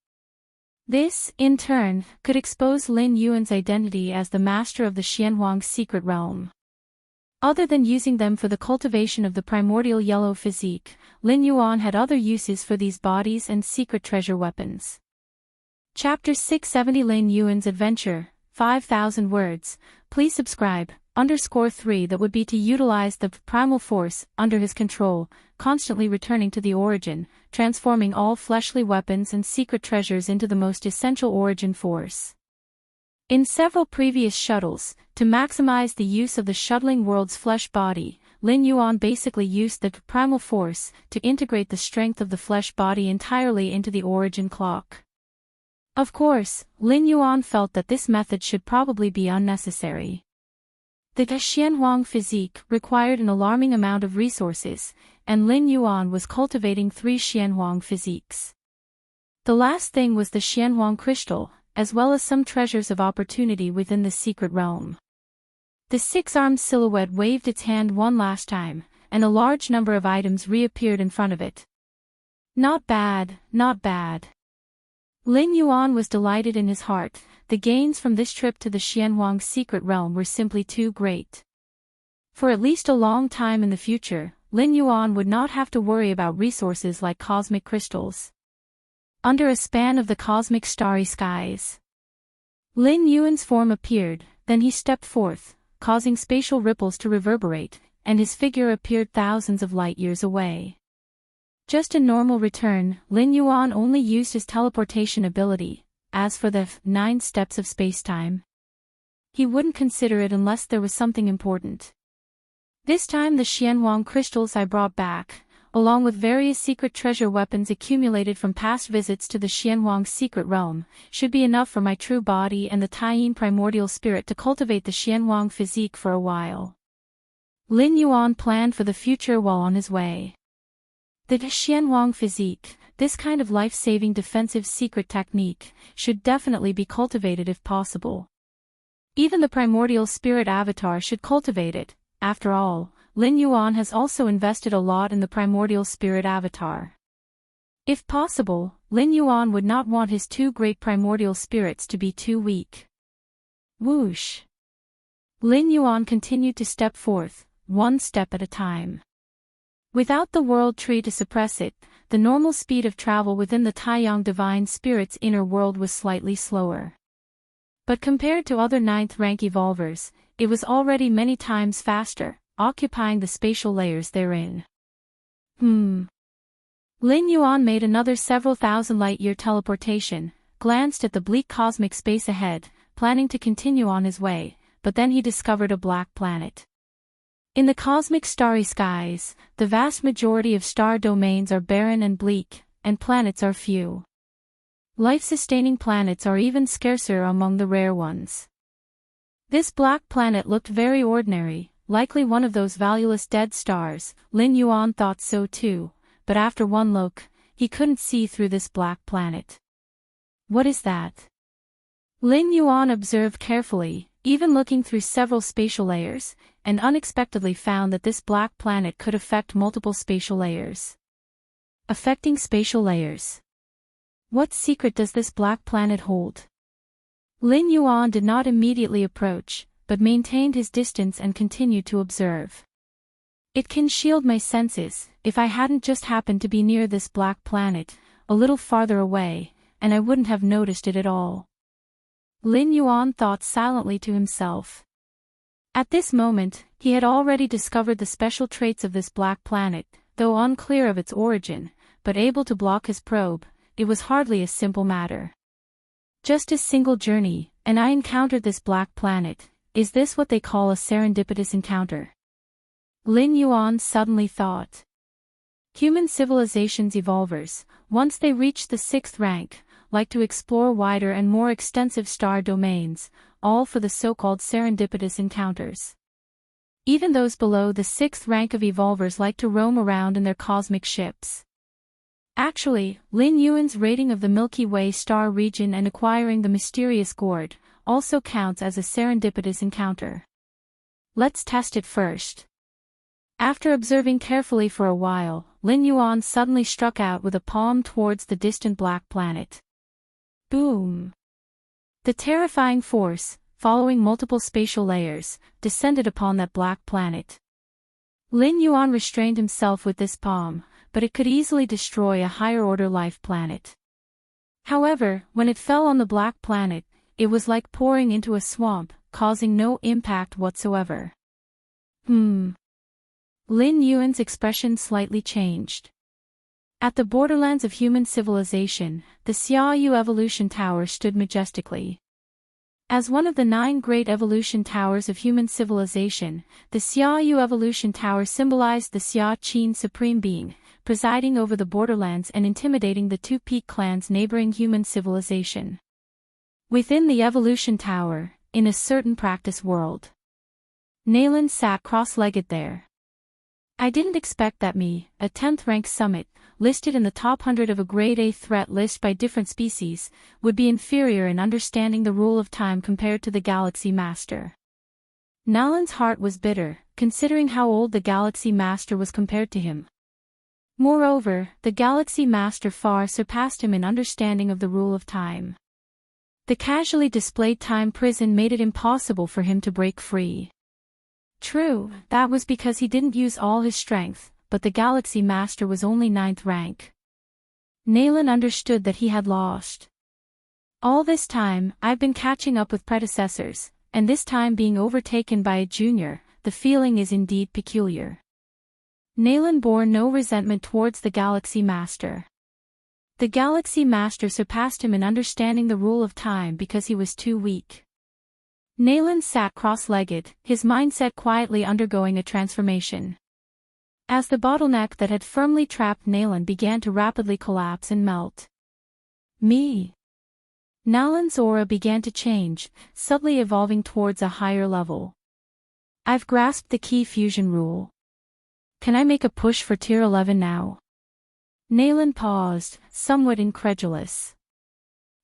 This, in turn, could expose Lin Yuan's identity as the master of the Xianhuang secret realm. Other than using them for the cultivation of the primordial yellow physique, Lin Yuan had other uses for these bodies and secret treasure weapons. Chapter 670 Lin Yuan's Adventure, 5,000 words. Please subscribe. _3 That would be to utilize the primal force under his control, constantly returning to the origin, transforming all fleshly weapons and secret treasures into the most essential origin force. In several previous shuttles, to maximize the use of the shuttling world's flesh body, Lin Yuan basically used the primal force to integrate the strength of the flesh body entirely into the origin clock. Of course, Lin Yuan felt that this method should probably be unnecessary. The Xianhuang physique required an alarming amount of resources, and Lin Yuan was cultivating 3 Xianhuang physiques. The last thing was the Xianhuang crystal, as well as some treasures of opportunity within the secret realm. The six-armed silhouette waved its hand one last time, and a large number of items reappeared in front of it. Not bad, not bad. Lin Yuan was delighted in his heart. The gains from this trip to the Xianhuang secret realm were simply too great. For at least a long time in the future, Lin Yuan would not have to worry about resources like cosmic crystals. Under a span of the cosmic starry skies, Lin Yuan's form appeared, then he stepped forth, causing spatial ripples to reverberate, and his figure appeared thousands of light years away. Just in normal return, Lin Yuan only used his teleportation ability. As for the 9 steps of space-time, he wouldn't consider it unless there was something important. This time the Xianhuang crystals I brought back, along with various secret treasure weapons accumulated from past visits to the Xianhuang secret realm, should be enough for my true body and the Taiyin primordial spirit to cultivate the Xianhuang physique for a while. Lin Yuan planned for the future while on his way. The Xianhuang physique, this kind of life-saving defensive secret technique, should definitely be cultivated if possible. Even the primordial spirit avatar should cultivate it. After all, Lin Yuan has also invested a lot in the primordial spirit avatar. If possible, Lin Yuan would not want his 2 great primordial spirits to be too weak. Whoosh! Lin Yuan continued to step forth, one step at a time. Without the world tree to suppress it, the the normal speed of travel within the Taiyang Divine Spirit's inner world was slightly slower. But compared to other 9th rank evolvers, it was already many times faster, occupying the spatial layers therein. Lin Yuan made another several thousand light-year teleportation, glanced at the bleak cosmic space ahead, planning to continue on his way, but then he discovered a black planet. In the cosmic starry skies, the vast majority of star domains are barren and bleak, and planets are few. Life-sustaining planets are even scarcer among the rare ones. This black planet looked very ordinary, likely one of those valueless dead stars. Lin Yuan thought so too, but after one look, he couldn't see through this black planet. What is that? Lin Yuan observed carefully, even looking through several spatial layers, and unexpectedly found that this black planet could affect multiple spatial layers. Affecting spatial layers. What secret does this black planet hold? Lin Yuan did not immediately approach, but maintained his distance and continued to observe. It can shield my senses. If I hadn't just happened to be near this black planet, a little farther away, and I wouldn't have noticed it at all. Lin Yuan thought silently to himself. At this moment, he had already discovered the special traits of this black planet, though unclear of its origin, but able to block his probe. It was hardly a simple matter. Just a single journey, and I encountered this black planet. Is this what they call a serendipitous encounter? Lin Yuan suddenly thought. Human civilizations evolvers, once they reach the 6th rank, like to explore wider and more extensive star domains, all for the so-called serendipitous encounters. Even those below the 6th rank of evolvers like to roam around in their cosmic ships. Actually, Lin Yuan's raiding of the Milky Way star region and acquiring the mysterious gourd also counts as a serendipitous encounter. Let's test it first. After observing carefully for a while, Lin Yuan suddenly struck out with a palm towards the distant black planet. Boom! The terrifying force, following multiple spatial layers, descended upon that black planet. Lin Yuan restrained himself with this palm, but it could easily destroy a higher-order life planet. However, when it fell on the black planet, it was like pouring into a swamp, causing no impact whatsoever. Lin Yuan's expression slightly changed. At the borderlands of human civilization, the Xiaoyu Evolution Tower stood majestically. As one of the 9 great evolution towers of human civilization, the Xiaoyu Evolution Tower symbolized the Xia Qin Supreme Being, presiding over the borderlands and intimidating the 2 peak clans neighboring human civilization. Within the Evolution Tower, in a certain practice world, Nalan sat cross-legged there. I didn't expect that me, a 10th rank summit, listed in the top 100 of a grade A threat list by different species, would be inferior in understanding the rule of time compared to the Galaxy Master. Nalan's heart was bitter, considering how old the Galaxy Master was compared to him. Moreover, the Galaxy Master far surpassed him in understanding of the rule of time. The casually displayed time prison made it impossible for him to break free. True, that was because he didn't use all his strength, but the Galaxy Master was only 9th rank. Nalan understood that he had lost. All this time, I've been catching up with predecessors, and this time being overtaken by a junior, the feeling is indeed peculiar. Nalan bore no resentment towards the Galaxy Master. The Galaxy Master surpassed him in understanding the rule of time because he was too weak. Nalan sat cross-legged, his mindset quietly undergoing a transformation. As the bottleneck that had firmly trapped Nalan began to rapidly collapse and melt. Me. Nalan's aura began to change, subtly evolving towards a higher level. I've grasped the key fusion rule. Can I make a push for tier 11 now? Nalan paused, somewhat incredulous.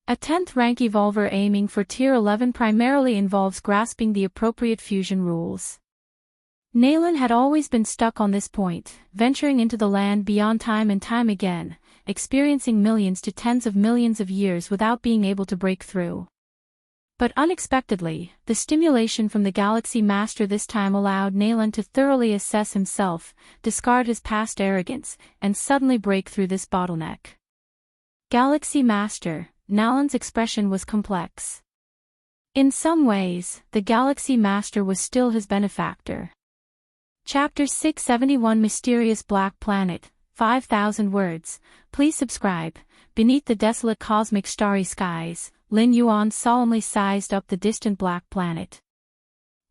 A 10th rank evolver aiming for tier 11 primarily involves grasping the appropriate fusion rules. Nalan had always been stuck on this point, venturing into the land beyond time and time again, experiencing millions to tens of millions of years without being able to break through. But unexpectedly, the stimulation from the Galaxy Master this time allowed Nalan to thoroughly assess himself, discard his past arrogance, and suddenly break through this bottleneck. Galaxy Master, Nalan's expression was complex. In some ways, the Galaxy Master was still his benefactor. Chapter 671 Mysterious Black Planet, 5,000 words. Please subscribe. Beneath the desolate cosmic starry skies, Lin Yuan solemnly sized up the distant black planet.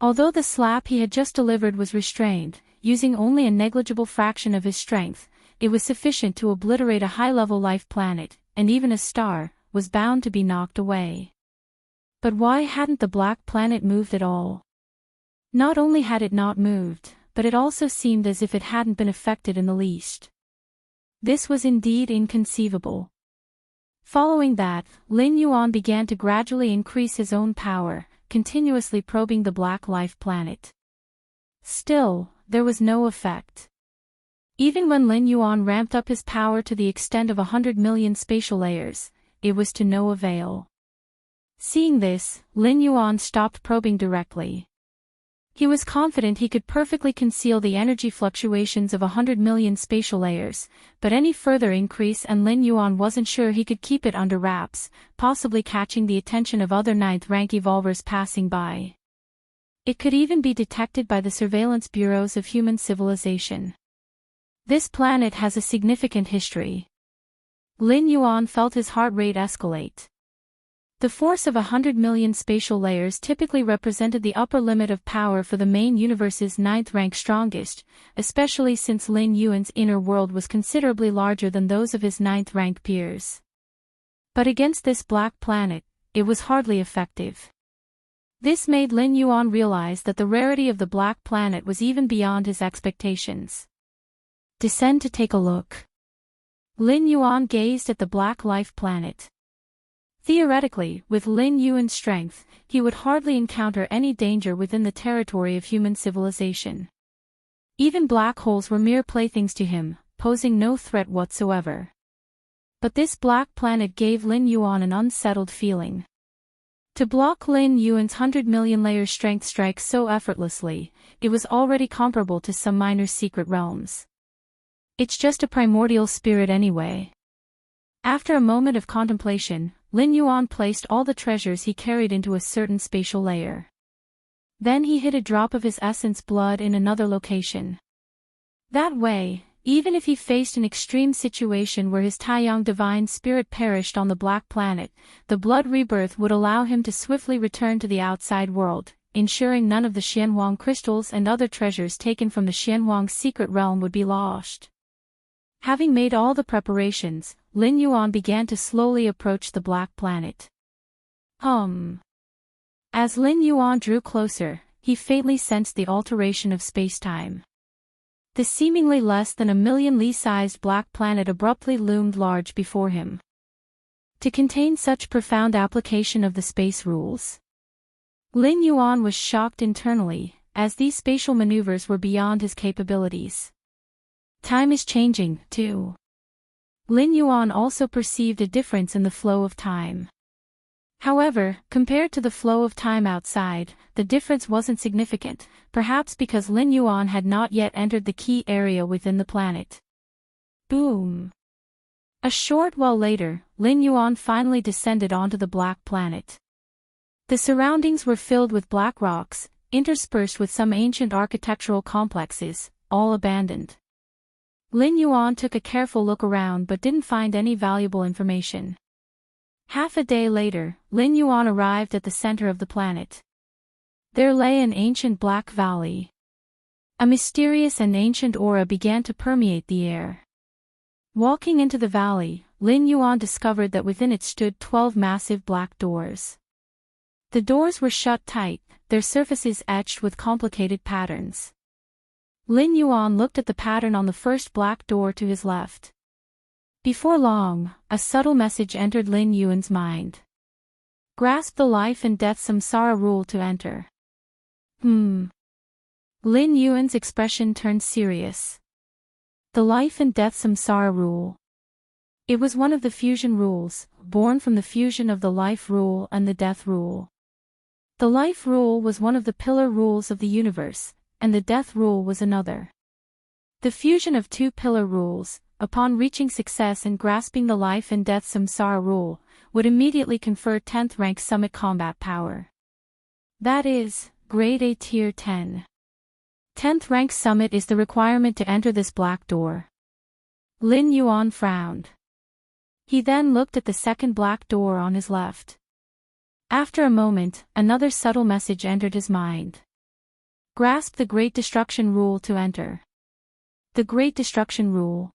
Although the slap he had just delivered was restrained, using only a negligible fraction of his strength, it was sufficient to obliterate a high-level life planet, and even a star was bound to be knocked away. But why hadn't the black planet moved at all? Not only had it not moved, but it also seemed as if it hadn't been affected in the least. This was indeed inconceivable. Following that, Lin Yuan began to gradually increase his own power, continuously probing the black life planet. Still, there was no effect. Even when Lin Yuan ramped up his power to the extent of 100 million spatial layers, it was to no avail. Seeing this, Lin Yuan stopped probing directly. He was confident he could perfectly conceal the energy fluctuations of 100 million spatial layers, but any further increase and Lin Yuan wasn't sure he could keep it under wraps, possibly catching the attention of other 9th rank evolvers passing by. It could even be detected by the surveillance bureaus of human civilization. This planet has a significant history. Lin Yuan felt his heart rate escalate. The force of 100 million spatial layers typically represented the upper limit of power for the main universe's 9th rank strongest, especially since Lin Yuan's inner world was considerably larger than those of his 9th rank peers. But against this black planet, it was hardly effective. This made Lin Yuan realize that the rarity of the black planet was even beyond his expectations. Descend to take a look. Lin Yuan gazed at the black life planet. Theoretically, with Lin Yuan's strength, he would hardly encounter any danger within the territory of human civilization. Even black holes were mere playthings to him, posing no threat whatsoever. But this black planet gave Lin Yuan an unsettled feeling. To block Lin Yuan's 100 million layer strength strike so effortlessly, it was already comparable to some minor secret realms. It's just a primordial spirit anyway. After a moment of contemplation, Lin Yuan placed all the treasures he carried into a certain spatial layer. Then he hid a drop of his essence blood in another location. That way, even if he faced an extreme situation where his Taiyang divine spirit perished on the black planet, the blood rebirth would allow him to swiftly return to the outside world, ensuring none of the Xianhuang crystals and other treasures taken from the Xianhuang secret realm would be lost. Having made all the preparations, Lin Yuan began to slowly approach the black planet. As Lin Yuan drew closer, he faintly sensed the alteration of space-time. The seemingly less than a million Li-sized black planet abruptly loomed large before him. To contain such profound application of the space rules, Lin Yuan was shocked internally, as these spatial maneuvers were beyond his capabilities. Time is changing, too. Lin Yuan also perceived a difference in the flow of time. However, compared to the flow of time outside, the difference wasn't significant, perhaps because Lin Yuan had not yet entered the key area within the planet. Boom! A short while later, Lin Yuan finally descended onto the black planet. The surroundings were filled with black rocks, interspersed with some ancient architectural complexes, all abandoned. Lin Yuan took a careful look around but didn't find any valuable information. Half a day later, Lin Yuan arrived at the center of the planet. There lay an ancient black valley. A mysterious and ancient aura began to permeate the air. Walking into the valley, Lin Yuan discovered that within it stood 12 massive black doors. The doors were shut tight, their surfaces etched with complicated patterns. Lin Yuan looked at the pattern on the first black door to his left. Before long, a subtle message entered Lin Yuan's mind. Grasp the life and death samsara rule to enter. Lin Yuan's expression turned serious. The life and death samsara rule. It was one of the fusion rules, born from the fusion of the life rule and the death rule. The life rule was one of the pillar rules of the universe, and the death rule was another. The fusion of two pillar rules, upon reaching success and grasping the life and death samsara rule, would immediately confer 10th rank summit combat power. That is, Grade A Tier 10. 10th rank summit is the requirement to enter this black door. Lin Yuan frowned. He then looked at the second black door on his left. After a moment, another subtle message entered his mind. Grasp the Great Destruction Rule to enter. The Great Destruction Rule.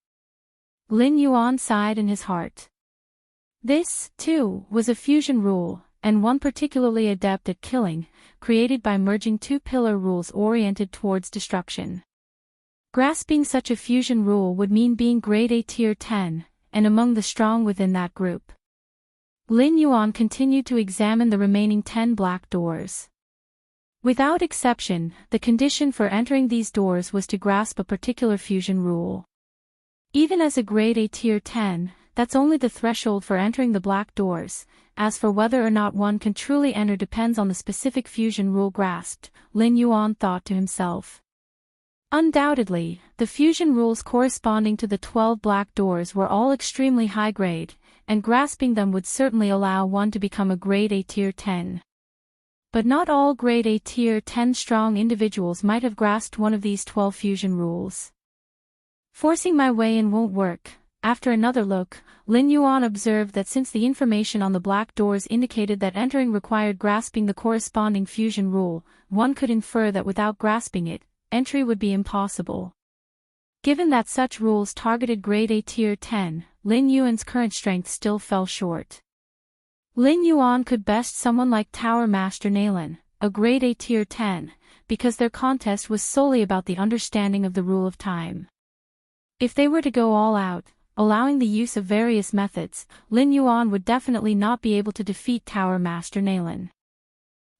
Lin Yuan sighed in his heart. This, too, was a fusion rule, and one particularly adept at killing, created by merging two pillar rules oriented towards destruction. Grasping such a fusion rule would mean being Grade A Tier 10, and among the strong within that group. Lin Yuan continued to examine the remaining 10 black doors. Without exception, the condition for entering these doors was to grasp a particular fusion rule. Even as a Grade A Tier 10, that's only the threshold for entering the black doors. As for whether or not one can truly enter depends on the specific fusion rule grasped, Lin Yuan thought to himself. Undoubtedly, the fusion rules corresponding to the 12 black doors were all extremely high grade, and grasping them would certainly allow one to become a Grade A Tier 10. But not all Grade A Tier 10 strong individuals might have grasped one of these 12 fusion rules. Forcing my way in won't work. After another look, Lin Yuan observed that since the information on the black doors indicated that entering required grasping the corresponding fusion rule, one could infer that without grasping it, entry would be impossible. Given that such rules targeted Grade A Tier 10, Lin Yuan's current strength still fell short. Lin Yuan could best someone like Tower Master Nalan, a Grade A Tier 10, because their contest was solely about the understanding of the rule of time. If they were to go all out, allowing the use of various methods, Lin Yuan would definitely not be able to defeat Tower Master Nalan.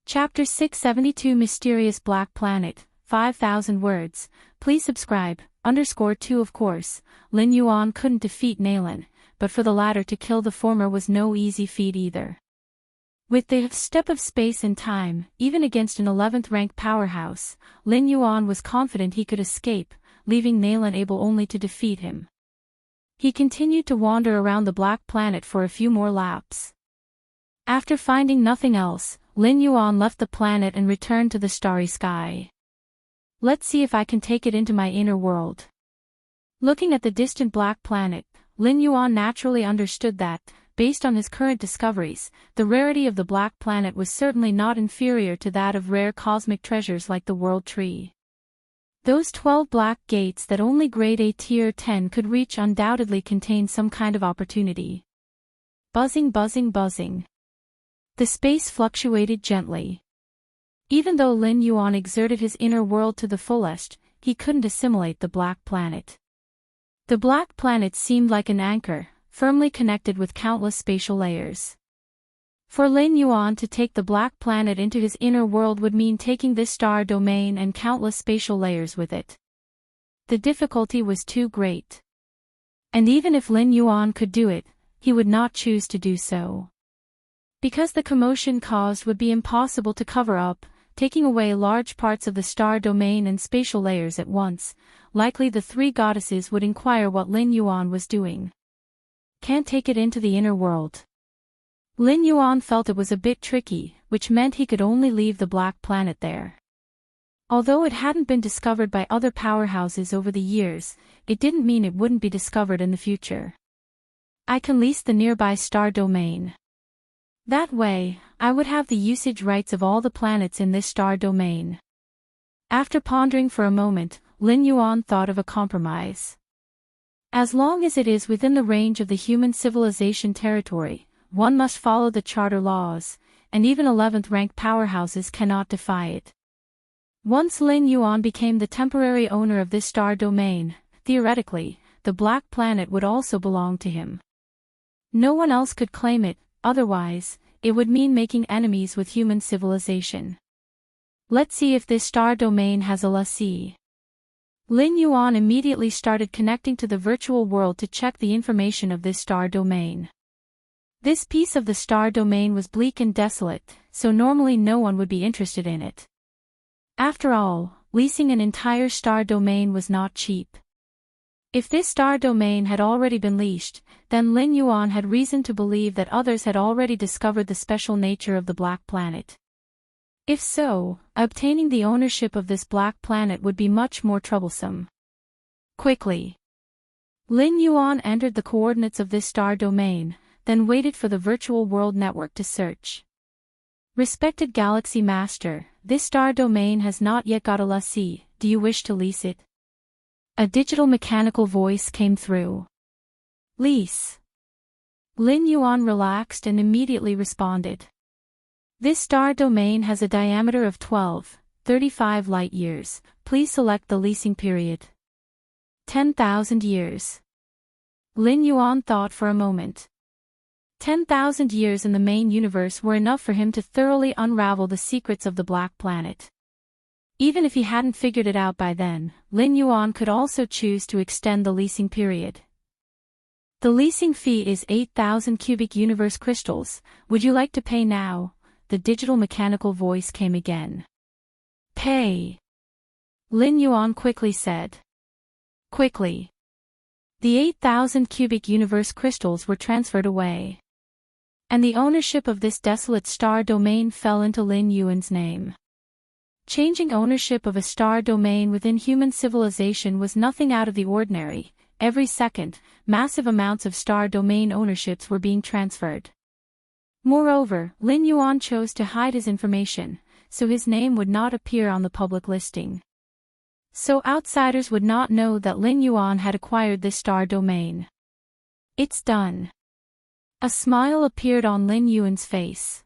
Chapter 672 Mysterious Black Planet, 5,000 words. Please subscribe. _2 Of course, Lin Yuan couldn't defeat Nalan, but for the latter to kill the former was no easy feat either. With the step of space and time, even against an 11th rank powerhouse, Lin Yuan was confident he could escape, leaving Nalan able only to defeat him. He continued to wander around the black planet for a few more laps. After finding nothing else, Lin Yuan left the planet and returned to the starry sky. Let's see if I can take it into my inner world. Looking at the distant black planet, Lin Yuan naturally understood that, based on his current discoveries, the rarity of the black planet was certainly not inferior to that of rare cosmic treasures like the World Tree. Those 12 black gates that only Grade A Tier 10 could reach undoubtedly contained some kind of opportunity. Buzzing, buzzing, buzzing. The space fluctuated gently. Even though Lin Yuan exerted his inner world to the fullest, he couldn't assimilate the black planet. The black planet seemed like an anchor, firmly connected with countless spatial layers. For Lin Yuan to take the black planet into his inner world would mean taking this star domain and countless spatial layers with it. The difficulty was too great. And even if Lin Yuan could do it, he would not choose to do so. Because the commotion caused would be impossible to cover up, taking away large parts of the star domain and spatial layers at once, likely the three goddesses would inquire what Lin Yuan was doing. Can't take it into the inner world. Lin Yuan felt it was a bit tricky, which meant he could only leave the black planet there. Although it hadn't been discovered by other powerhouses over the years, it didn't mean it wouldn't be discovered in the future. I can lease the nearby star domain. That way, I would have the usage rights of all the planets in this star domain. After pondering for a moment, Lin Yuan thought of a compromise. As long as it is within the range of the human civilization territory, one must follow the charter laws, and even 11th rank powerhouses cannot defy it. Once Lin Yuan became the temporary owner of this star domain, theoretically, the black planet would also belong to him. No one else could claim it. Otherwise, it would mean making enemies with human civilization. Let's see if this star domain has a lessee. Lin Yuan immediately started connecting to the virtual world to check the information of this star domain. This piece of the star domain was bleak and desolate, so normally no one would be interested in it. After all, leasing an entire star domain was not cheap. If this star domain had already been leased, then Lin Yuan had reason to believe that others had already discovered the special nature of the black planet. If so, obtaining the ownership of this black planet would be much more troublesome. Quickly, Lin Yuan entered the coordinates of this star domain, then waited for the virtual world network to search. Respected Galaxy Master, this star domain has not yet got a lessee, do you wish to lease it? A digital mechanical voice came through. Lease. Lin Yuan relaxed and immediately responded. This star domain has a diameter of 12.35 light years, please select the leasing period. 10,000 years. Lin Yuan thought for a moment. 10,000 years in the main universe were enough for him to thoroughly unravel the secrets of the black planet. Even if he hadn't figured it out by then, Lin Yuan could also choose to extend the leasing period. The leasing fee is 8,000 cubic universe crystals, would you like to pay now? The digital mechanical voice came again. Pay. Lin Yuan quickly said. Quickly. The 8,000 cubic universe crystals were transferred away. And the ownership of this desolate star domain fell into Lin Yuan's name. Changing ownership of a star domain within human civilization was nothing out of the ordinary. Every second, massive amounts of star domain ownerships were being transferred. Moreover, Lin Yuan chose to hide his information, so his name would not appear on the public listing. So outsiders would not know that Lin Yuan had acquired this star domain. It's done. A smile appeared on Lin Yuan's face.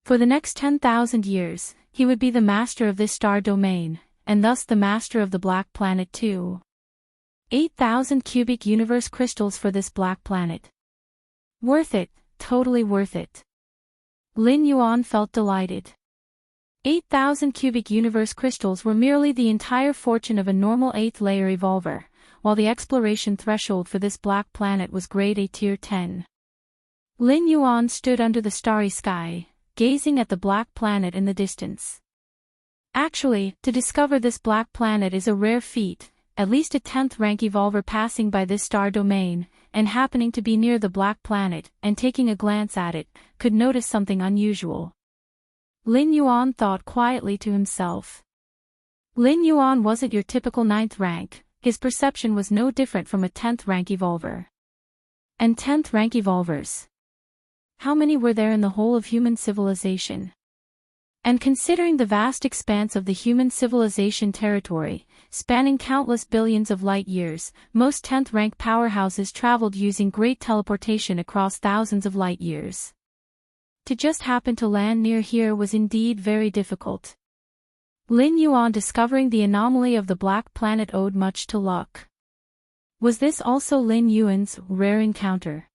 For the next 10,000 years, he would be the master of this star domain, and thus the master of the black planet too. 8,000 cubic universe crystals for this black planet. Worth it, totally worth it. Lin Yuan felt delighted. 8,000 cubic universe crystals were merely the entire fortune of a normal 8th layer evolver, while the exploration threshold for this black planet was grade A tier 10. Lin Yuan stood under the starry sky, gazing at the black planet in the distance. Actually, to discover this black planet is a rare feat, at least a 10th rank evolver passing by this star domain, and happening to be near the black planet, and taking a glance at it, could notice something unusual. Lin Yuan thought quietly to himself. Lin Yuan wasn't your typical 9th rank, his perception was no different from a 10th rank evolver. And 10th rank evolvers. How many were there in the whole of human civilization? And considering the vast expanse of the human civilization territory, spanning countless billions of light years, most 10th rank powerhouses traveled using great teleportation across thousands of light years. To just happen to land near here was indeed very difficult. Lin Yuan discovering the anomaly of the black planet owed much to luck. Was this also Lin Yuan's rare encounter?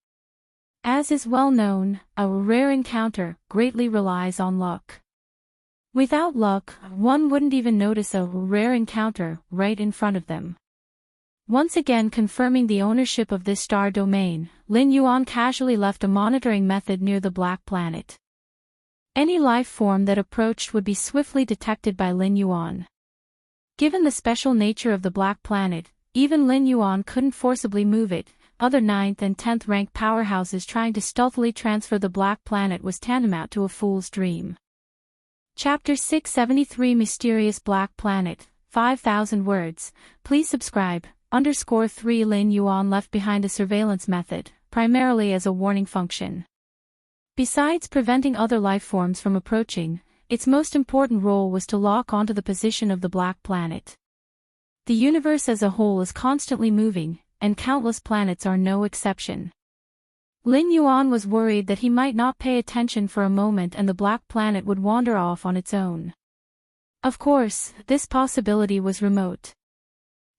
As is well known, a rare encounter greatly relies on luck. Without luck, one wouldn't even notice a rare encounter right in front of them. Once again confirming the ownership of this star domain, Lin Yuan casually left a monitoring method near the black planet. Any life form that approached would be swiftly detected by Lin Yuan. Given the special nature of the black planet, even Lin Yuan couldn't forcibly move it. Other 9th and 10th rank powerhouses trying to stealthily transfer the black planet was tantamount to a fool's dream. Chapter 673 Mysterious Black Planet, 5,000 words, please subscribe, _3 Lin Yuan left behind a surveillance method, primarily as a warning function. Besides preventing other life forms from approaching, its most important role was to lock onto the position of the black planet. The universe as a whole is constantly moving, and countless planets are no exception. Lin Yuan was worried that he might not pay attention for a moment and the black planet would wander off on its own. Of course, this possibility was remote.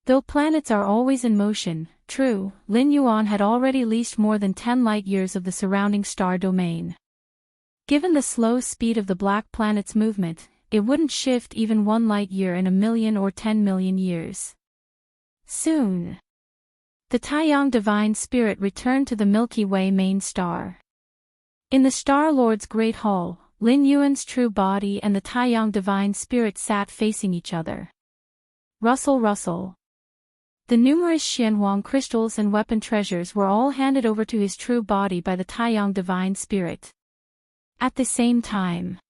Though planets are always in motion, true, Lin Yuan had already leased more than 10 light-years of the surrounding star domain. Given the slow speed of the black planet's movement, it wouldn't shift even 1 light-year in a million or 10 million years. Soon, the Taiyang divine spirit returned to the Milky Way main star. In the Star Lord's great hall, Lin Yuan's true body and the Taiyang divine spirit sat facing each other. Rustle rustle. The numerous Xianhuang crystals and weapon treasures were all handed over to his true body by the Taiyang divine spirit. At the same time,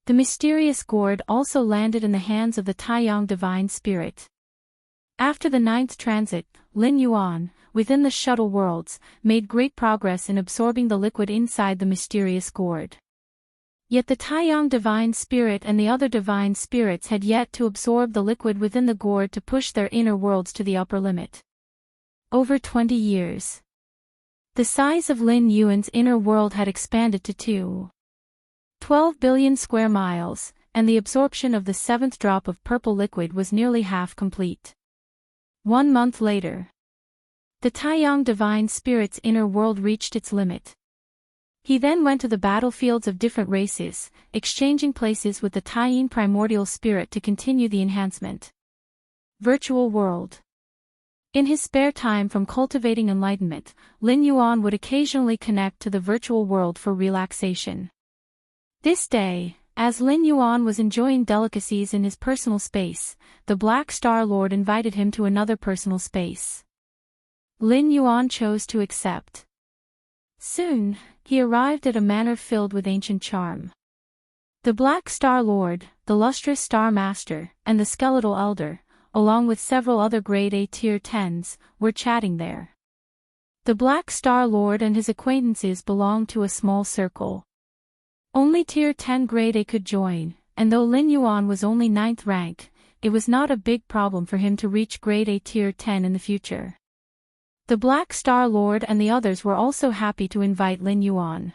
the mysterious gourd also landed in the hands of the Taiyang divine spirit. After the 9th transit, Lin Yuan, within the shuttle worlds, made great progress in absorbing the liquid inside the mysterious gourd. Yet the Taiyang divine spirit and the other divine spirits had yet to absorb the liquid within the gourd to push their inner worlds to the upper limit. Over 20 years. The size of Lin Yuan's inner world had expanded to 12 billion square miles, and the absorption of the 7th drop of purple liquid was nearly half complete. 1 month later, the Taiyang divine spirit's inner world reached its limit. He then went to the battlefields of different races, exchanging places with the Taiyin primordial spirit to continue the enhancement. Virtual world. In his spare time from cultivating enlightenment, Lin Yuan would occasionally connect to the virtual world for relaxation. This day, as Lin Yuan was enjoying delicacies in his personal space, the Black Star Lord invited him to another personal space. Lin Yuan chose to accept. Soon, he arrived at a manor filled with ancient charm. The Black Star Lord, the lustrous Star Master, and the Skeletal Elder, along with several other Grade A Tier 10s, were chatting there. The Black Star Lord and his acquaintances belonged to a small circle. Only Tier 10 Grade A could join, and though Lin Yuan was only 9th rank, it was not a big problem for him to reach Grade A Tier 10 in the future. The Black Star Lord and the others were also happy to invite Lin Yuan.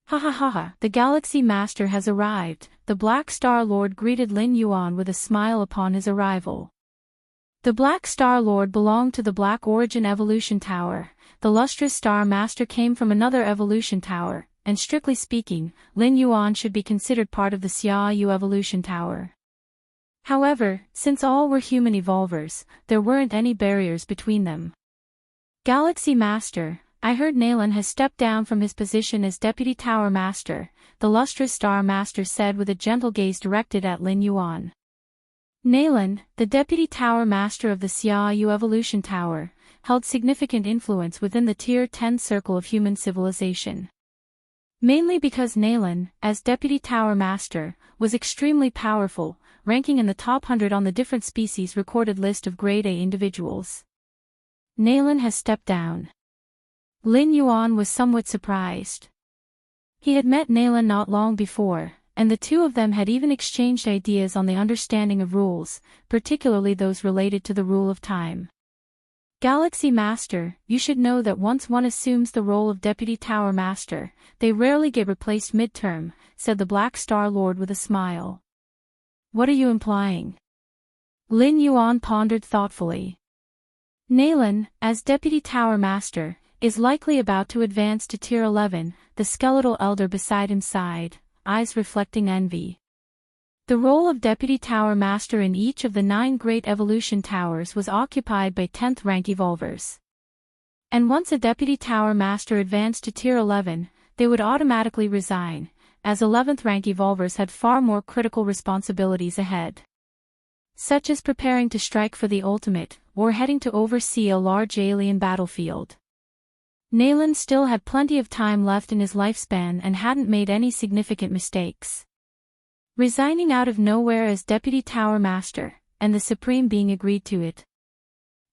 Ha ha ha ha, the Galaxy Master has arrived, the Black Star Lord greeted Lin Yuan with a smile upon his arrival. The Black Star Lord belonged to the Black Origin Evolution Tower, the lustrous Star Master came from another Evolution Tower, and strictly speaking, Lin Yuan should be considered part of the Xia Yu Evolution Tower. However, since all were human evolvers, there weren't any barriers between them. Galaxy Master, I heard Nalan has stepped down from his position as Deputy Tower Master, the lustrous Star Master said with a gentle gaze directed at Lin Yuan. Nalan, the Deputy Tower Master of the Xia Yu Evolution Tower, held significant influence within the Tier 10 circle of human civilization. Mainly because Nalan, as Deputy Tower Master, was extremely powerful, ranking in the top 100 on the different species recorded list of Grade A individuals. Nalan has stepped down. Lin Yuan was somewhat surprised. He had met Nalan not long before, and the two of them had even exchanged ideas on the understanding of rules, particularly those related to the rule of time. Galaxy Master, you should know that once one assumes the role of Deputy Tower Master, they rarely get replaced mid-term, said the Black Star Lord with a smile. What are you implying? Lin Yuan pondered thoughtfully. Nalan, as Deputy Tower Master, is likely about to advance to Tier 11, the Skeletal Elder beside him sighed, eyes reflecting envy. The role of Deputy Tower Master in each of the 9 Great Evolution Towers was occupied by 10th rank evolvers. And once a Deputy Tower Master advanced to Tier 11, they would automatically resign, as 11th rank evolvers had far more critical responsibilities ahead. Such as preparing to strike for the ultimate, or heading to oversee a large alien battlefield. Nalan still had plenty of time left in his lifespan and hadn't made any significant mistakes. Resigning out of nowhere as Deputy Tower Master, and the Supreme Being agreed to it.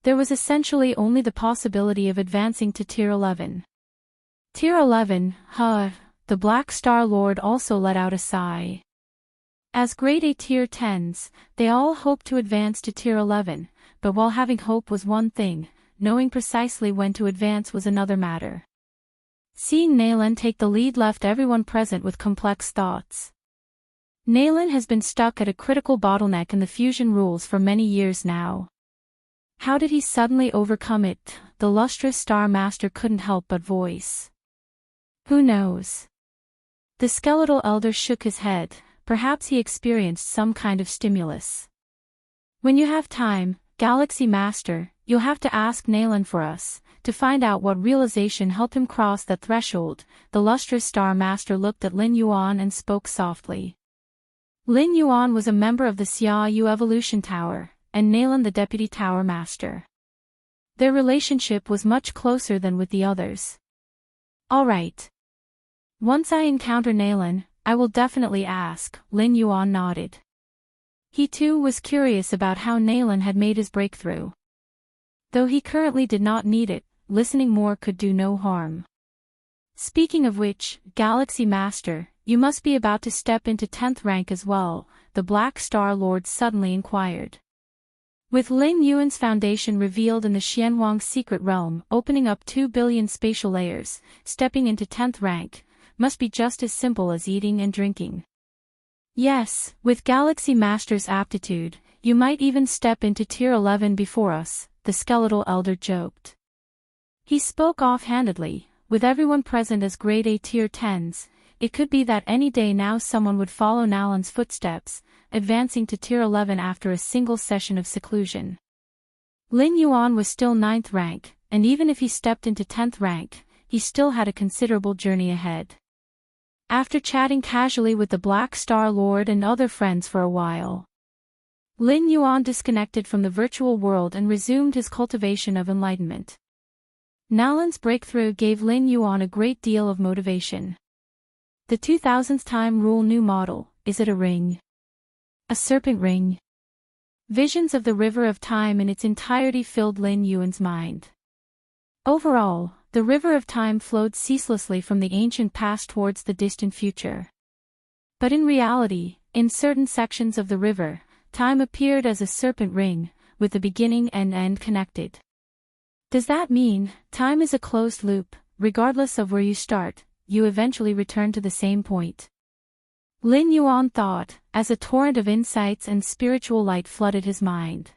There was essentially only the possibility of advancing to Tier 11. Tier 11, the Black Star Lord also let out a sigh. As Grade A Tier 10s, they all hoped to advance to Tier 11, but while having hope was one thing, knowing precisely when to advance was another matter. Seeing Nalan take the lead left everyone present with complex thoughts. Nalan has been stuck at a critical bottleneck in the fusion rules for many years now. How did he suddenly overcome it? The lustrous Star Master couldn't help but voice. Who knows? The Skeletal Elder shook his head. Perhaps he experienced some kind of stimulus. When you have time, Galaxy Master, you'll have to ask Nalan for us, to find out what realization helped him cross that threshold. The lustrous Star Master looked at Lin Yuan and spoke softly. Lin Yuan was a member of the Xiaoyu Evolution Tower, and Nalan the Deputy Tower Master. Their relationship was much closer than with the others. All right. Once I encounter Nalan, I will definitely ask, Lin Yuan nodded. He too was curious about how Nalan had made his breakthrough. Though he currently did not need it, listening more could do no harm. Speaking of which, Galaxy Master, you must be about to step into 10th rank as well, the Black Star Lord suddenly inquired. With Lin Yuan's foundation revealed in the Xianhuang secret realm opening up 2 billion spatial layers, stepping into 10th rank must be just as simple as eating and drinking. Yes, with Galaxy Master's aptitude, you might even step into tier 11 before us, the skeletal elder joked. He spoke offhandedly, with everyone present as grade A tier 10s, it could be that any day now someone would follow Nalan's footsteps, advancing to tier 11 after a single session of seclusion. Lin Yuan was still 9th rank, and even if he stepped into 10th rank, he still had a considerable journey ahead. After chatting casually with the Black Star Lord and other friends for a while, Lin Yuan disconnected from the virtual world and resumed his cultivation of enlightenment. Nalan's breakthrough gave Lin Yuan a great deal of motivation. The 2000th time rule new model, is it a ring? A serpent ring? Visions of the river of time in its entirety filled Lin Yuan's mind. Overall, the river of time flowed ceaselessly from the ancient past towards the distant future. But in reality, in certain sections of the river, time appeared as a serpent ring, with the beginning and end connected. Does that mean, time is a closed loop, regardless of where you start, you eventually return to the same point? Lin Yuan thought, as a torrent of insights and spiritual light flooded his mind.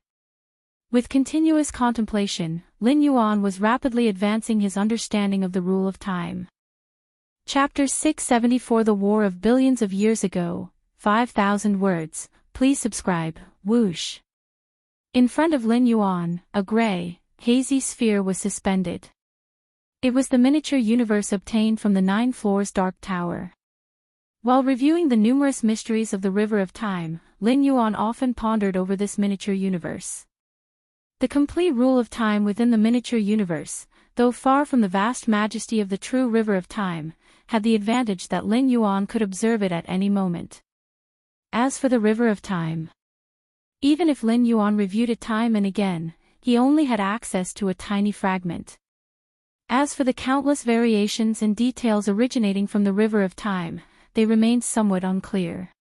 With continuous contemplation, Lin Yuan was rapidly advancing his understanding of the rule of time. Chapter 674 The War of Billions of Years Ago, 5,000 words, please subscribe, whoosh. In front of Lin Yuan, a gray, hazy sphere was suspended. It was the miniature universe obtained from the 9 floors dark tower. While reviewing the numerous mysteries of the river of time, Lin Yuan often pondered over this miniature universe. The complete rule of time within the miniature universe, though far from the vast majesty of the true river of time, had the advantage that Lin Yuan could observe it at any moment. As for the river of time, even if Lin Yuan reviewed it time and again, he only had access to a tiny fragment. As for the countless variations and details originating from the river of time, they remained somewhat unclear.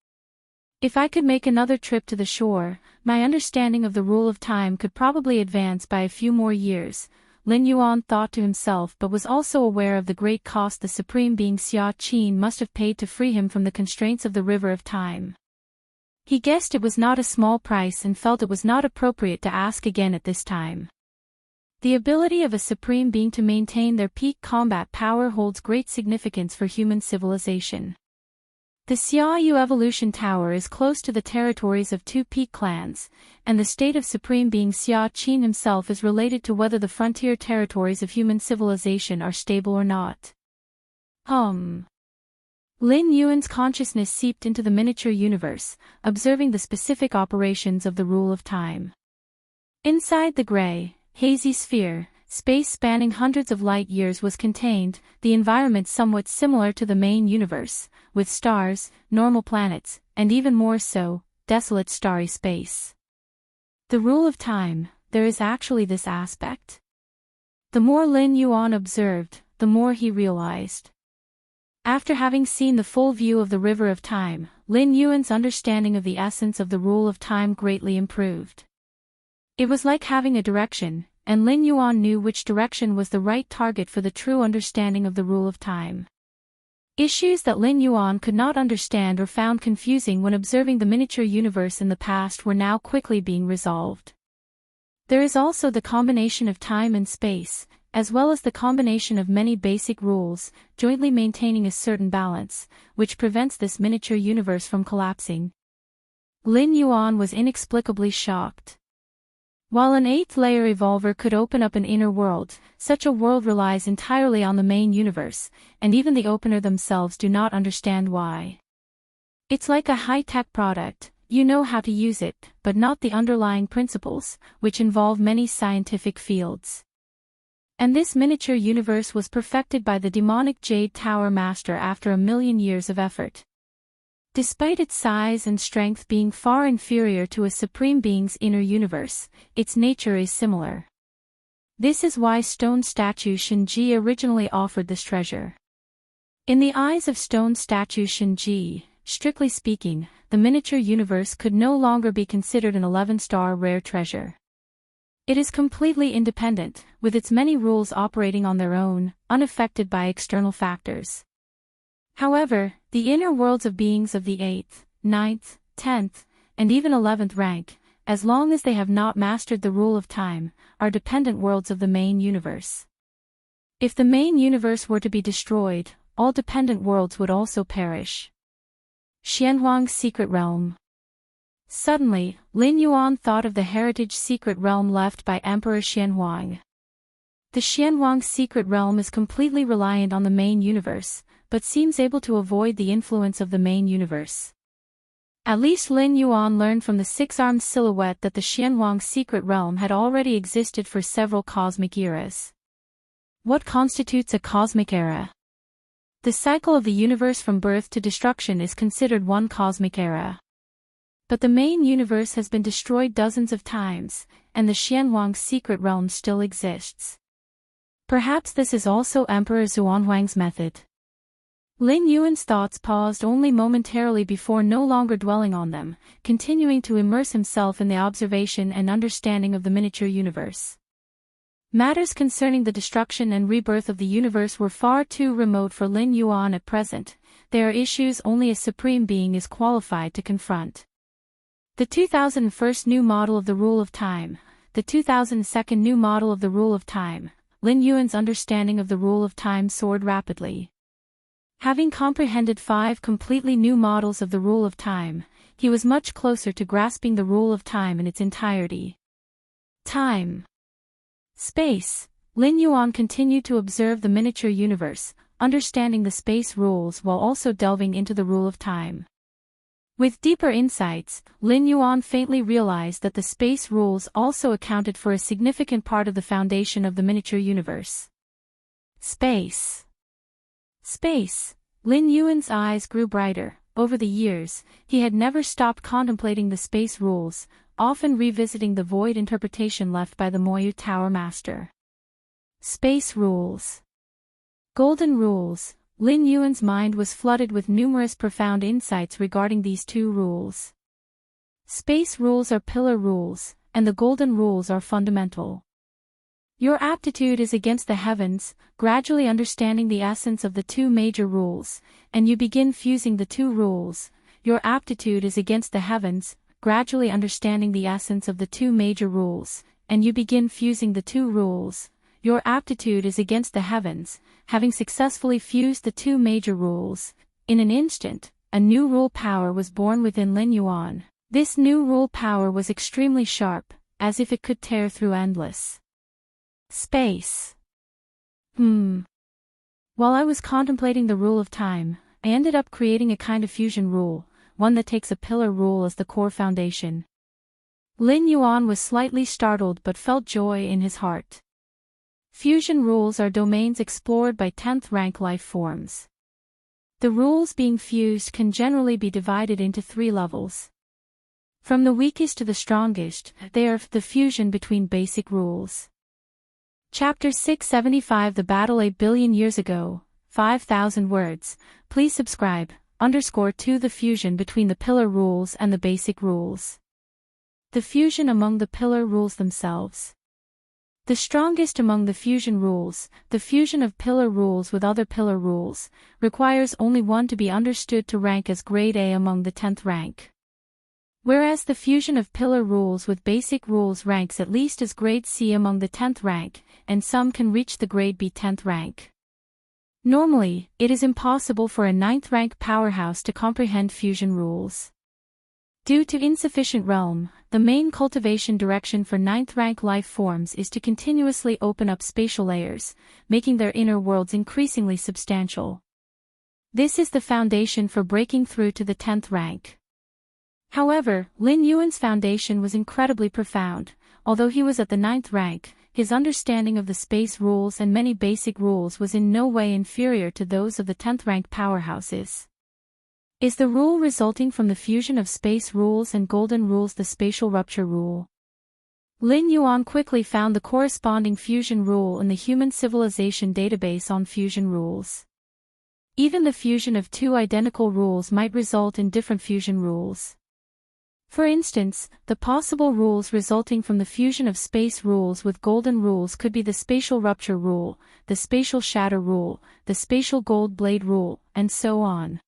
If I could make another trip to the shore, my understanding of the rule of time could probably advance by a few more years, Lin Yuan thought to himself, but was also aware of the great cost the Supreme Being Xia Qin must have paid to free him from the constraints of the river of time. He guessed it was not a small price and felt it was not appropriate to ask again at this time. The ability of a Supreme Being to maintain their peak combat power holds great significance for human civilization. The Xiaoyu Evolution Tower is close to the territories of 2 peak clans, and the state of Supreme Being Xia Qin himself is related to whether the frontier territories of human civilization are stable or not. Lin Yuan's consciousness seeped into the miniature universe, observing the specific operations of the rule of time. Inside the gray, hazy sphere, space spanning hundreds of light years was contained, the environment somewhat similar to the main universe, with stars, normal planets, and even more so, desolate starry space. The rule of time, there is actually this aspect. The more Lin Yuan observed, the more he realized. After having seen the full view of the river of time, Lin Yuan's understanding of the essence of the rule of time greatly improved. It was like having a direction, and Lin Yuan knew which direction was the right target for the true understanding of the rule of time. Issues that Lin Yuan could not understand or found confusing when observing the miniature universe in the past were now quickly being resolved. There is also the combination of time and space, as well as the combination of many basic rules, jointly maintaining a certain balance, which prevents this miniature universe from collapsing. Lin Yuan was inexplicably shocked. While an 8th-layer evolver could open up an inner world, such a world relies entirely on the main universe, and even the opener themselves do not understand why. It's like a high-tech product. You know how to use it, but not the underlying principles, which involve many scientific fields. And this miniature universe was perfected by the demonic Jade Tower Master after 1,000,000 years of effort. Despite its size and strength being far inferior to a supreme being's inner universe, its nature is similar. This is why stone statue Shinji originally offered this treasure. In the eyes of stone statue Shinji, strictly speaking, the miniature universe could no longer be considered an 11-star rare treasure. It is completely independent, with its many rules operating on their own, unaffected by external factors. However, the inner worlds of beings of the 8th, 9th, 10th, and even 11th rank, as long as they have not mastered the rule of time, are dependent worlds of the main universe. If the main universe were to be destroyed, all dependent worlds would also perish. Xianhuang's Secret Realm. Suddenly, Lin Yuan thought of the heritage secret realm left by Emperor Xianhuang. The Xianhuang Secret Realm is completely reliant on the main universe, but seems able to avoid the influence of the main universe. At least Lin Yuan learned from the six-armed silhouette that the Xianhuang Secret Realm had already existed for several cosmic eras. What constitutes a cosmic era? The cycle of the universe from birth to destruction is considered one cosmic era. But the main universe has been destroyed dozens of times, and the Xianhuang Secret Realm still exists. Perhaps this is also Emperor Xuanhuang's method. Lin Yuan's thoughts paused only momentarily before no longer dwelling on them, continuing to immerse himself in the observation and understanding of the miniature universe. Matters concerning the destruction and rebirth of the universe were far too remote for Lin Yuan at present. They are issues only a supreme being is qualified to confront. The 2001 new model of the rule of time, the 2002 new model of the rule of time. Lin Yuan's understanding of the rule of time soared rapidly. Having comprehended 5 completely new models of the rule of time, he was much closer to grasping the rule of time in its entirety. Time. Space. Lin Yuan continued to observe the miniature universe, understanding the space rules while also delving into the rule of time. With deeper insights, Lin Yuan faintly realized that the space rules also accounted for a significant part of the foundation of the miniature universe. Space. Space. Lin Yuan's eyes grew brighter. Over the years, he had never stopped contemplating the space rules, often revisiting the void interpretation left by the Moyu Tower Master. Space rules. Golden rules. Lin Yuan's mind was flooded with numerous profound insights regarding these 2 rules. Space rules are pillar rules, and the golden rules are fundamental. Your aptitude is against the heavens, gradually understanding the essence of the 2 major rules, and you begin fusing the 2 rules. Your aptitude is against the heavens, gradually understanding the essence of the 2 major rules, and you begin fusing the 2 rules. Your aptitude is against the heavens, having successfully fused the 2 major rules. In an instant, a new rule power was born within Lin Yuan. This new rule power was extremely sharp, as if it could tear through endless space. While I was contemplating the rule of time, I ended up creating a kind of fusion rule, one that takes a pillar rule as the core foundation. Lin Yuan was slightly startled but felt joy in his heart. Fusion rules are domains explored by 10th rank life forms. The rules being fused can generally be divided into 3 levels. From the weakest to the strongest, they are the fusion between basic rules. Chapter 675 The Battle a Billion Years Ago, 5,000 words. Please subscribe. _2 The fusion between the pillar rules and the basic rules. The fusion among the pillar rules themselves. The strongest among the fusion rules, the fusion of pillar rules with other pillar rules, requires only one to be understood to rank as grade A among the 10th rank. Whereas the fusion of pillar rules with basic rules ranks at least as grade C among the 10th rank, and some can reach the grade B 10th rank. Normally, it is impossible for a 9th rank powerhouse to comprehend fusion rules. Due to insufficient realm, the main cultivation direction for ninth-rank life forms is to continuously open up spatial layers, making their inner worlds increasingly substantial. This is the foundation for breaking through to the 10th rank. However, Lin Yuan's foundation was incredibly profound. Although he was at the 9th rank, his understanding of the space rules and many basic rules was in no way inferior to those of the 10th rank powerhouses. Is the rule resulting from the fusion of space rules and golden rules the spatial rupture rule? Lin Yuan quickly found the corresponding fusion rule in the human civilization database on fusion rules. Even the fusion of two identical rules might result in different fusion rules. For instance, the possible rules resulting from the fusion of space rules with golden rules could be the spatial rupture rule, the spatial shatter rule, the spatial gold blade rule, and so on.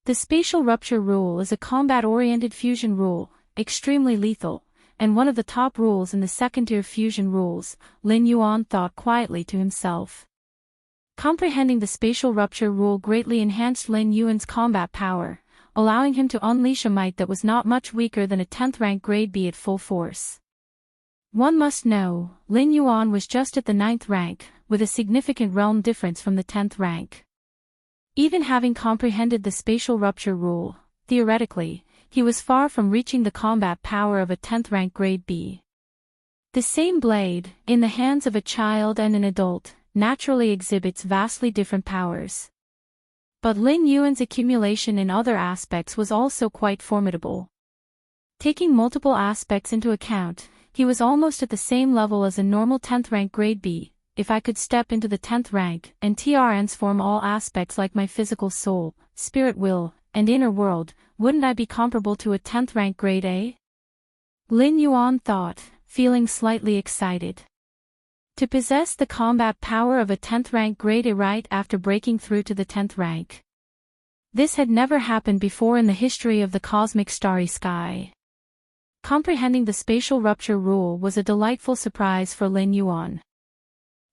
The spatial rupture rule is a combat-oriented fusion rule, extremely lethal, and one of the top rules in the second-tier fusion rules, Lin Yuan thought quietly to himself. Comprehending the spatial rupture rule greatly enhanced Lin Yuan's combat power, allowing him to unleash a might that was not much weaker than a 10th rank grade B at full force. One must know, Lin Yuan was just at the 9th rank, with a significant realm difference from the 10th rank. Even having comprehended the spatial rupture rule, theoretically, he was far from reaching the combat power of a 10th rank grade B. The same blade, in the hands of a child and an adult, naturally exhibits vastly different powers. But Lin Yuan's accumulation in other aspects was also quite formidable. Taking multiple aspects into account, he was almost at the same level as a normal 10th rank grade B. If I could step into the 10th rank and transform all aspects like my physical soul, spirit will, and inner world, wouldn't I be comparable to a 10th rank grade A? Lin Yuan thought, feeling slightly excited. To possess the combat power of a 10th rank grade A right after breaking through to the 10th rank. This had never happened before in the history of the cosmic starry sky. Comprehending the spatial rupture rule was a delightful surprise for Lin Yuan.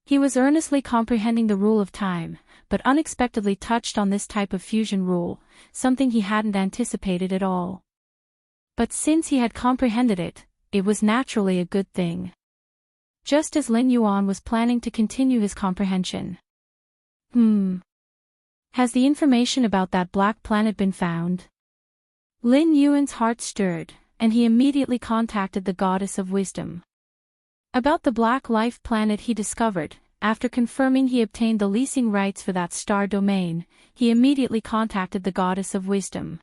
He was earnestly comprehending the rule of time, but unexpectedly touched on this type of fusion rule, something he hadn't anticipated at all. But since he had comprehended it, it was naturally a good thing. Just as Lin Yuan was planning to continue his comprehension. Has the information about that black planet been found? Lin Yuan's heart stirred, and he immediately contacted the goddess of wisdom. About the black life planet he discovered, after confirming he obtained the leasing rights for that star domain, he immediately contacted the goddess of wisdom.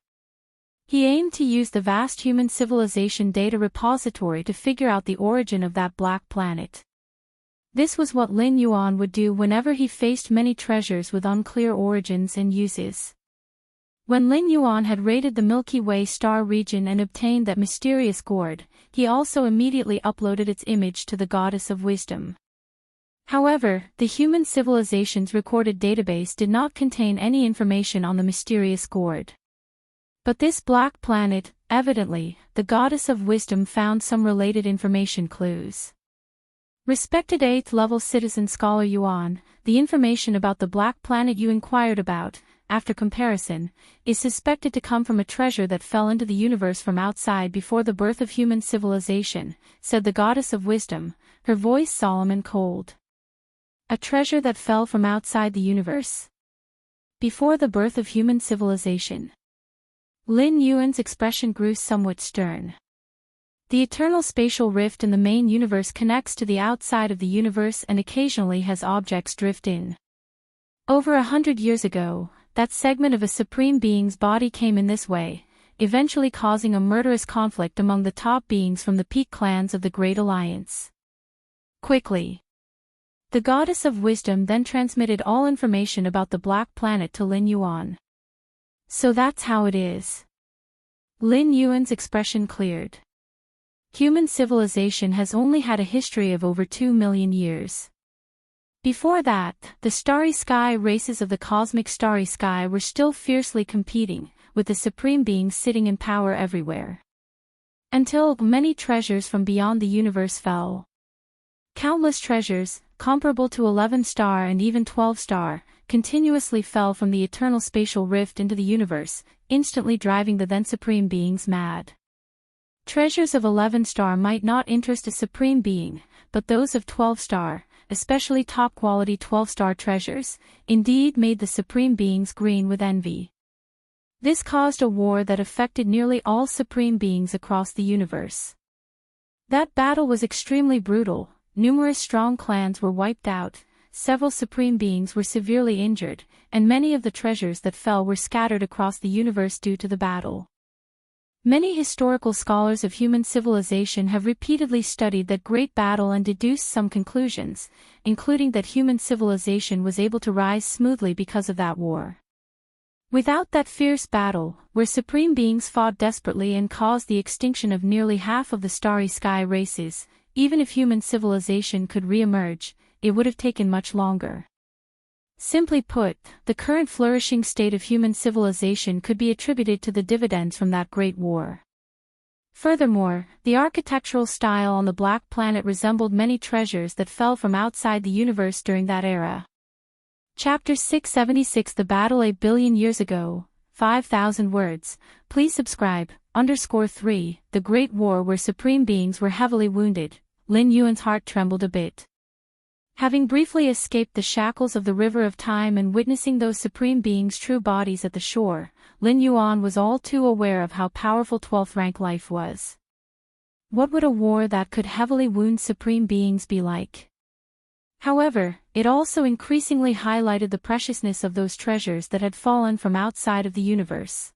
He aimed to use the vast human civilization data repository to figure out the origin of that black planet. This was what Lin Yuan would do whenever he faced many treasures with unclear origins and uses. When Lin Yuan had raided the Milky Way star region and obtained that mysterious gourd, he also immediately uploaded its image to the goddess of wisdom. However, the human civilization's recorded database did not contain any information on the mysterious gourd. But this black planet, evidently, the goddess of wisdom found some related information clues. Respected 8th level citizen scholar Yuan, the information about the black planet you inquired about, after comparison, is suspected to come from a treasure that fell into the universe from outside before the birth of human civilization, said the goddess of wisdom, her voice solemn and cold. A treasure that fell from outside the universe? Before the birth of human civilization. Lin Yuan's expression grew somewhat stern. The eternal spatial rift in the main universe connects to the outside of the universe and occasionally has objects drift in. Over 100 years ago, that segment of a supreme being's body came in this way, eventually causing a murderous conflict among the top beings from the peak clans of the Great Alliance. Quickly. The goddess of wisdom then transmitted all information about the black planet to Lin Yuan. So that's how it is. Lin Yuan's expression cleared. Human civilization has only had a history of over 2 million years. Before that, the starry sky races of the cosmic starry sky were still fiercely competing, with the supreme beings sitting in power everywhere. Until many treasures from beyond the universe fell. Countless treasures, comparable to 11-star and even 12-star, continuously fell from the eternal spatial rift into the universe, instantly driving the then supreme beings mad. Treasures of 11-star might not interest a supreme being, but those of 12-star, especially top-quality 12-star treasures, indeed made the supreme beings green with envy. This caused a war that affected nearly all supreme beings across the universe. That battle was extremely brutal, numerous strong clans were wiped out, several supreme beings were severely injured, and many of the treasures that fell were scattered across the universe due to the battle. Many historical scholars of human civilization have repeatedly studied that great battle and deduced some conclusions, including that human civilization was able to rise smoothly because of that war. Without that fierce battle, where supreme beings fought desperately and caused the extinction of nearly half of the starry sky races, even if human civilization could re-emerge, it would have taken much longer. Simply put, the current flourishing state of human civilization could be attributed to the dividends from that great war. Furthermore, the architectural style on the Black Planet resembled many treasures that fell from outside the universe during that era. Chapter 676 The Battle 8 billion years ago, 5,000 words. Please subscribe. _3 The Great War where supreme beings were heavily wounded. Lin Yuan's heart trembled a bit. Having briefly escaped the shackles of the river of time and witnessing those supreme beings' true bodies at the shore, Lin Yuan was all too aware of how powerful 12th rank life was. What would a war that could heavily wound supreme beings be like? However, it also increasingly highlighted the preciousness of those treasures that had fallen from outside of the universe.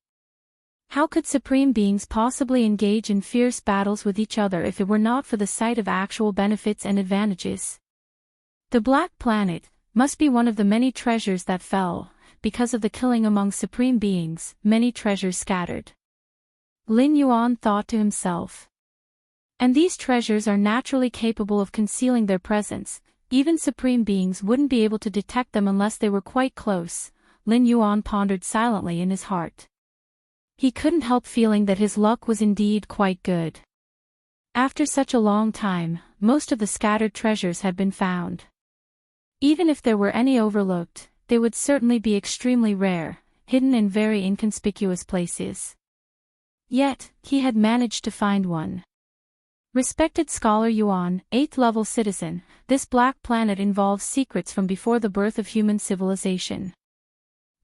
How could supreme beings possibly engage in fierce battles with each other if it were not for the sight of actual benefits and advantages? The Black Planet must be one of the many treasures that fell, because of the killing among supreme beings, many treasures scattered. Lin Yuan thought to himself. And these treasures are naturally capable of concealing their presence, even supreme beings wouldn't be able to detect them unless they were quite close, Lin Yuan pondered silently in his heart. He couldn't help feeling that his luck was indeed quite good. After such a long time, most of the scattered treasures had been found. Even if there were any overlooked, they would certainly be extremely rare, hidden in very inconspicuous places. Yet, he had managed to find one. Respected Scholar Yuan, 8th level citizen, this Black Planet involves secrets from before the birth of human civilization.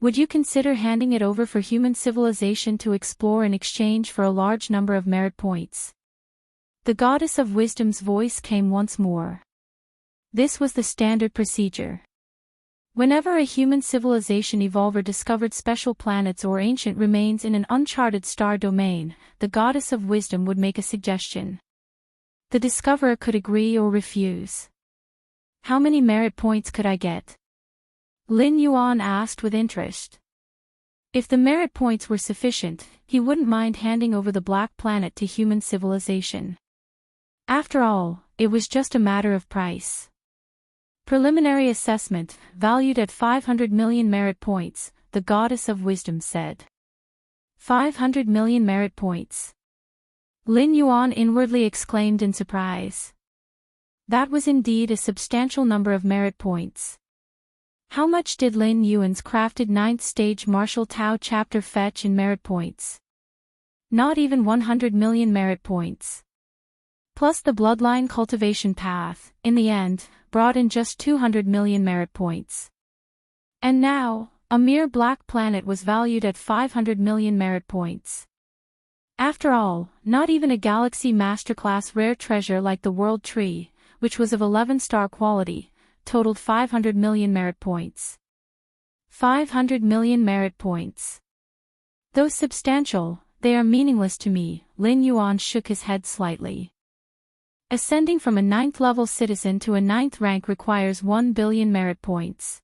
Would you consider handing it over for human civilization to explore in exchange for a large number of merit points? The Goddess of Wisdom's voice came once more. This was the standard procedure. Whenever a human civilization evolver discovered special planets or ancient remains in an uncharted star domain, the Goddess of Wisdom would make a suggestion. The discoverer could agree or refuse. How many merit points could I get? Lin Yuan asked with interest. If the merit points were sufficient, he wouldn't mind handing over the Black Planet to human civilization. After all, it was just a matter of price. Preliminary assessment, valued at 500 million merit points, the Goddess of Wisdom said. 500 million merit points. Lin Yuan inwardly exclaimed in surprise. That was indeed a substantial number of merit points. How much did Lin Yuan's crafted 9th stage martial Tao chapter fetch in merit points? Not even 100 million merit points. Plus the bloodline cultivation path, in the end, brought in just 200 million merit points. And now, a mere Black Planet was valued at 500 million merit points. After all, not even a Galaxy Masterclass rare treasure like the World Tree, which was of 11-star quality, totaled 500 million merit points. 500 million merit points. Though substantial, they are meaningless to me, Lin Yuan shook his head slightly. Ascending from a 9th level citizen to a 9th rank requires 1 billion merit points.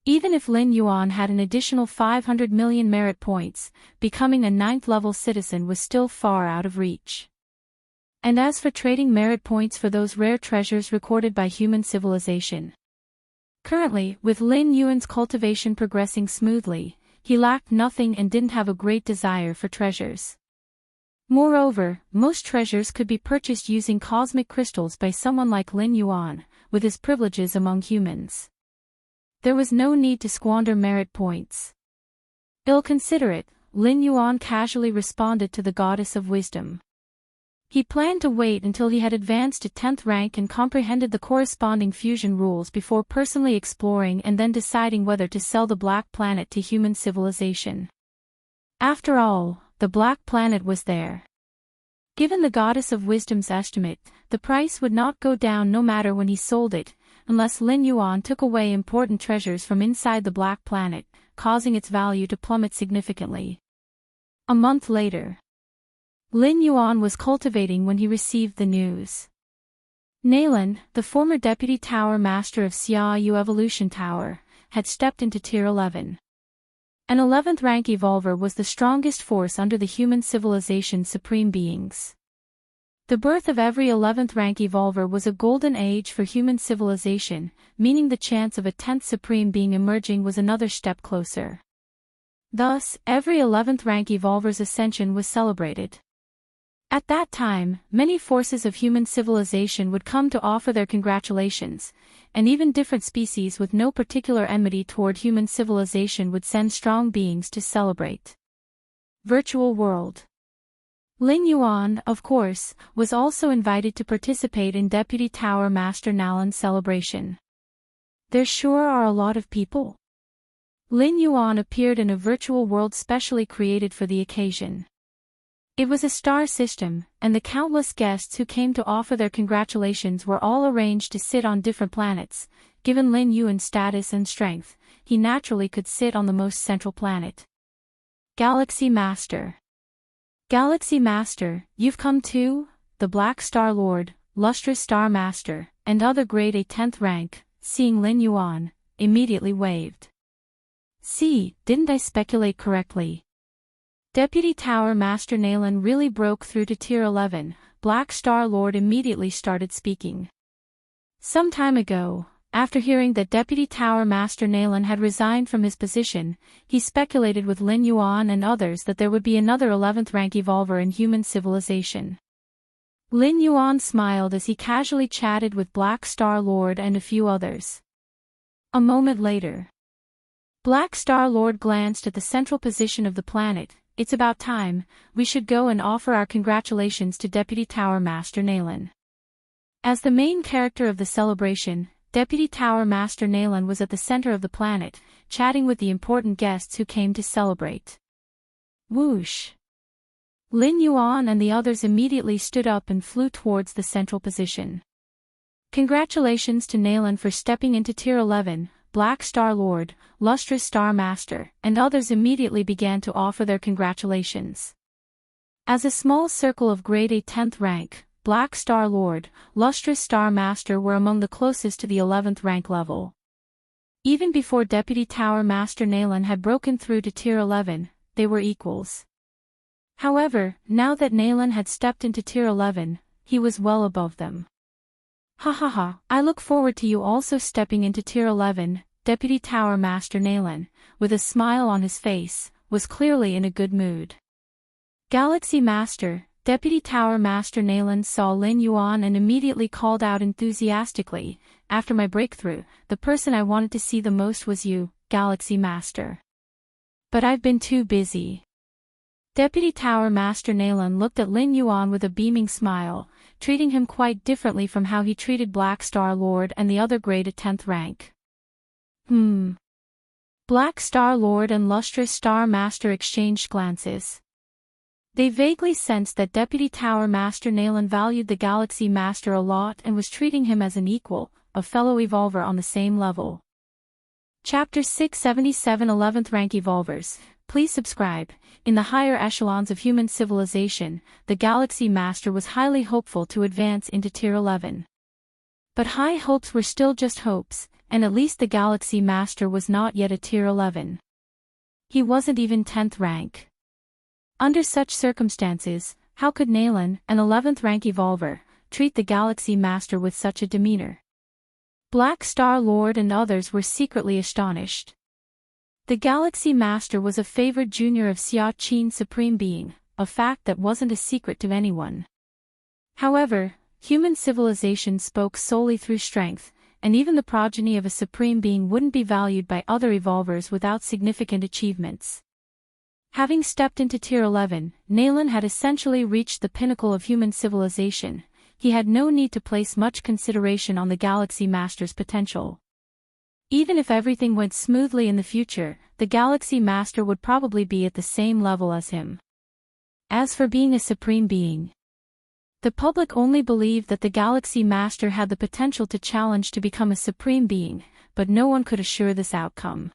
Even if Lin Yuan had an additional 500 million merit points, becoming a 9th level citizen was still far out of reach. And as for trading merit points for those rare treasures recorded by human civilization. Currently, with Lin Yuan's cultivation progressing smoothly, he lacked nothing and didn't have a great desire for treasures. Moreover, most treasures could be purchased using cosmic crystals by someone like Lin Yuan, with his privileges among humans. there was no need to squander merit points. Ill-considerate, Lin Yuan casually responded to the goddess of wisdom. He planned to wait until he had advanced to 10th rank and comprehended the corresponding fusion rules before personally exploring and then deciding whether to sell the Black Planet to human civilization. After all, the Black Planet was there. Given the goddess of wisdom's estimate, the price would not go down no matter when he sold it, unless Lin Yuan took away important treasures from inside the Black Planet, causing its value to plummet significantly. A month later, Lin Yuan was cultivating when he received the news. Nalan, the former deputy tower master of Xia Yu Evolution Tower, had stepped into Tier 11. An 11th rank evolver was the strongest force under the human civilization's supreme beings. The birth of every 11th rank evolver was a golden age for human civilization, meaning the chance of a 10th supreme being emerging was another step closer. Thus, every 11th rank evolver's ascension was celebrated. At that time, many forces of human civilization would come to offer their congratulations, and even different species with no particular enmity toward human civilization would send strong beings to celebrate. Virtual World. Lin Yuan, of course, was also invited to participate in Deputy Tower Master Nalan's celebration. There sure are a lot of people. Lin Yuan appeared in a virtual world specially created for the occasion. It was a star system, and the countless guests who came to offer their congratulations were all arranged to sit on different planets. Given Lin Yuan's status and strength, he naturally could sit on the most central planet. Galaxy Master. Galaxy Master, you've come too? The Black Star Lord, Lustrous Star Master, and other grade A 10th rank, seeing Lin Yuan, immediately waved. See, didn't I speculate correctly? Deputy Tower Master Nalan really broke through to Tier 11, Black Star Lord immediately started speaking. Some time ago, after hearing that Deputy Tower Master Nalan had resigned from his position, he speculated with Lin Yuan and others that there would be another 11th rank evolver in human civilization. Lin Yuan smiled as he casually chatted with Black Star Lord and a few others. A moment later, Black Star Lord glanced at the central position of the planet. It's about time, we should go and offer our congratulations to Deputy Tower Master Nalan. As the main character of the celebration, Deputy Tower Master Nalan was at the center of the planet, chatting with the important guests who came to celebrate. Whoosh! Lin Yuan and the others immediately stood up and flew towards the central position. Congratulations to Nalan for stepping into Tier 11, Black Star Lord, Lustrous Star Master, and others immediately began to offer their congratulations. As a small circle of grade A 10th rank, Black Star Lord, Lustrous Star Master were among the closest to the 11th rank level. Even before Deputy Tower Master Nalan had broken through to Tier 11, they were equals. However, now that Nalan had stepped into Tier 11, he was well above them. Ha ha ha, I look forward to you also stepping into Tier 11, Deputy Tower Master Nalan, with a smile on his face, was clearly in a good mood. Galaxy Master, Deputy Tower Master Nalan saw Lin Yuan and immediately called out enthusiastically, after my breakthrough, the person I wanted to see the most was you, Galaxy Master. But I've been too busy. Deputy Tower Master Nalan looked at Lin Yuan with a beaming smile, treating him quite differently from how he treated Black Star Lord and the other grade at 10th rank. Black Star Lord and Lustrous Star Master exchanged glances. They vaguely sensed that Deputy Tower Master Nalan valued the Galaxy Master a lot and was treating him as an equal, a fellow evolver on the same level. Chapter 677 11th Rank Evolvers. Please subscribe. In the higher echelons of human civilization, the Galaxy Master was highly hopeful to advance into Tier 11. But high hopes were still just hopes, and at least the Galaxy Master was not yet a Tier 11. He wasn't even 10th rank. Under such circumstances, how could Nalan, an 11th rank evolver, treat the Galaxy Master with such a demeanor? Black Star Lord and others were secretly astonished. The Galaxy Master was a favored junior of Xia Qin's Supreme Being, a fact that wasn't a secret to anyone. However, human civilization spoke solely through strength, and even the progeny of a supreme being wouldn't be valued by other evolvers without significant achievements. Having stepped into Tier 11, Nayland had essentially reached the pinnacle of human civilization. He had no need to place much consideration on the Galaxy Master's potential. Even if everything went smoothly in the future, the Galaxy Master would probably be at the same level as him. As for being a supreme being, the public only believed that the Galaxy Master had the potential to challenge to become a supreme being, but no one could assure this outcome.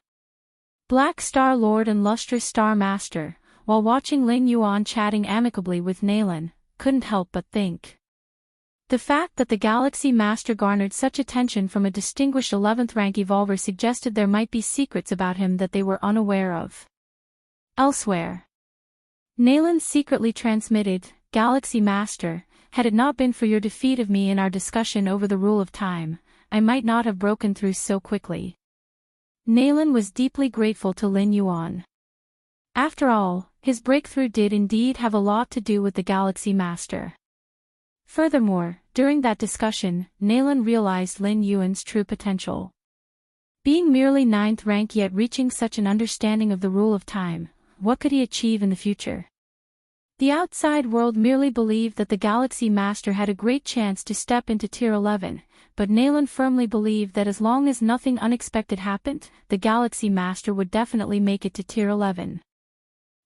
Black Star Lord and Lustrous Star Master, while watching Lin Yuan chatting amicably with Nayland, couldn't help but think. The fact that the Galaxy Master garnered such attention from a distinguished 11th rank evolver suggested there might be secrets about him that they were unaware of. Elsewhere, Nayland secretly transmitted, "Galaxy Master, had it not been for your defeat of me in our discussion over the rule of time, I might not have broken through so quickly." Nayland was deeply grateful to Lin Yuan. After all, his breakthrough did indeed have a lot to do with the Galaxy Master. Furthermore, during that discussion, Nayland realized Lin Yuan's true potential. Being merely 9th rank yet reaching such an understanding of the rule of time, what could he achieve in the future? The outside world merely believed that the Galaxy Master had a great chance to step into Tier 11, but Nayland firmly believed that as long as nothing unexpected happened, the Galaxy Master would definitely make it to Tier 11.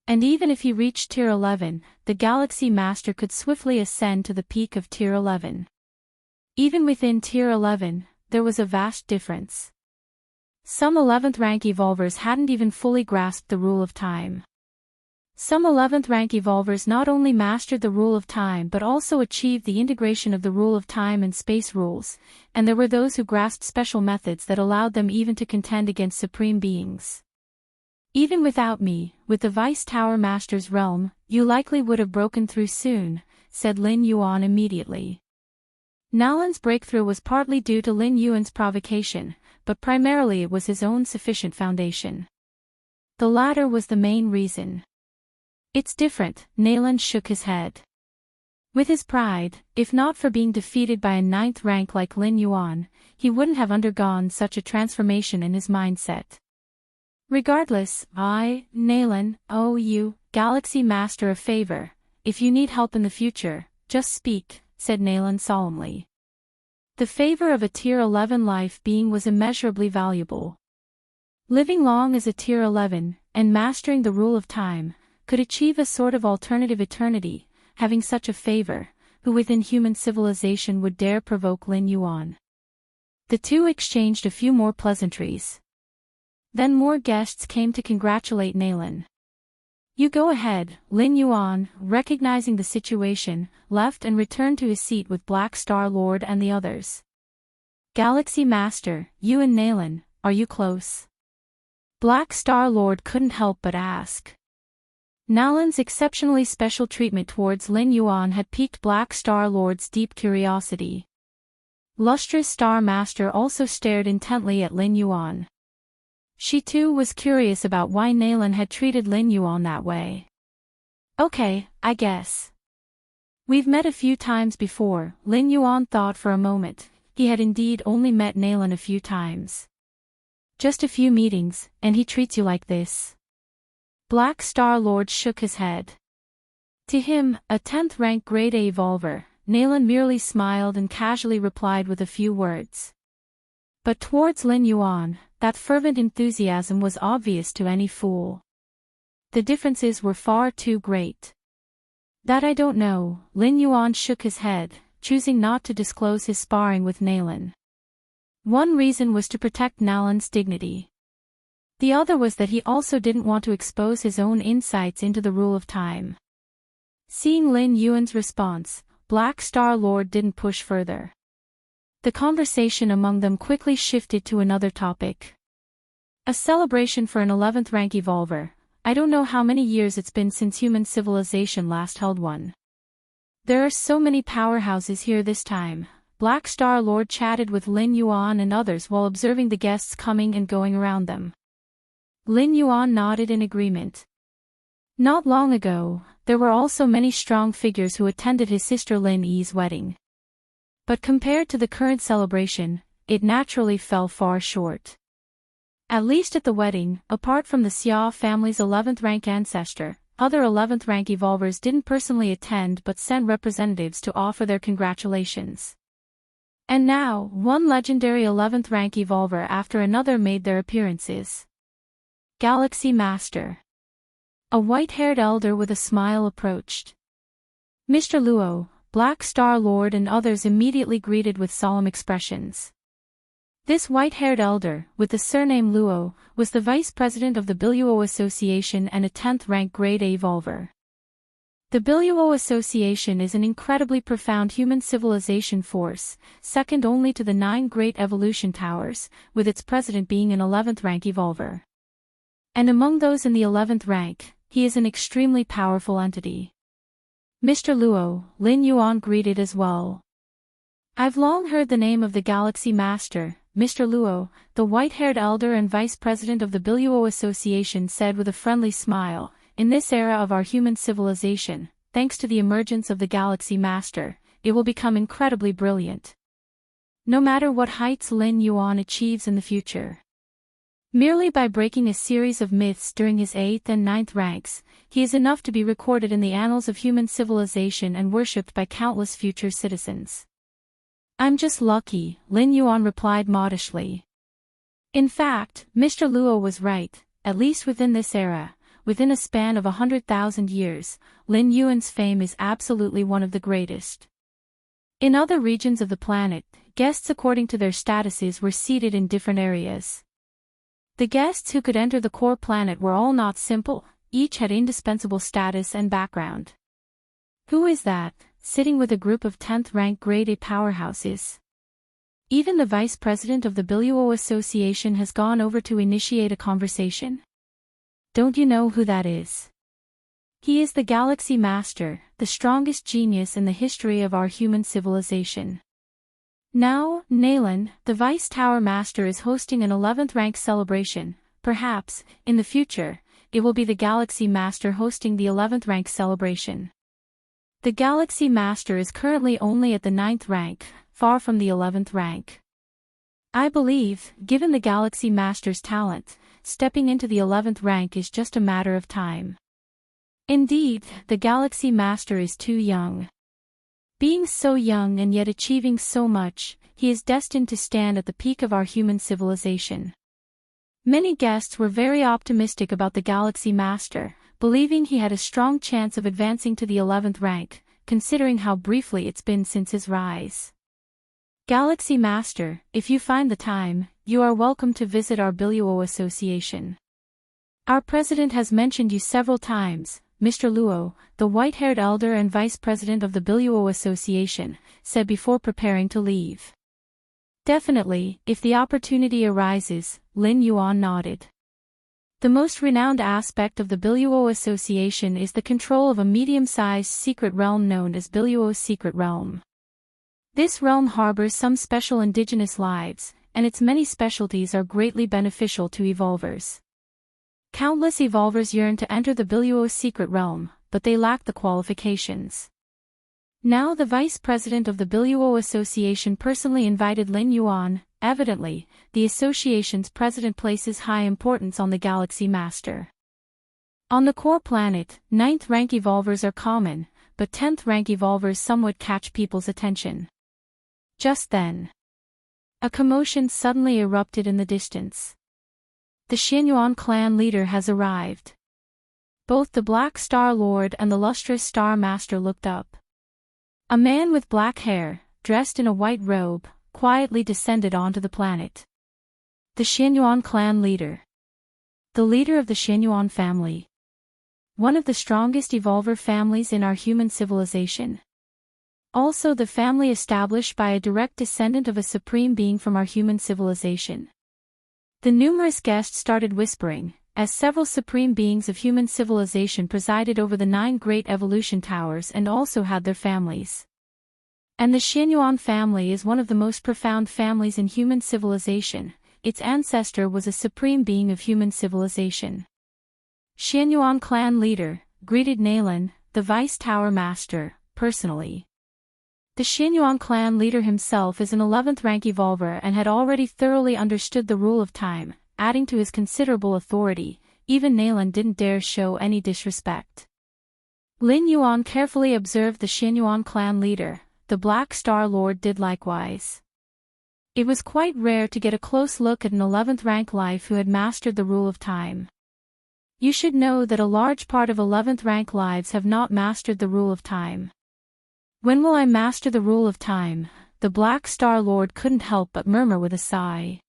And even if he reached Tier 11, the Galaxy Master could swiftly ascend to the peak of Tier 11. Even within Tier 11, there was a vast difference. Some 11th rank evolvers hadn't even fully grasped the rule of time. Some 11th rank evolvers not only mastered the rule of time but also achieved the integration of the rule of time and space rules, and there were those who grasped special methods that allowed them even to contend against supreme beings. "Even without me, with the Vice Tower Master's realm, you likely would have broken through soon," said Lin Yuan immediately. Nayland's breakthrough was partly due to Lin Yuan's provocation, but primarily it was his own sufficient foundation. The latter was the main reason. "It's different," Nayland shook his head. With his pride, if not for being defeated by a 9th rank like Lin Yuan, he wouldn't have undergone such a transformation in his mindset. "Regardless, I, Nayland, owe you, Galaxy Master, a favor. If you need help in the future, just speak," said Nayland solemnly. The favor of a Tier 11 life being was immeasurably valuable. Living long as a Tier 11, and mastering the rule of time, could achieve a sort of alternative eternity. Having such a favor, who within human civilization would dare provoke Lin Yuan? The two exchanged a few more pleasantries. Then more guests came to congratulate Nayland. "You go ahead." Lin Yuan, recognizing the situation, left and returned to his seat with Black Star Lord and the others. "Galaxy Master, you and Nayland, are you close?" Black Star Lord couldn't help but ask. Nayland's exceptionally special treatment towards Lin Yuan had piqued Black Star Lord's deep curiosity. Lustrous Star Master also stared intently at Lin Yuan. She too was curious about why Nayland had treated Lin Yuan that way. "Okay, I guess. We've met a few times before." Lin Yuan thought for a moment. He had indeed only met Nayland a few times. "Just a few meetings, and he treats you like this?" Black Star Lord shook his head. To him, a 10th rank Grade A evolver, Nayland merely smiled and casually replied with a few words. But towards Lin Yuan, that fervent enthusiasm was obvious to any fool. The differences were far too great. "That I don't know." Lin Yuan shook his head, choosing not to disclose his sparring with Nayland. One reason was to protect Nayland's dignity. The other was that he also didn't want to expose his own insights into the rule of time. Seeing Lin Yuan's response, Black Star Lord didn't push further. The conversation among them quickly shifted to another topic. "A celebration for an 11th rank evolver. I don't know how many years it's been since human civilization last held one. There are so many powerhouses here this time." Black Star Lord chatted with Lin Yuan and others while observing the guests coming and going around them. Lin Yuan nodded in agreement. Not long ago, there were also many strong figures who attended his sister Lin Yi's wedding. But compared to the current celebration, it naturally fell far short. At least at the wedding, apart from the Xia family's 11th rank ancestor, other 11th rank evolvers didn't personally attend but sent representatives to offer their congratulations. And now, one legendary 11th rank evolver after another made their appearances. Galaxy Master. A white-haired elder with a smile approached. Mr. Luo, Black Star Lord and others immediately greeted with solemn expressions. This white-haired elder, with the surname Luo, was the vice president of the Biluo Association and a 10th rank grade A evolver. The Biluo Association is an incredibly profound human civilization force, second only to the 9 Great Evolution Towers, with its president being an 11th rank evolver. And among those in the 11th rank, he is an extremely powerful entity. Mr. Luo, Lin Yuan greeted as well. I've long heard the name of the Galaxy Master, Mr. Luo, the white-haired elder and vice president of the Biluo Association said with a friendly smile. In this era of our human civilization, thanks to the emergence of the Galaxy Master, it will become incredibly brilliant. No matter what heights Lin Yuan achieves in the future. Merely by breaking a series of myths during his 8th and 9th ranks, he is enough to be recorded in the annals of human civilization and worshipped by countless future citizens. I'm just lucky, Lin Yuan replied modestly. In fact, Mr. Luo was right, at least within this era. Within a span of 100,000 years, Lin Yuan's fame is absolutely one of the greatest. In other regions of the planet, guests according to their statuses were seated in different areas. The guests who could enter the core planet were all not simple, each had indispensable status and background. Who is that, sitting with a group of 10th rank grade A powerhouses? Even the vice president of the Biluo Association has gone over to initiate a conversation? Don't you know who that is? He is the Galaxy Master, the strongest genius in the history of our human civilization. Now, Nalan, the Vice Tower Master is hosting an 11th rank celebration. Perhaps, in the future, it will be the Galaxy Master hosting the 11th rank celebration. The Galaxy Master is currently only at the 9th rank, far from the 11th rank. I believe, given the Galaxy Master's talent, stepping into the 11th rank is just a matter of time. Indeed, the Galaxy Master is too young. Being so young and yet achieving so much, he is destined to stand at the peak of our human civilization. Many guests were very optimistic about the Galaxy Master, believing he had a strong chance of advancing to the 11th rank, considering how briefly it's been since his rise. Galaxy Master, if you find the time, you are welcome to visit our Biluo Association. Our president has mentioned you several times, Mr. Luo, the white-haired elder and vice president of the Biluo Association, said before preparing to leave. Definitely, if the opportunity arises, Lin Yuan nodded. The most renowned aspect of the Biluo Association is the control of a medium-sized secret realm known as Biluo's Secret Realm. This realm harbors some special indigenous lives, and its many specialties are greatly beneficial to evolvers. Countless evolvers yearn to enter the Biluo Secret Realm, but they lack the qualifications. Now the vice president of the Biluo Association personally invited Lin Yuan. Evidently, the association's president places high importance on the Galaxy Master. On the core planet, 9th rank evolvers are common, but 10th rank evolvers somewhat catch people's attention. Just then, a commotion suddenly erupted in the distance. The Xianyuan clan leader has arrived. Both the Black Star Lord and the lustrous Star Master looked up. A man with black hair, dressed in a white robe, quietly descended onto the planet. The Xianyuan clan leader. The leader of the Xianyuan family. One of the strongest evolver families in our human civilization. Also the family established by a direct descendant of a supreme being from our human civilization. The numerous guests started whispering, as several supreme beings of human civilization presided over the 9 Great Evolution Towers and also had their families. And the Xianyuan family is one of the most profound families in human civilization. Its ancestor was a supreme being of human civilization. Xianyuan clan leader, greeted Nalan, the Vice Tower Master, personally. The Xinyuan clan leader himself is an 11th rank evolver and had already thoroughly understood the rule of time, adding to his considerable authority. Even Nalan didn't dare show any disrespect. Lin Yuan carefully observed the Xinyuan clan leader. The Black Star Lord did likewise. It was quite rare to get a close look at an 11th rank life who had mastered the rule of time. You should know that a large part of 11th rank lives have not mastered the rule of time. When will I master the rule of time? The Black Star Lord couldn't help but murmur with a sigh.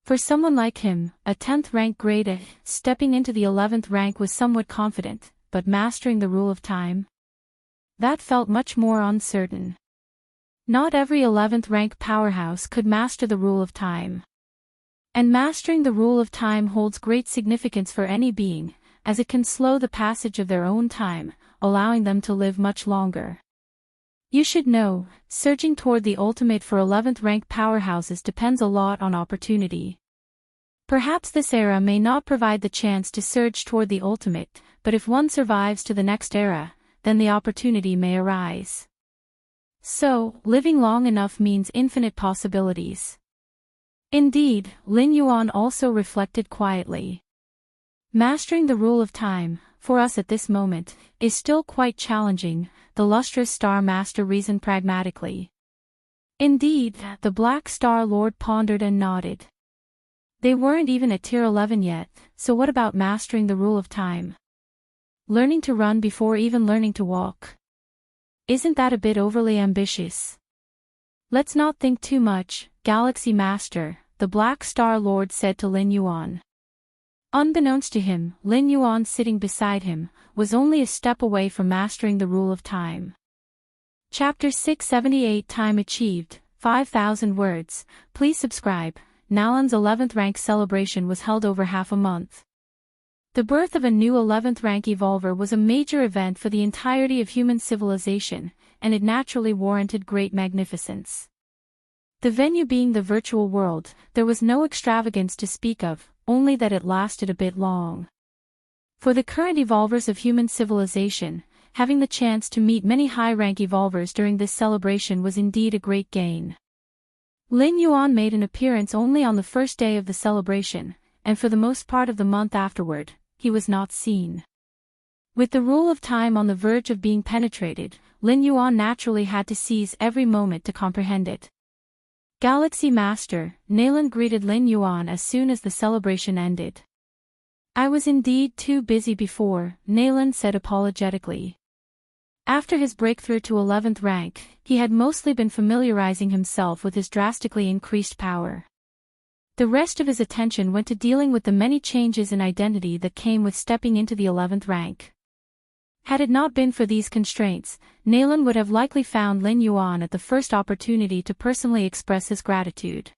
For someone like him, a 10th rank grade A, stepping into the 11th rank was somewhat confident, but mastering the rule of time? That felt much more uncertain. Not every 11th rank powerhouse could master the rule of time. And mastering the rule of time holds great significance for any being, as it can slow the passage of their own time, allowing them to live much longer. You should know, surging toward the ultimate for 11th rank powerhouses depends a lot on opportunity. Perhaps this era may not provide the chance to surge toward the ultimate, but if one survives to the next era, then the opportunity may arise. So, living long enough means infinite possibilities. Indeed, Lin Yuan also reflected quietly. Mastering the rule of time, for us at this moment, is still quite challenging, the lustrous Star Master reasoned pragmatically. Indeed, the Black Star Lord pondered and nodded. They weren't even at tier 11 yet, so what about mastering the rule of time? Learning to run before even learning to walk. Isn't that a bit overly ambitious? Let's not think too much, Galaxy Master, the Black Star Lord said to Lin Yuan. Unbeknownst to him, Lin Yuan sitting beside him, was only a step away from mastering the rule of time. Chapter 678 Time Achieved, 5,000 words. Please subscribe. Nalan's 11th rank celebration was held over half a month. The birth of a new 11th rank evolver was a major event for the entirety of human civilization, and it naturally warranted great magnificence. The venue being the virtual world, there was no extravagance to speak of, only that it lasted a bit long. For the current evolvers of human civilization, having the chance to meet many high-rank evolvers during this celebration was indeed a great gain. Lin Yuan made an appearance only on the first day of the celebration, and for the most part of the month afterward, he was not seen. With the rule of time on the verge of being penetrated, Lin Yuan naturally had to seize every moment to comprehend it. Galaxy Master, Nalan greeted Lin Yuan as soon as the celebration ended. I was indeed too busy before, Nalan said apologetically. After his breakthrough to 11th rank, he had mostly been familiarizing himself with his drastically increased power. The rest of his attention went to dealing with the many changes in identity that came with stepping into the 11th rank. Had it not been for these constraints, Nalan would have likely found Lin Yuan at the first opportunity to personally express his gratitude.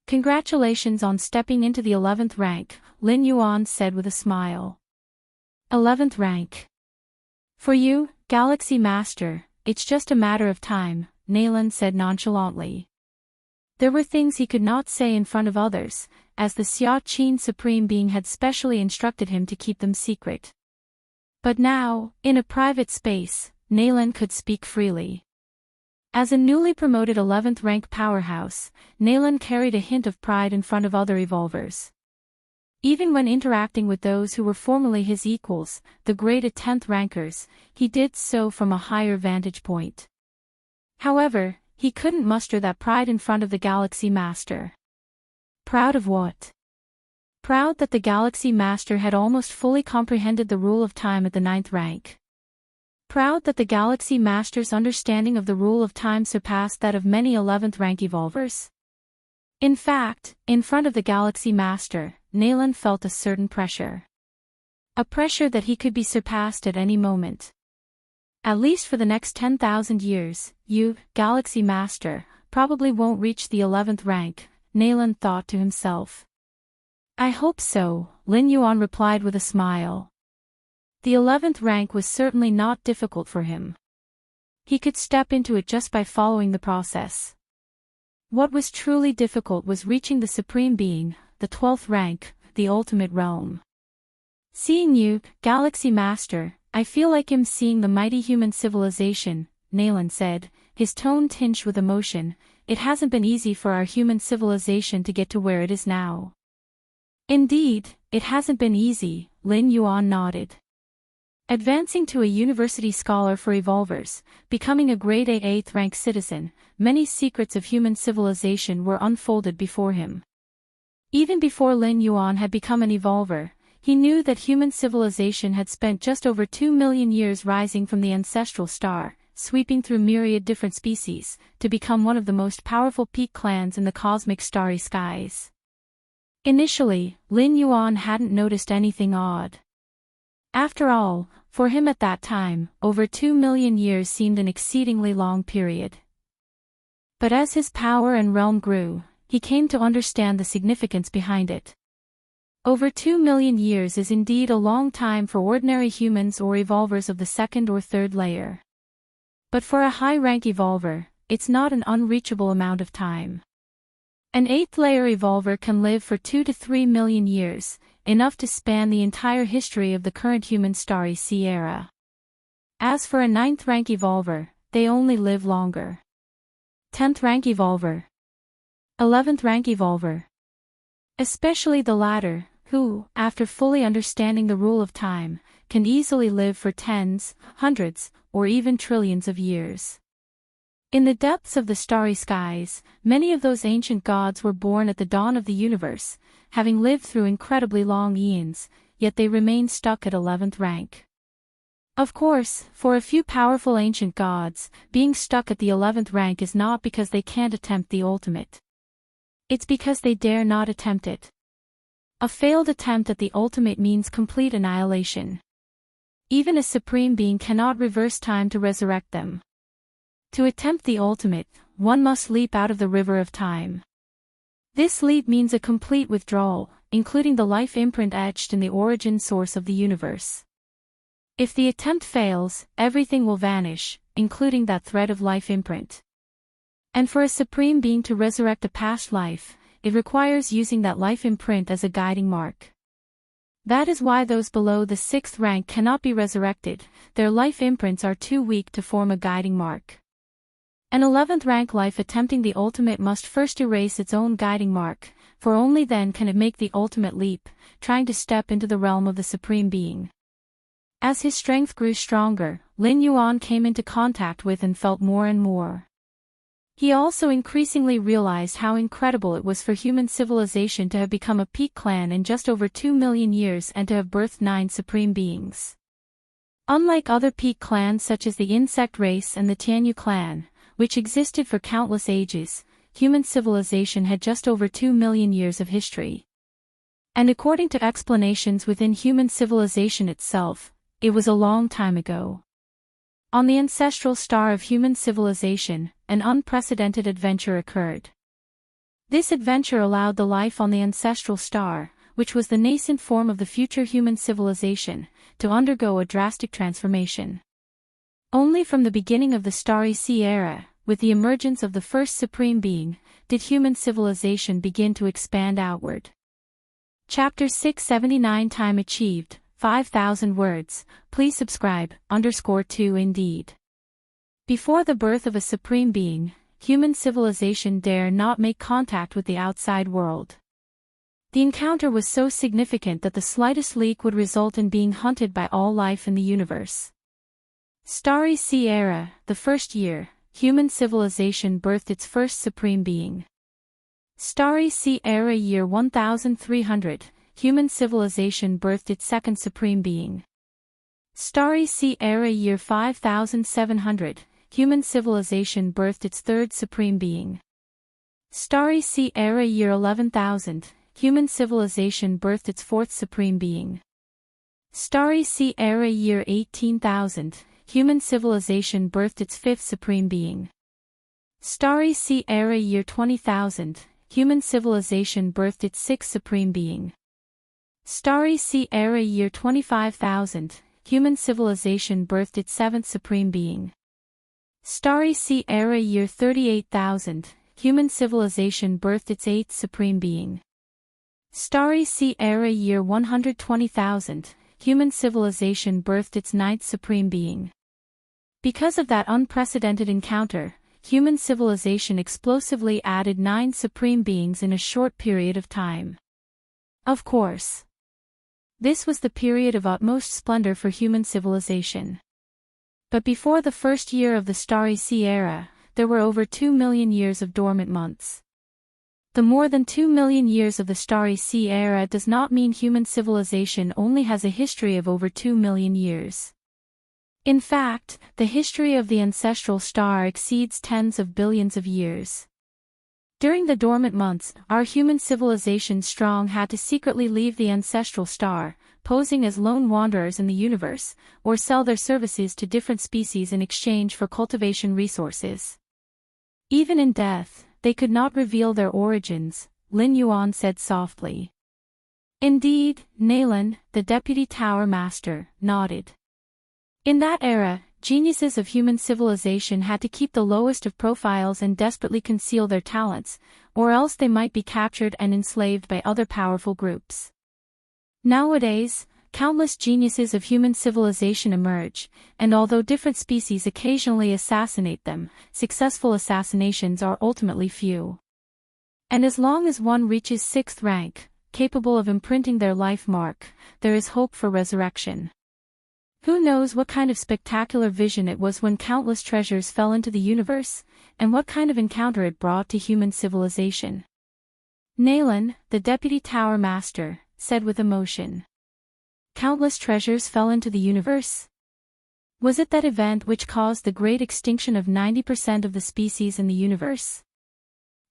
Congratulations on stepping into the 11th rank, Lin Yuan said with a smile. 11th rank. For you, Galaxy Master, it's just a matter of time, Nalan said nonchalantly. There were things he could not say in front of others, as the Xia Qin Supreme Being had specially instructed him to keep them secret. But now, in a private space, Nalan could speak freely. As a newly promoted 11th rank powerhouse, Nalan carried a hint of pride in front of other evolvers. Even when interacting with those who were formerly his equals, the grade 10th rankers, he did so from a higher vantage point. However, he couldn't muster that pride in front of the Galaxy Master. Proud of what? Proud that the Galaxy Master had almost fully comprehended the rule of time at the 9th rank. Proud that the Galaxy Master's understanding of the rule of time surpassed that of many 11th rank evolvers. In fact, in front of the Galaxy Master, Nalan felt a certain pressure. A pressure that he could be surpassed at any moment. At least for the next 10,000 years, you, Galaxy Master, probably won't reach the 11th rank, Nalan thought to himself. I hope so, Lin Yuan replied with a smile. The 11th rank was certainly not difficult for him. He could step into it just by following the process. What was truly difficult was reaching the Supreme Being, the 12th rank, the ultimate realm. Seeing you, Galaxy Master, I feel like I'm seeing the mighty human civilization, Nalan said, his tone tinged with emotion, "It hasn't been easy for our human civilization to get to where it is now." "Indeed, it hasn't been easy," Lin Yuan nodded. Advancing to a university scholar for evolvers, becoming a grade A 8th rank citizen, many secrets of human civilization were unfolded before him. Even before Lin Yuan had become an evolver, he knew that human civilization had spent just over 2 million years rising from the ancestral star, sweeping through myriad different species, to become one of the most powerful peak clans in the cosmic starry skies. Initially, Lin Yuan hadn't noticed anything odd. After all, for him at that time, over 2 million years seemed an exceedingly long period. But as his power and realm grew, he came to understand the significance behind it. Over 2 million years is indeed a long time for ordinary humans or evolvers of the second or third layer. But for a high-rank evolver, it's not an unreachable amount of time. An 8th layer evolver can live for 2 to 3 million years, enough to span the entire history of the current human starry sea era. As for a 9th rank evolver, they only live longer. 10th rank evolver. 11th rank evolver. Especially the latter, who, after fully understanding the rule of time, can easily live for tens, hundreds, or even trillions of years. In the depths of the starry skies, many of those ancient gods were born at the dawn of the universe, having lived through incredibly long eons, yet they remained stuck at 11th rank. Of course, for a few powerful ancient gods, being stuck at the 11th rank is not because they can't attempt the ultimate. It's because they dare not attempt it. A failed attempt at the ultimate means complete annihilation. Even a supreme being cannot reverse time to resurrect them. To attempt the ultimate, one must leap out of the river of time. This leap means a complete withdrawal, including the life imprint etched in the origin source of the universe. If the attempt fails, everything will vanish, including that thread of life imprint. And for a supreme being to resurrect a past life, it requires using that life imprint as a guiding mark. That is why those below the 6th rank cannot be resurrected, their life imprints are too weak to form a guiding mark. An 11th rank life attempting the ultimate must first erase its own guiding mark, for only then can it make the ultimate leap, trying to step into the realm of the Supreme Being. As his strength grew stronger, Lin Yuan came into contact with and felt more and more. He also increasingly realized how incredible it was for human civilization to have become a peak clan in just over 2 million years and to have birthed 9 supreme beings. Unlike other peak clans such as the insect race and the Tianyu clan, which existed for countless ages, human civilization had just over 2 million years of history. And according to explanations within human civilization itself, it was a long time ago. On the ancestral star of human civilization, an unprecedented adventure occurred. This adventure allowed the life on the ancestral star, which was the nascent form of the future human civilization, to undergo a drastic transformation. Only from the beginning of the Starry Sea era, with the emergence of the first Supreme Being, did human civilization begin to expand outward. Chapter 679 Time achieved, 5,000 words, please subscribe, _2 indeed. Before the birth of a Supreme Being, human civilization dare not make contact with the outside world. The encounter was so significant that the slightest leak would result in being hunted by all life in the universe. Starry Sea Era, the first year, human civilization birthed its first Supreme Being. Starry Sea Era year 1300, human civilization birthed its second Supreme Being. Starry Sea Era year 5700, human civilization birthed its third Supreme Being. Starry Sea Era year 11,000, human civilization birthed its fourth Supreme Being. Starry Sea Era year 18,000, human civilization birthed its fifth Supreme Being. Starry Sea Era year 20,000, human civilization birthed its sixth Supreme Being. Starry Sea Era year 25,000, human civilization birthed its seventh Supreme Being. Starry Sea Era year 38,000, human civilization birthed its eighth Supreme Being. Starry Sea Era year 120,000, human civilization birthed its ninth Supreme Being. Because of that unprecedented encounter, human civilization explosively added 9 supreme beings in a short period of time. Of course, this was the period of utmost splendor for human civilization. But before the first year of the Starry Sea era, there were over 2 million years of dormant months. The more than 2 million years of the Starry Sea era does not mean human civilization only has a history of over 2 million years. In fact, the history of the ancestral star exceeds tens of billions of years. During the dormant months, our human civilization strong had to secretly leave the ancestral star, posing as lone wanderers in the universe, or sell their services to different species in exchange for cultivation resources. Even in death, they could not reveal their origins, Lin Yuan said softly. Indeed, Nalan, the deputy tower master, nodded. In that era, geniuses of human civilization had to keep the lowest of profiles and desperately conceal their talents, or else they might be captured and enslaved by other powerful groups. Nowadays, countless geniuses of human civilization emerge, and although different species occasionally assassinate them, successful assassinations are ultimately few. And as long as one reaches 6th rank, capable of imprinting their life mark, there is hope for resurrection. Who knows what kind of spectacular vision it was when countless treasures fell into the universe, and what kind of encounter it brought to human civilization. Nalan, the deputy tower master, said with emotion. Countless treasures fell into the universe? Was it that event which caused the great extinction of 90% of the species in the universe?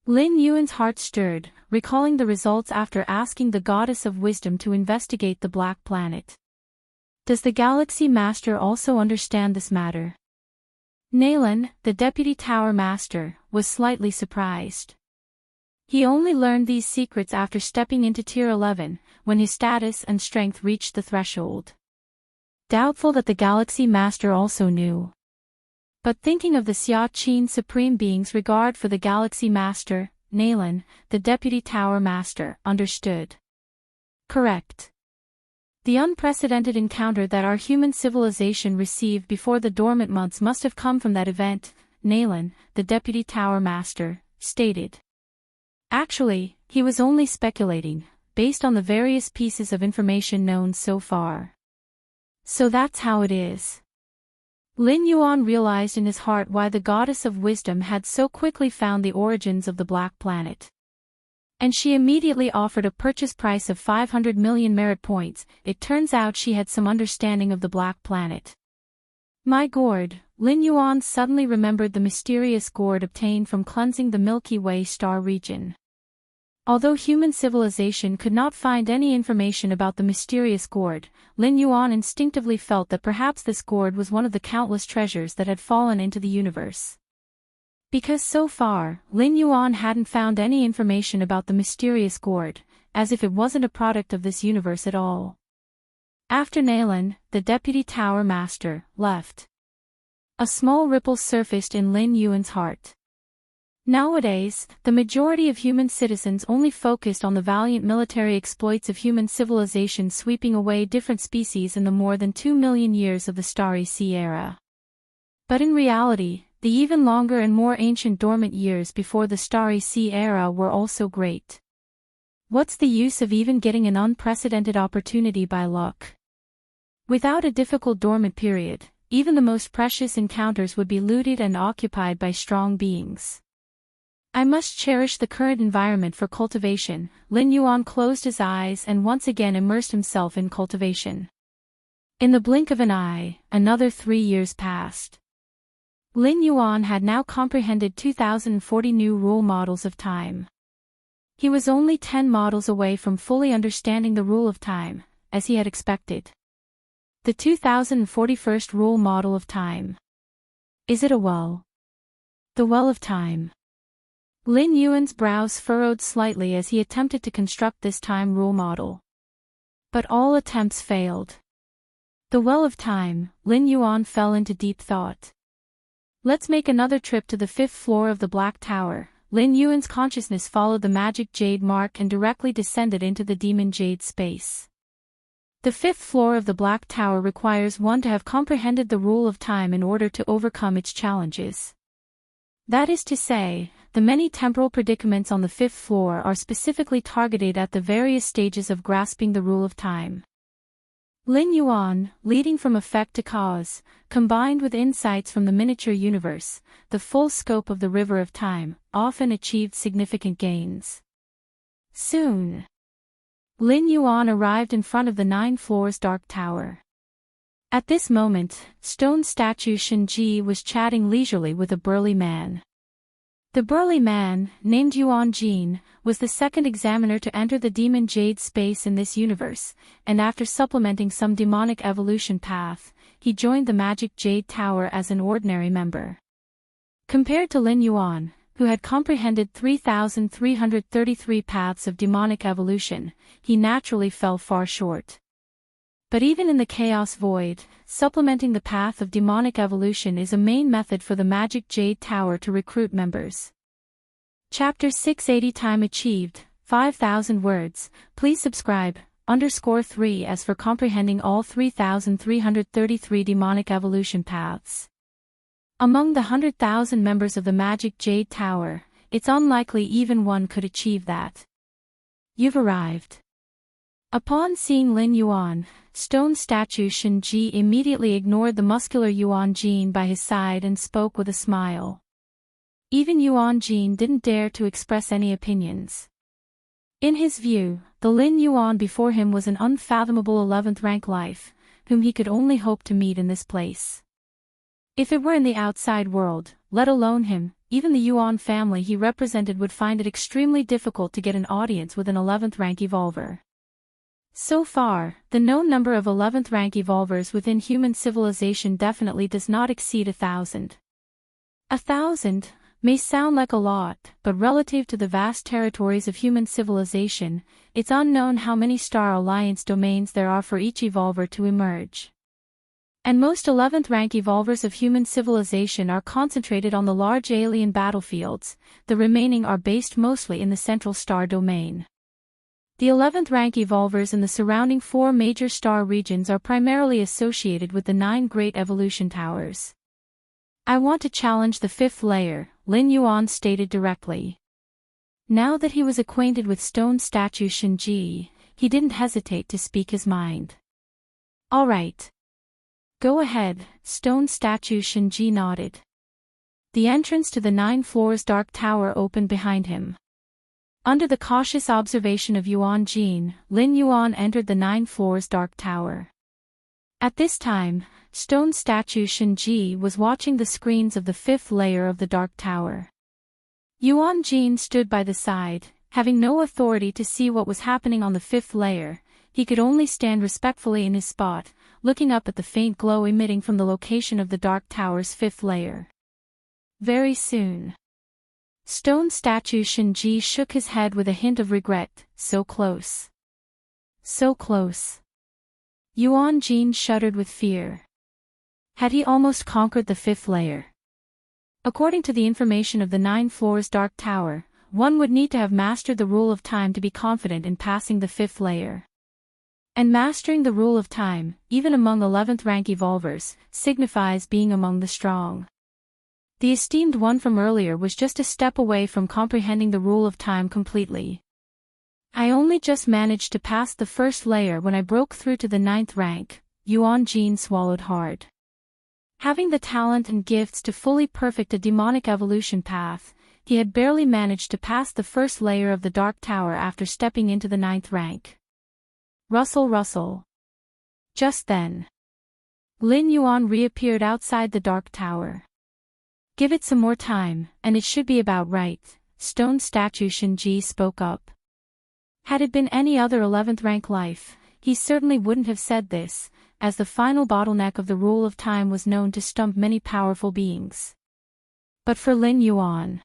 Lin Yuan's heart stirred, recalling the results after asking the goddess of wisdom to investigate the Black Planet. Does the Galaxy Master also understand this matter? Nalan, the deputy tower master, was slightly surprised. He only learned these secrets after stepping into Tier 11, when his status and strength reached the threshold. Doubtful that the Galaxy Master also knew. But thinking of the Xia Qin Supreme Being's regard for the Galaxy Master, Nalan, the Deputy Tower Master, understood. Correct. The unprecedented encounter that our human civilization received before the dormant months must have come from that event, Nalan, the Deputy Tower Master, stated. Actually, he was only speculating, based on the various pieces of information known so far. So that's how it is. Lin Yuan realized in his heart why the goddess of wisdom had so quickly found the origins of the Black Planet. And she immediately offered a purchase price of 500 million merit points. It turns out she had some understanding of the Black Planet. My gourd, Lin Yuan suddenly remembered the mysterious gourd obtained from cleansing the Milky Way star region. Although human civilization could not find any information about the mysterious gourd, Lin Yuan instinctively felt that perhaps this gourd was one of the countless treasures that had fallen into the universe. Because so far, Lin Yuan hadn't found any information about the mysterious gourd, as if it wasn't a product of this universe at all. After Nalan, the deputy tower master, left, a small ripple surfaced in Lin Yuan's heart. Nowadays, the majority of human citizens only focused on the valiant military exploits of human civilization sweeping away different species in the more than 2 million years of the Starry Sea era. But in reality, the even longer and more ancient dormant years before the Starry Sea era were also great. What's the use of even getting an unprecedented opportunity by luck? Without a difficult dormant period, even the most precious encounters would be looted and occupied by strong beings. I must cherish the current environment for cultivation. Lin Yuan closed his eyes and once again immersed himself in cultivation. In the blink of an eye, another 3 years passed. Lin Yuan had now comprehended 2040 new rule models of time. He was only 10 models away from fully understanding the rule of time, as he had expected. The 2041st rule model of time. Is it a well? The well of time. Lin Yuan's brows furrowed slightly as he attempted to construct this time rule model. But all attempts failed. The well of time, Lin Yuan fell into deep thought. Let's make another trip to the 5th floor of the Black Tower. Lin Yuan's consciousness followed the magic jade mark and directly descended into the demon jade space. The 5th floor of the Black Tower requires one to have comprehended the rule of time in order to overcome its challenges. That is to say, the many temporal predicaments on the fifth floor are specifically targeted at the various stages of grasping the rule of time. Lin Yuan, leading from effect to cause, combined with insights from the miniature universe, the full scope of the river of time, often achieved significant gains. Soon, Lin Yuan arrived in front of the 9 floors dark tower. At this moment, stone statue Shinji was chatting leisurely with a burly man. The burly man, named Yuan Jin, was the second examiner to enter the demon jade space in this universe, and after supplementing some demonic evolution path, he joined the magic jade tower as an ordinary member. Compared to Lin Yuan, who had comprehended 3,333 paths of demonic evolution, he naturally fell far short. But even in the chaos void, supplementing the path of demonic evolution is a main method for the Magic Jade Tower to recruit members. Chapter 680 Time achieved, 5,000 words. Please subscribe, _3 as for comprehending all 3,333 demonic evolution paths. Among the 100,000 members of the Magic Jade Tower, it's unlikely even one could achieve that. You've arrived. Upon seeing Lin Yuan, stone statue Shinji immediately ignored the muscular Yuan Jin by his side and spoke with a smile. Even Yuan Jin didn't dare to express any opinions. In his view, the Lin Yuan before him was an unfathomable 11th rank life, whom he could only hope to meet in this place. If it were in the outside world, let alone him, even the Yuan family he represented would find it extremely difficult to get an audience with an 11th rank evolver. So far, the known number of 11th rank evolvers within human civilization definitely does not exceed 1,000. 1,000 may sound like a lot, but relative to the vast territories of human civilization, it's unknown how many Star Alliance domains there are for each evolver to emerge. And most 11th rank evolvers of human civilization are concentrated on the large alien battlefields, the remaining are based mostly in the central star domain. The 11th rank evolvers in the surrounding 4 major star regions are primarily associated with the 9 great evolution towers. I want to challenge the 5th layer, Lin Yuan stated directly. Now that he was acquainted with stone statue Shinji, he didn't hesitate to speak his mind. All right. Go ahead, stone statue Shinji nodded. The entrance to the 9 floors dark tower opened behind him. Under the cautious observation of Yuan Jin, Lin Yuan entered the 9 floors dark tower. At this time, stone statue Shinji was watching the screens of the 5th layer of the dark tower. Yuan Jin stood by the side, having no authority to see what was happening on the 5th layer. He could only stand respectfully in his spot, looking up at the faint glow emitting from the location of the dark tower's 5th layer. Very soon, stone statue Shinji shook his head with a hint of regret. So close. So close. Yuan Jin shuddered with fear. Had he almost conquered the 5th layer? According to the information of the 9 floors dark tower, one would need to have mastered the rule of time to be confident in passing the 5th layer. And mastering the rule of time, even among 11th rank evolvers, signifies being among the strong. The esteemed one from earlier was just a step away from comprehending the rule of time completely. I only just managed to pass the 1st layer when I broke through to the 9th rank, Yuan Jin swallowed hard. Having the talent and gifts to fully perfect a demonic evolution path, he had barely managed to pass the 1st layer of the Dark Tower after stepping into the 9th rank. Rustle rustle. Just then, Lin Yuan reappeared outside the Dark Tower. Give it some more time, and it should be about right, stone statue Shinji spoke up. Had it been any other 11th rank life, he certainly wouldn't have said this, as the final bottleneck of the rule of time was known to stump many powerful beings. But for Lin Yuan,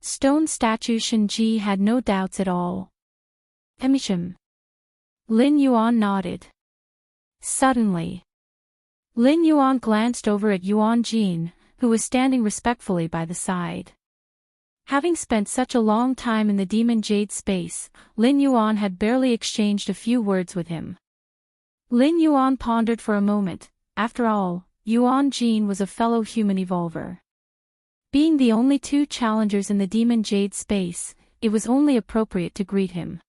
stone statue Shinji had no doubts at all. Emisham. Lin Yuan nodded. Suddenly, Lin Yuan glanced over at Yuan Jin, who was standing respectfully by the side. Having spent such a long time in the demon jade space, Lin Yuan had barely exchanged a few words with him. Lin Yuan pondered for a moment. After all, Yuan Jin was a fellow human evolver. Being the only two challengers in the Demon Jade space, it was only appropriate to greet him.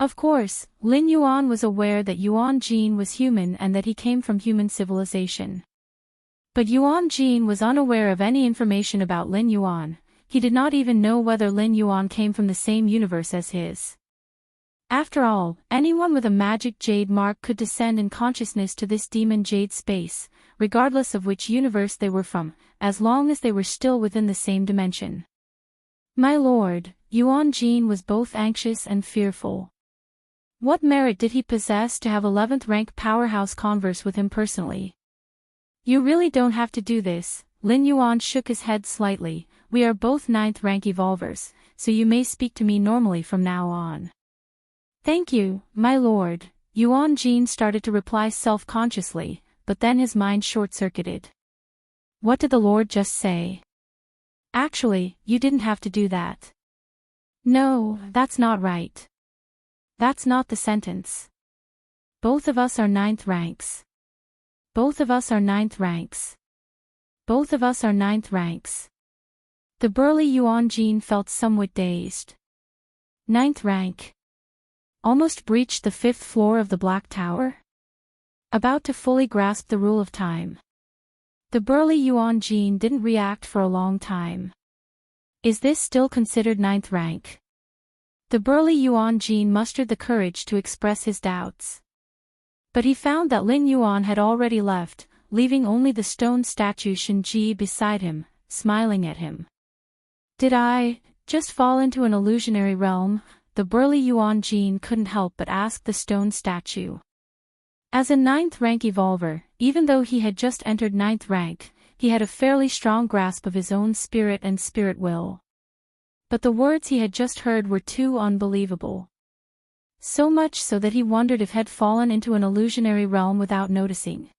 Of course, Lin Yuan was aware that Yuan Jin was human and that he came from human civilization. But Yuan Jin was unaware of any information about Lin Yuan. He did not even know whether Lin Yuan came from the same universe as his. After all, anyone with a magic jade mark could descend in consciousness to this demon jade space, regardless of which universe they were from, as long as they were still within the same dimension. My lord, Yuan Jin was both anxious and fearful. What merit did he possess to have 11th rank powerhouse converse with him personally? You really don't have to do this. Lin Yuan shook his head slightly. We are both 9th rank evolvers, so you may speak to me normally from now on. Thank you, my lord. Yuan Jin started to reply self-consciously, but then his mind short-circuited. What did the lord just say? Actually, you didn't have to do that. No, that's not right. That's not the sentence. Both of us are 9th ranks. Both of us are 9th ranks. Both of us are 9th ranks. The burly Yuan Jin felt somewhat dazed. 9th rank. Almost breached the 5th floor of the Black Tower? About to fully grasp the rule of time. The burly Yuan Jin didn't react for a long time. Is this still considered 9th rank? The burly Yuan Jin mustered the courage to express his doubts. But he found that Lin Yuan had already left, leaving only the stone statue Shinji beside him, smiling at him. Did I just fall into an illusionary realm? The burly Yuan Jin couldn't help but ask the stone statue. As a 9th rank evolver, even though he had just entered 9th rank, he had a fairly strong grasp of his own spirit and spirit will. But the words he had just heard were too unbelievable. So much so that he wondered if he had fallen into an illusionary realm without noticing.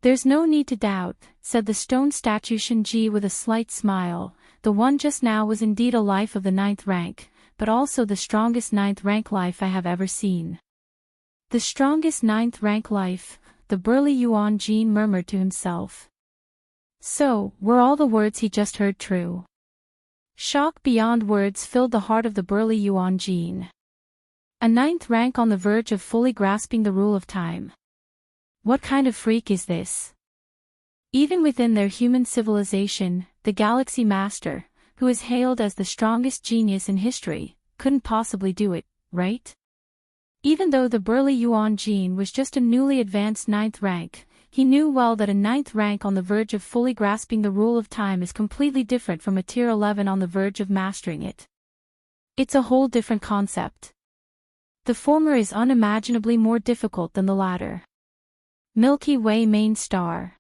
There's no need to doubt, said the stone statue Shinji with a slight smile. The one just now was indeed a life of the 9th rank, but also the strongest 9th rank life I have ever seen. The strongest 9th rank life, the burly Yuan Jin murmured to himself. So, were all the words he just heard true? Shock beyond words filled the heart of the burly Yuan Jin. A 9th rank on the verge of fully grasping the rule of time. What kind of freak is this? Even within their human civilization, the Galaxy Master, who is hailed as the strongest genius in history, couldn't possibly do it, right? Even though the burly Yuan Jin was just a newly advanced 9th rank, he knew well that a 9th rank on the verge of fully grasping the rule of time is completely different from a tier 11 on the verge of mastering it. It's a whole different concept. The former is unimaginably more difficult than the latter. Milky Way main star.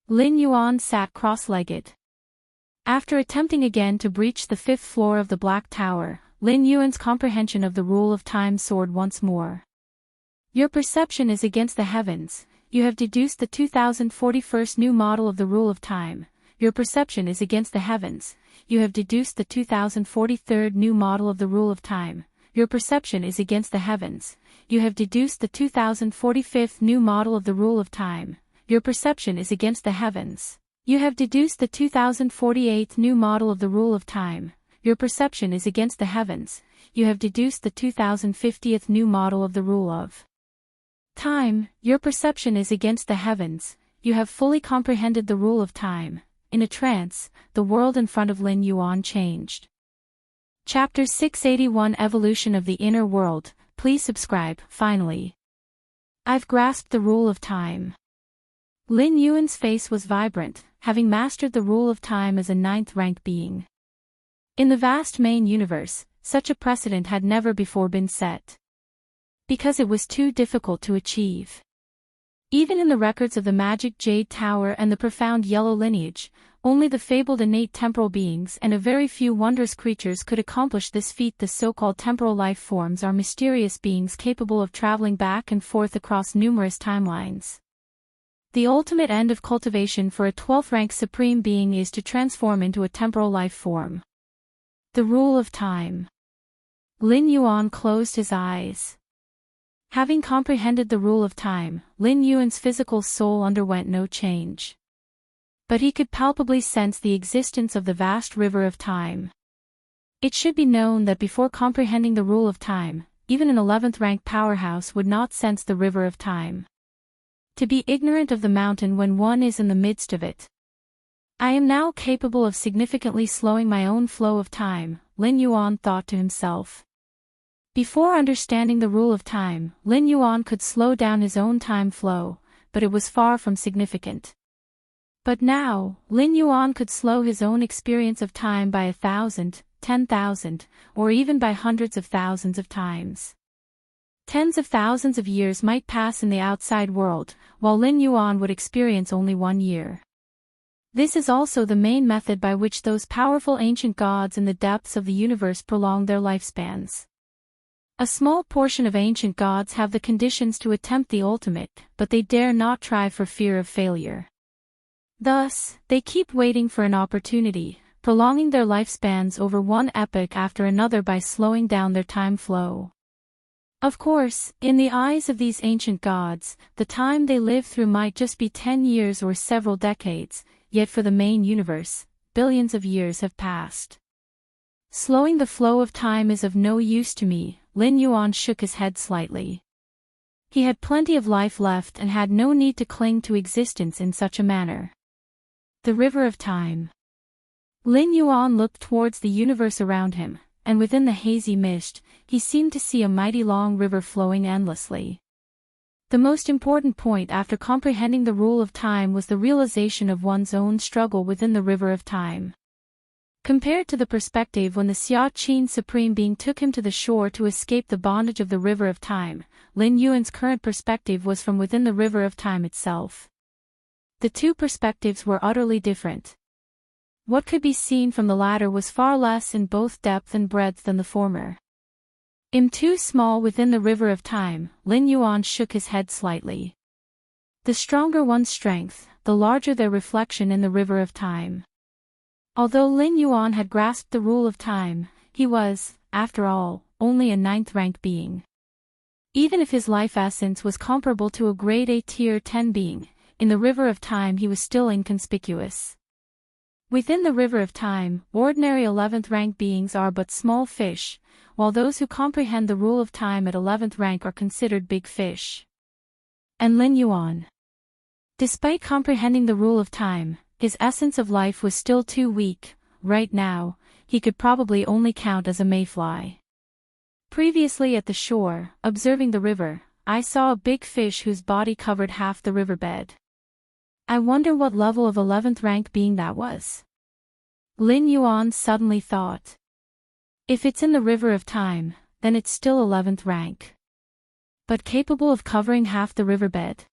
Lin Yuan sat cross-legged. After attempting again to breach the 5th floor of the Black Tower, Lin Yuan's comprehension of the rule of time soared once more. Your perception is against the heavens. You have deduced the 2041st new model of the rule of time. Your perception is against the heavens. You have deduced the 2043rd new model of the rule of time. Your perception is against the heavens. You have deduced the 2045th new model of the rule of time. Your perception is against the heavens. You have deduced the 2048th new model of the rule of time. Your perception is against the heavens. You have deduced the 2050th new model of the rule of time. Your perception is against the heavens. You have fully comprehended the rule of time. In a trance, the world in front of Lin Yuan changed. Chapter 681 Evolution of the Inner World. Please subscribe. Finally, I've grasped the rule of time. Lin Yuan's face was vibrant, having mastered the rule of time as a 9th rank being. In the vast main universe, such a precedent had never before been set. Because it was too difficult to achieve. Even in the records of the magic Jade Tower and the profound yellow lineage, only the fabled innate temporal beings and a very few wondrous creatures could accomplish this feat. The so-called temporal life forms are mysterious beings capable of traveling back and forth across numerous timelines. The ultimate end of cultivation for a 12th rank supreme being is to transform into a temporal life form. The rule of time. Lin Yuan closed his eyes. Having comprehended the rule of time, Lin Yuan's physical soul underwent no change. But he could palpably sense the existence of the vast river of time. It should be known that before comprehending the rule of time, even an 11th rank powerhouse would not sense the river of time. To be ignorant of the mountain when one is in the midst of it. I am now capable of significantly slowing my own flow of time, Lin Yuan thought to himself. Before understanding the rule of time, Lin Yuan could slow down his own time flow, but it was far from significant. But now, Lin Yuan could slow his own experience of time by 1,000, 10,000, or even by hundreds of thousands of times. Tens of thousands of years might pass in the outside world, while Lin Yuan would experience only 1 year. This is also the main method by which those powerful ancient gods in the depths of the universe prolong their lifespans. A small portion of ancient gods have the conditions to attempt the ultimate, but they dare not try for fear of failure. Thus, they keep waiting for an opportunity, prolonging their lifespans over one epoch after another by slowing down their time flow. Of course, in the eyes of these ancient gods, the time they live through might just be 10 years or several decades, yet for the main universe, billions of years have passed. Slowing the flow of time is of no use to me, Lin Yuan shook his head slightly. He had plenty of life left and had no need to cling to existence in such a manner. The river of time. Lin Yuan looked towards the universe around him, and within the hazy mist, he seemed to see a mighty long river flowing endlessly. The most important point after comprehending the rule of time was the realization of one's own struggle within the river of time. Compared to the perspective when the Xia Qin Supreme Being took him to the shore to escape the bondage of the river of time, Lin Yuan's current perspective was from within the river of time itself. The two perspectives were utterly different. What could be seen from the latter was far less in both depth and breadth than the former. "I'm too small within the river of time," Lin Yuan shook his head slightly. The stronger one's strength, the larger their reflection in the river of time. Although Lin Yuan had grasped the rule of time, he was, after all, only a 9th rank being. Even if his life essence was comparable to a grade A tier 10 being, in the river of time he was still inconspicuous. Within the river of time, ordinary 11th rank beings are but small fish, while those who comprehend the rule of time at 11th rank are considered big fish. And Lin Yuan, despite comprehending the rule of time, his essence of life was still too weak. Right now, he could probably only count as a mayfly. Previously at the shore, observing the river, I saw a big fish whose body covered half the riverbed. I wonder what level of 11th rank being that was. Lin Yuan suddenly thought. If it's in the river of time, then it's still 11th rank. But capable of covering half the riverbed?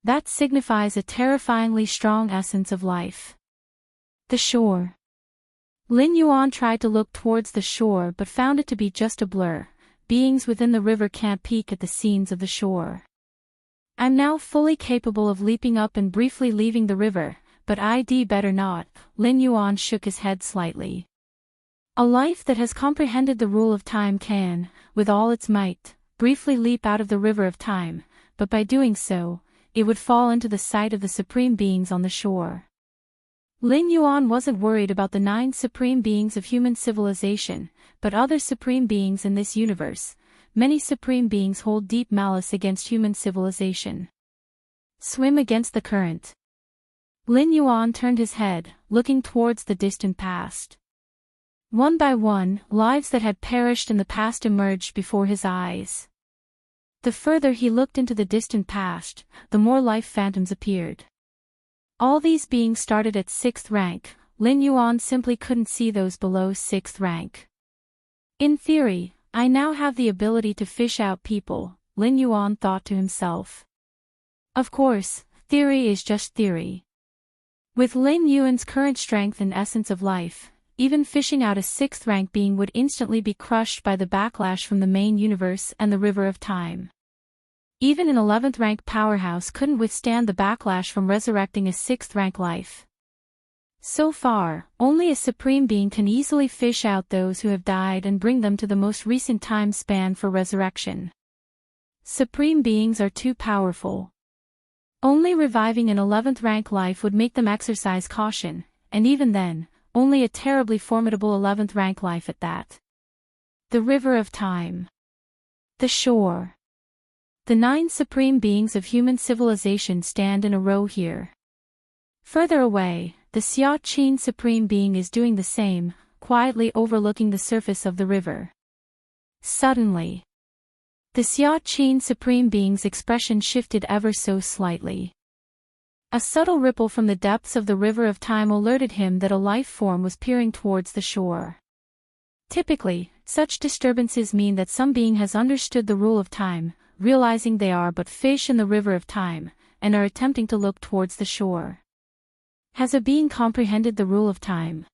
That signifies a terrifyingly strong essence of life. The shore. Lin Yuan tried to look towards the shore but found it to be just a blur. Beings within the river can't peek at the scenes of the shore. I'm now fully capable of leaping up and briefly leaving the river, but I'd better not. Lin Yuan shook his head slightly. A life that has comprehended the rule of time can, with all its might, briefly leap out of the river of time, but by doing so, it would fall into the sight of the supreme beings on the shore. Lin Yuan wasn't worried about the 9 supreme beings of human civilization, but other supreme beings in this universe. Many supreme beings hold deep malice against human civilization. Swim against the current. Lin Yuan turned his head, looking towards the distant past. One by one, lives that had perished in the past emerged before his eyes. The further he looked into the distant past, the more life phantoms appeared. All these beings started at 6th rank. Lin Yuan simply couldn't see those below 6th rank. In theory, I now have the ability to fish out people, Lin Yuan thought to himself. Of course, theory is just theory. With Lin Yuan's current strength and essence of life, even fishing out a 6th rank being would instantly be crushed by the backlash from the main universe and the river of time. Even an 11th rank powerhouse couldn't withstand the backlash from resurrecting a 6th rank life. So far, only a supreme being can easily fish out those who have died and bring them to the most recent time span for resurrection. Supreme beings are too powerful. Only reviving an 11th rank life would make them exercise caution, and even then, only a terribly formidable 11th rank life at that. The River of Time. The shore. The 9 supreme beings of human civilization stand in a row here. Further away, the Xia Qin supreme being is doing the same, quietly overlooking the surface of the river. Suddenly, the Xia Qin supreme being's expression shifted ever so slightly. A subtle ripple from the depths of the River of Time alerted him that a life form was peering towards the shore. Typically, such disturbances mean that some being has understood the rule of time, realizing they are but fish in the River of Time, and are attempting to look towards the shore. Has a being comprehended the rule of time?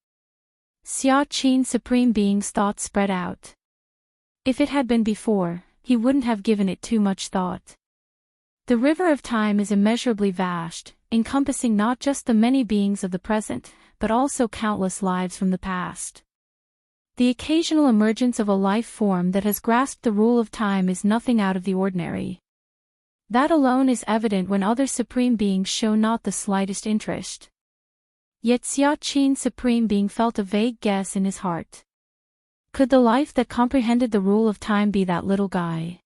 Xia Qin supreme being's thoughts spread out. If it had been before, he wouldn't have given it too much thought. The River of Time is immeasurably vast, encompassing not just the many beings of the present, but also countless lives from the past. The occasional emergence of a life form that has grasped the rule of time is nothing out of the ordinary. That alone is evident when other supreme beings show not the slightest interest. Yet Xia Qin supreme being felt a vague guess in his heart. Could the life that comprehended the rule of time be that little guy?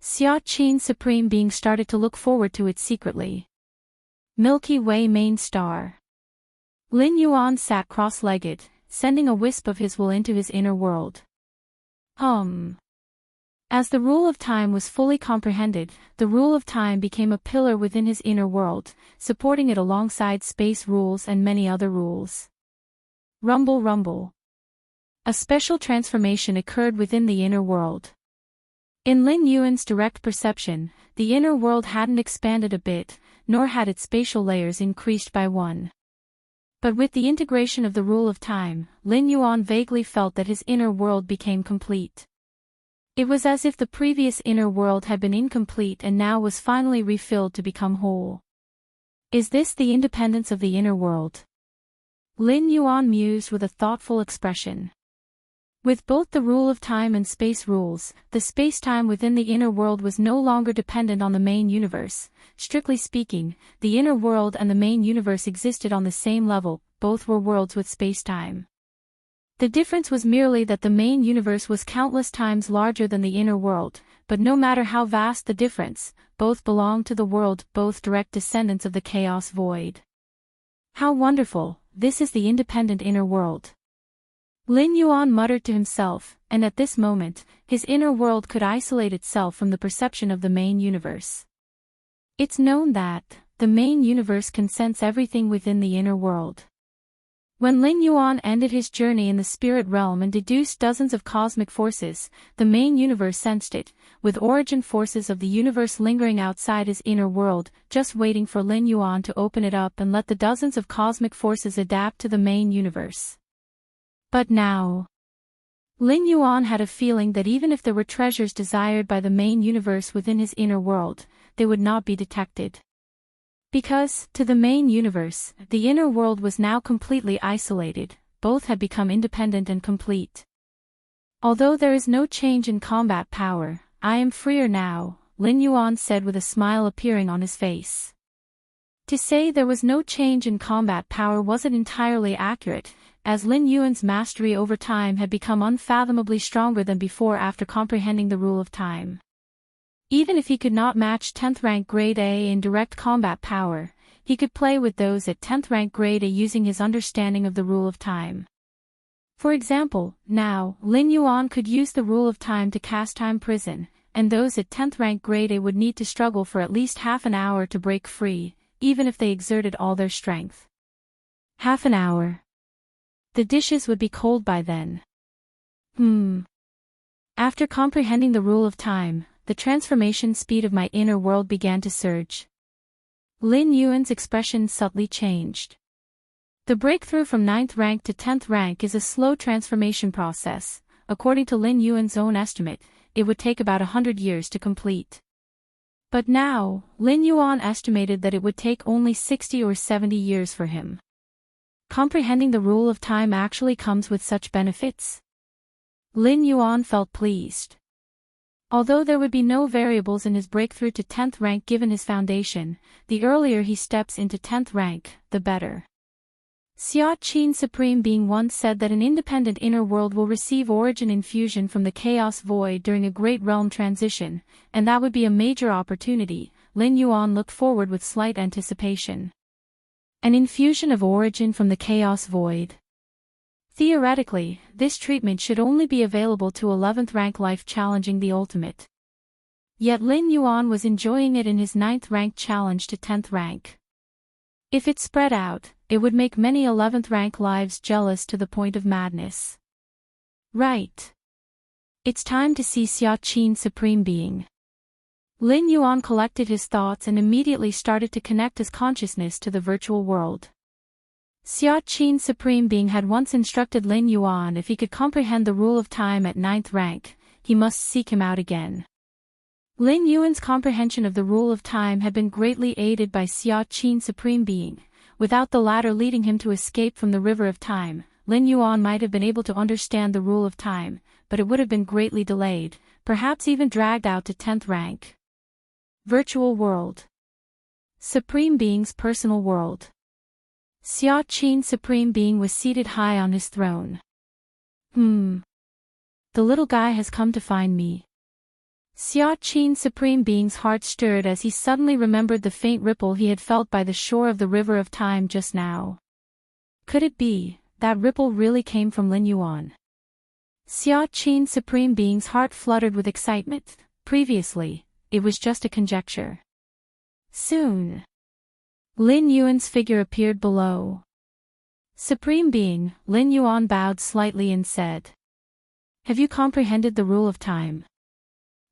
Xia Qin supreme being started to look forward to it secretly. Milky Way main star. Lin Yuan sat cross-legged, sending a wisp of his will into his inner world. As the rule of time was fully comprehended, the rule of time became a pillar within his inner world, supporting it alongside space rules and many other rules. Rumble rumble. A special transformation occurred within the inner world. In Lin Yuan's direct perception, the inner world hadn't expanded a bit, nor had its spatial layers increased by one. But with the integration of the rule of time, Lin Yuan vaguely felt that his inner world became complete. It was as if the previous inner world had been incomplete and now was finally refilled to become whole. Is this the independence of the inner world? Lin Yuan mused with a thoughtful expression. With both the rule of time and space rules, the space-time within the inner world was no longer dependent on the main universe. Strictly speaking, the inner world and the main universe existed on the same level, both were worlds with space-time. The difference was merely that the main universe was countless times larger than the inner world, but no matter how vast the difference, both belonged to the world, both direct descendants of the chaos void. How wonderful, this is the independent inner world. Lin Yuan muttered to himself, and at this moment, his inner world could isolate itself from the perception of the main universe. It's known that the main universe can sense everything within the inner world. When Lin Yuan ended his journey in the spirit realm and deduced dozens of cosmic forces, the main universe sensed it, with origin forces of the universe lingering outside his inner world, just waiting for Lin Yuan to open it up and let the dozens of cosmic forces adapt to the main universe. But now, Lin Yuan had a feeling that even if there were treasures desired by the main universe within his inner world, they would not be detected. Because, to the main universe, the inner world was now completely isolated, both had become independent and complete. Although there is no change in combat power, I am freer now, Lin Yuan said with a smile appearing on his face. To say there was no change in combat power wasn't entirely accurate, as Lin Yuan's mastery over time had become unfathomably stronger than before after comprehending the rule of time. Even if he could not match 10th rank grade A in direct combat power, he could play with those at 10th rank grade A using his understanding of the rule of time. For example, now, Lin Yuan could use the rule of time to cast Time Prison, and those at 10th rank grade A would need to struggle for at least half an hour to break free, even if they exerted all their strength. Half an hour. The dishes would be cold by then. After comprehending the rule of time, the transformation speed of my inner world began to surge. Lin Yuan's expression subtly changed. The breakthrough from 9th rank to 10th rank is a slow transformation process. According to Lin Yuan's own estimate, it would take about 100 years to complete. But now, Lin Yuan estimated that it would take only 60 or 70 years for him. Comprehending the rule of time actually comes with such benefits? Lin Yuan felt pleased. Although there would be no variables in his breakthrough to 10th rank given his foundation, the earlier he steps into 10th rank, the better. Xia Qin Supreme Being once said that an independent inner world will receive origin infusion from the chaos void during a great realm transition, and that would be a major opportunity. Lin Yuan looked forward with slight anticipation. An infusion of origin from the chaos void. Theoretically, this treatment should only be available to 11th rank life challenging the ultimate. Yet Lin Yuan was enjoying it in his 9th rank challenge to 10th rank. If it spread out, it would make many 11th rank lives jealous to the point of madness. Right. It's time to see Xia Qin Supreme Being. Lin Yuan collected his thoughts and immediately started to connect his consciousness to the virtual world. Xia Qin Supreme Being had once instructed Lin Yuan if he could comprehend the rule of time at 9th rank, he must seek him out again. Lin Yuan's comprehension of the rule of time had been greatly aided by Xia Qin Supreme Being. Without the latter leading him to escape from the river of time, Lin Yuan might have been able to understand the rule of time, but it would have been greatly delayed, perhaps even dragged out to 10th rank. Virtual world. Supreme Being's personal world. Xia Qin Supreme Being was seated high on his throne. The little guy has come to find me. Xia Qin Supreme Being's heart stirred as he suddenly remembered the faint ripple he had felt by the shore of the river of time just now. Could it be that ripple really came from Lin Yuan? Xia Qin Supreme Being's heart fluttered with excitement. Previously, it was just a conjecture. Soon, Lin Yuan's figure appeared below. Supreme Being, Lin Yuan bowed slightly and said, "Have you comprehended the rule of time?"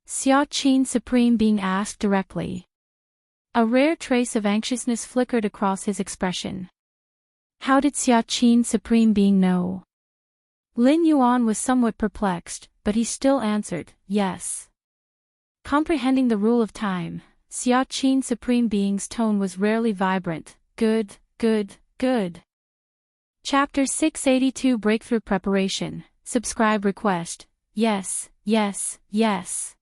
Xia Qin Supreme Being asked directly. A rare trace of anxiousness flickered across his expression. How did Xia Qin Supreme Being know? Lin Yuan was somewhat perplexed, but he still answered, yes. Comprehending the rule of time, Xia Qin Supreme Being's tone was rarely vibrant. Good, good, good. Chapter 682 Breakthrough Preparation. Subscribe request. Yes, yes, yes.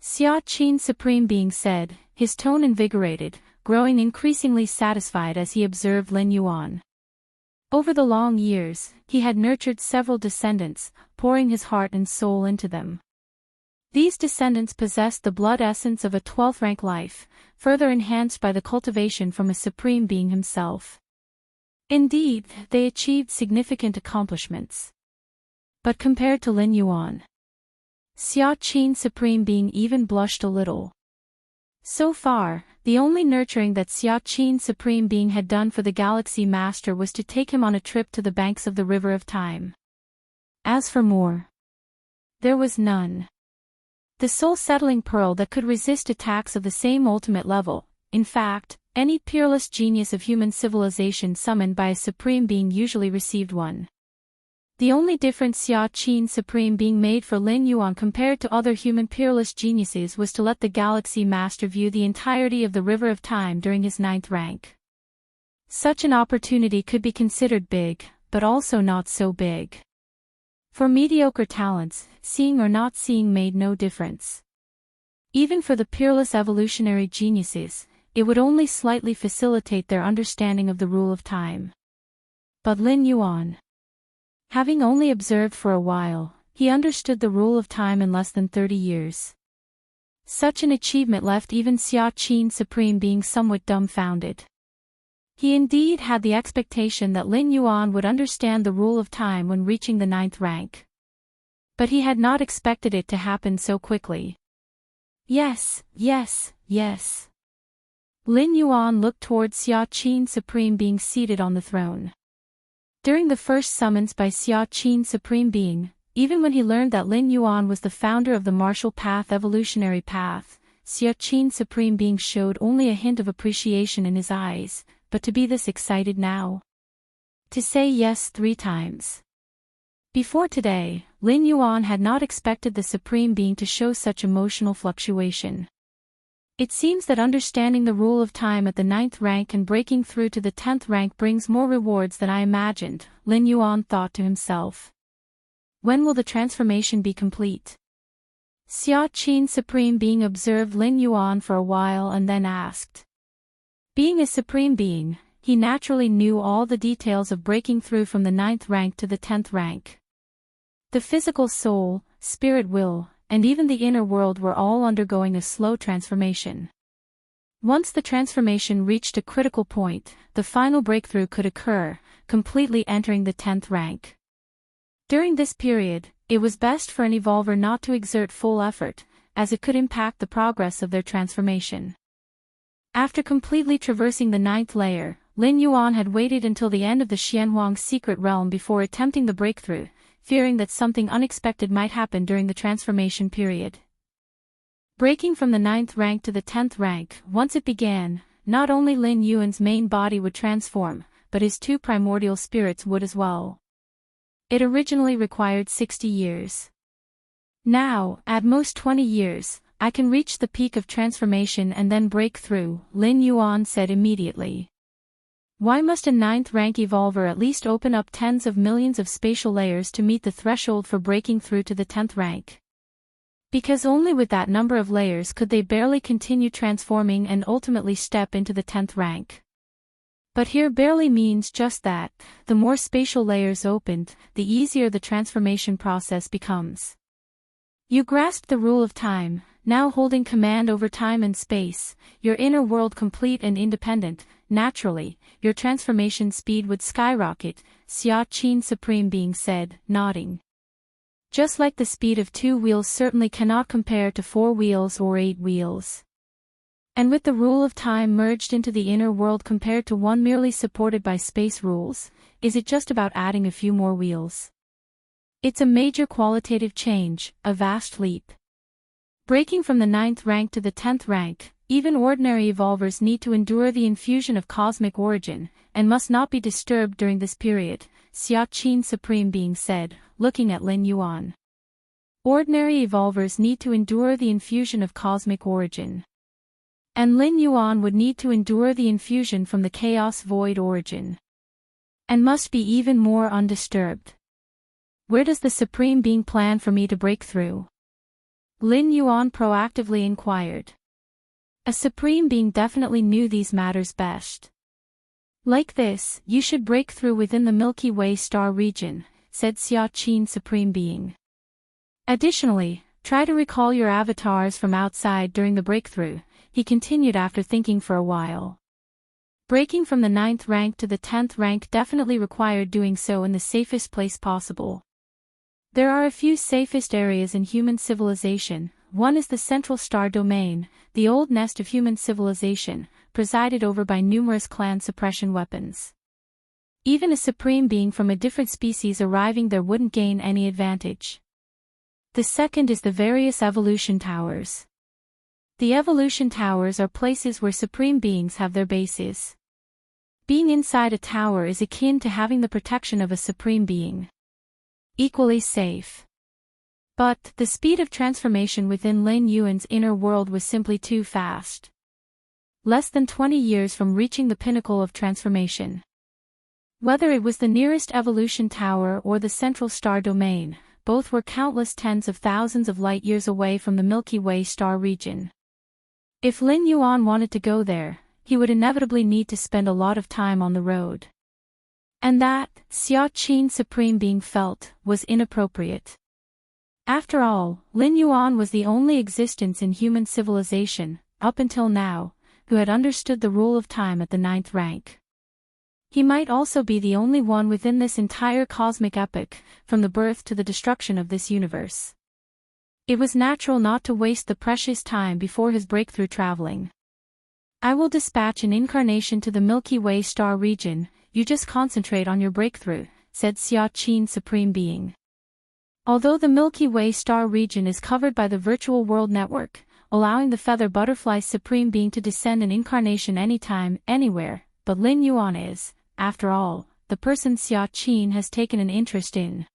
Xia Qin Supreme Being said, his tone invigorated, growing increasingly satisfied as he observed Lin Yuan. Over the long years, he had nurtured several descendants, pouring his heart and soul into them. These descendants possessed the blood essence of a 12th rank life, further enhanced by the cultivation from a Supreme Being himself. Indeed, they achieved significant accomplishments. But compared to Lin Yuan, Xia Qin Supreme Being even blushed a little. So far, the only nurturing that Xia Qin Supreme Being had done for the Galaxy Master was to take him on a trip to the banks of the River of Time. As for more, there was none. The soul-settling pearl that could resist attacks of the same ultimate level, in fact, any peerless genius of human civilization summoned by a Supreme Being usually received one. The only difference Xia Qin Supreme Being made for Lin Yuan compared to other human peerless geniuses was to let the Galaxy Master view the entirety of the River of Time during his 9th rank. Such an opportunity could be considered big, but also not so big. For mediocre talents, seeing or not seeing made no difference. Even for the peerless evolutionary geniuses, it would only slightly facilitate their understanding of the rule of time. But Lin Yuan, having only observed for a while, he understood the rule of time in less than 30 years. Such an achievement left even Xia Qin Supreme Being somewhat dumbfounded. He indeed had the expectation that Lin Yuan would understand the rule of time when reaching the 9th rank. But he had not expected it to happen so quickly. Yes, yes, yes. Lin Yuan looked towards Xia Qin Supreme Being seated on the throne. During the first summons by Xia Qin Supreme Being, even when he learned that Lin Yuan was the founder of the martial path evolutionary path, Xia Qin Supreme Being showed only a hint of appreciation in his eyes, but to be this excited now? To say yes 3 times. Before today, Lin Yuan had not expected the Supreme Being to show such emotional fluctuation. It seems that understanding the rule of time at the 9th rank and breaking through to the 10th rank brings more rewards than I imagined, Lin Yuan thought to himself. When will the transformation be complete? Xia Qin Supreme Being observed Lin Yuan for a while and then asked. Being a supreme being, he naturally knew all the details of breaking through from the 9th rank to the 10th rank. The physical soul, spirit will, and even the inner world were all undergoing a slow transformation. Once the transformation reached a critical point, the final breakthrough could occur, completely entering the 10th rank. During this period, it was best for an evolver not to exert full effort, as it could impact the progress of their transformation. After completely traversing the 9th layer, Lin Yuan had waited until the end of the Xianhuang secret realm before attempting the breakthrough, fearing that something unexpected might happen during the transformation period. Breaking from the 9th rank to the 10th rank, once it began, not only Lin Yuan's main body would transform, but his 2 primordial spirits would as well. It originally required 60 years. Now, at most 20 years, I can reach the peak of transformation and then break through, Lin Yuan said immediately. Why must a 9th rank evolver at least open up tens of millions of spatial layers to meet the threshold for breaking through to the 10th rank? Because only with that number of layers could they barely continue transforming and ultimately step into the 10th rank. But here barely means just that, the more spatial layers opened, the easier the transformation process becomes. You grasped the rule of time, now holding command over time and space, your inner world complete and independent, naturally, your transformation speed would skyrocket, Xia Qin Supreme Being said, nodding. Just like the speed of 2 wheels certainly cannot compare to 4 wheels or 8 wheels. And with the rule of time merged into the inner world compared to one merely supported by space rules, is it just about adding a few more wheels? It's a major qualitative change, a vast leap. Breaking from the 9th rank to the 10th rank, even ordinary evolvers need to endure the infusion of cosmic origin, and must not be disturbed during this period, Xia Qin Supreme Being said, looking at Lin Yuan. Ordinary evolvers need to endure the infusion of cosmic origin. And Lin Yuan would need to endure the infusion from the chaos void origin. And must be even more undisturbed. Where does the Supreme Being plan for me to break through? Lin Yuan proactively inquired. A Supreme Being definitely knew these matters best. Like this, you should break through within the Milky Way star region, said Xia Qin Supreme Being. Additionally, try to recall your avatars from outside during the breakthrough, he continued after thinking for a while. Breaking from the 9th rank to the 10th rank definitely required doing so in the safest place possible. There are a few safest areas in human civilization. One is the Central Star Domain, the old nest of human civilization, presided over by numerous clan suppression weapons. Even a supreme being from a different species arriving there wouldn't gain any advantage. The second is the various evolution towers. The evolution towers are places where supreme beings have their bases. Being inside a tower is akin to having the protection of a supreme being. Equally safe. But, the speed of transformation within Lin Yuan's inner world was simply too fast. Less than 20 years from reaching the pinnacle of transformation. Whether it was the nearest evolution tower or the Central Star Domain, both were countless tens of thousands of light years away from the Milky Way star region. If Lin Yuan wanted to go there, he would inevitably need to spend a lot of time on the road. And that, Xia Qin Supreme Being felt, was inappropriate. After all, Lin Yuan was the only existence in human civilization, up until now, who had understood the rule of time at the 9th rank. He might also be the only one within this entire cosmic epoch, from the birth to the destruction of this universe. It was natural not to waste the precious time before his breakthrough traveling. I will dispatch an incarnation to the Milky Way star region, you just concentrate on your breakthrough, said Xia Qin Supreme Being. Although the Milky Way star region is covered by the virtual world network, allowing the feather butterfly Supreme Being to descend an incarnation anytime, anywhere, but Lin Yuan is, after all, the person Xia Qin has taken an interest in.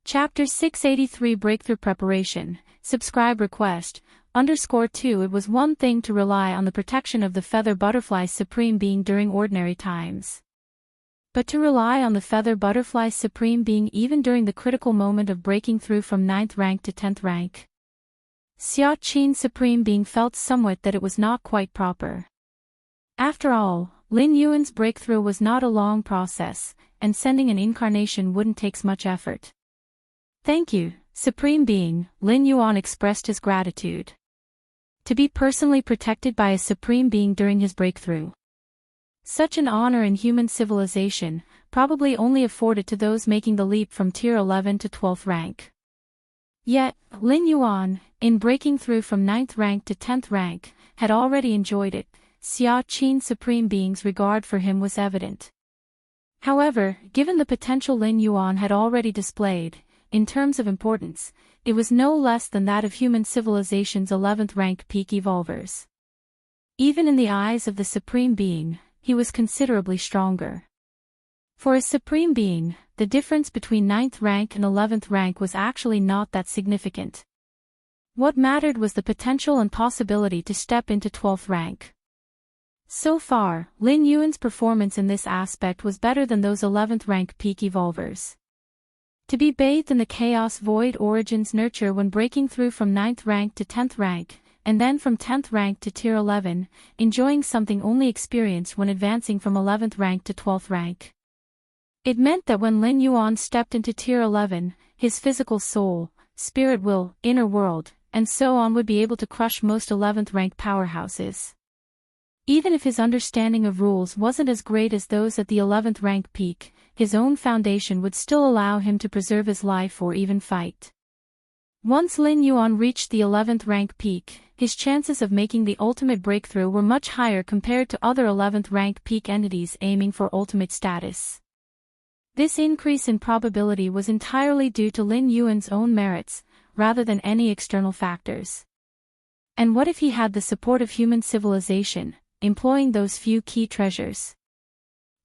Chapter 683 Breakthrough Preparation, Subscribe Request, _2 It was one thing to rely on the protection of the feather butterfly Supreme Being during ordinary times. But to rely on the feather butterfly Supreme Being even during the critical moment of breaking through from 9th rank to 10th rank. Xia Qin Supreme Being felt somewhat that it was not quite proper. After all, Lin Yuan's breakthrough was not a long process, and sending an incarnation wouldn't take much effort. Thank you, Supreme Being, Lin Yuan expressed his gratitude. To be personally protected by a Supreme Being during his breakthrough. Such an honor in human civilization, probably only afforded to those making the leap from tier 11 to 12th rank. Yet, Lin Yuan, in breaking through from 9th rank to 10th rank, had already enjoyed it. Xia Qin Supreme Being's regard for him was evident. However, given the potential Lin Yuan had already displayed, in terms of importance, it was no less than that of human civilization's 11th rank peak evolvers. Even in the eyes of the Supreme Being, he was considerably stronger. For a Supreme Being, the difference between 9th rank and 11th rank was actually not that significant. What mattered was the potential and possibility to step into 12th rank. So far, Lin Yuan's performance in this aspect was better than those 11th rank peak evolvers. To be bathed in the chaos void origins nurture when breaking through from 9th rank to 10th rank, and then from 10th rank to tier 11, enjoying something only experienced when advancing from 11th rank to 12th rank. It meant that when Lin Yuan stepped into tier 11, his physical soul, spirit will, inner world, and so on would be able to crush most 11th rank powerhouses. Even if his understanding of rules wasn't as great as those at the 11th rank peak, his own foundation would still allow him to preserve his life or even fight. Once Lin Yuan reached the 11th rank peak, his chances of making the ultimate breakthrough were much higher compared to other 11th rank peak entities aiming for ultimate status. This increase in probability was entirely due to Lin Yuan's own merits, rather than any external factors. And what if he had the support of human civilization, employing those few key treasures?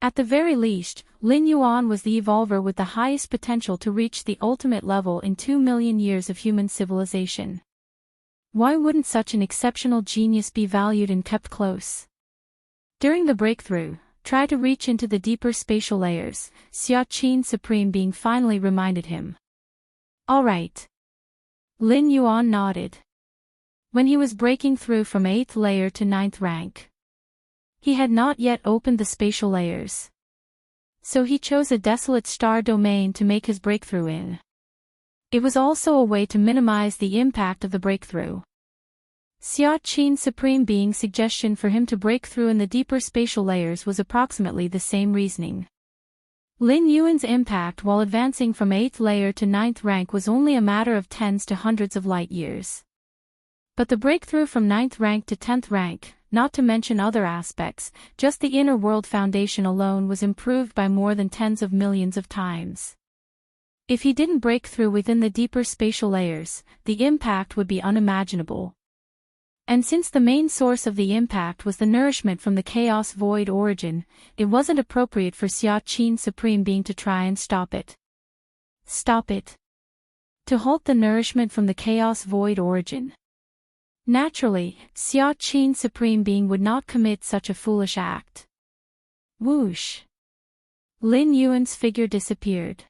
At the very least, Lin Yuan was the evolver with the highest potential to reach the ultimate level in 2 million years of human civilization. Why wouldn't such an exceptional genius be valued and kept close? During the breakthrough, try to reach into the deeper spatial layers, Xia Qin Supreme Being finally reminded him. All right. Lin Yuan nodded. When he was breaking through from 8th layer to 9th rank, he had not yet opened the spatial layers. So he chose a desolate star domain to make his breakthrough in. It was also a way to minimize the impact of the breakthrough. Xia Qin Supreme Being's suggestion for him to break through in the deeper spatial layers was approximately the same reasoning. Lin Yuan's impact while advancing from 8th layer to 9th rank was only a matter of tens to hundreds of light years. But the breakthrough from 9th rank to 10th rank, not to mention other aspects, just the inner world foundation alone was improved by more than tens of millions of times. If he didn't break through within the deeper spatial layers, the impact would be unimaginable. And since the main source of the impact was the nourishment from the chaos void origin, it wasn't appropriate for Xia Qin Supreme Being to try and stop it. Stop it. To halt the nourishment from the chaos void origin. Naturally, Xia Qin Supreme Being would not commit such a foolish act. Whoosh. Lin Yuan's figure disappeared.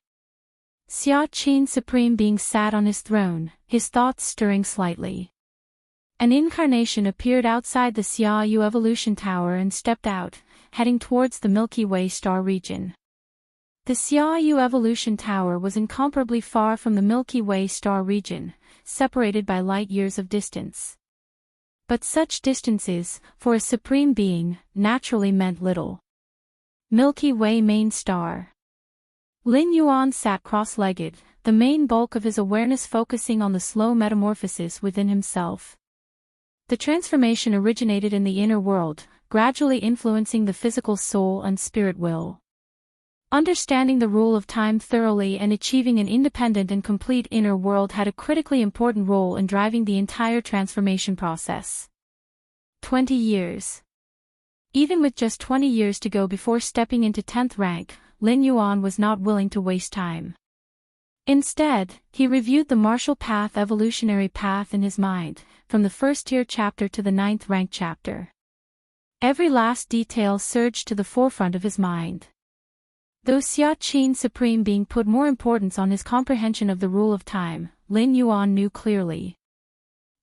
Xia Qin Supreme Being sat on his throne, his thoughts stirring slightly. An incarnation appeared outside the Xia Yu Evolution Tower and stepped out, heading towards the Milky Way star region. The Xia Yu Evolution Tower was incomparably far from the Milky Way star region, separated by light years of distance. But such distances, for a Supreme Being, naturally meant little. Milky Way main star. Lin Yuan sat cross-legged, the main bulk of his awareness focusing on the slow metamorphosis within himself. The transformation originated in the inner world, gradually influencing the physical soul and spirit will. Understanding the rule of time thoroughly and achieving an independent and complete inner world had a critically important role in driving the entire transformation process. 20 years. Even with just 20 years to go before stepping into 10th rank, Lin Yuan was not willing to waste time. Instead, he reviewed the martial path evolutionary path in his mind, from the first tier chapter to the 9th rank chapter. Every last detail surged to the forefront of his mind. Though Xia Qin Supreme Being put more importance on his comprehension of the rule of time, Lin Yuan knew clearly.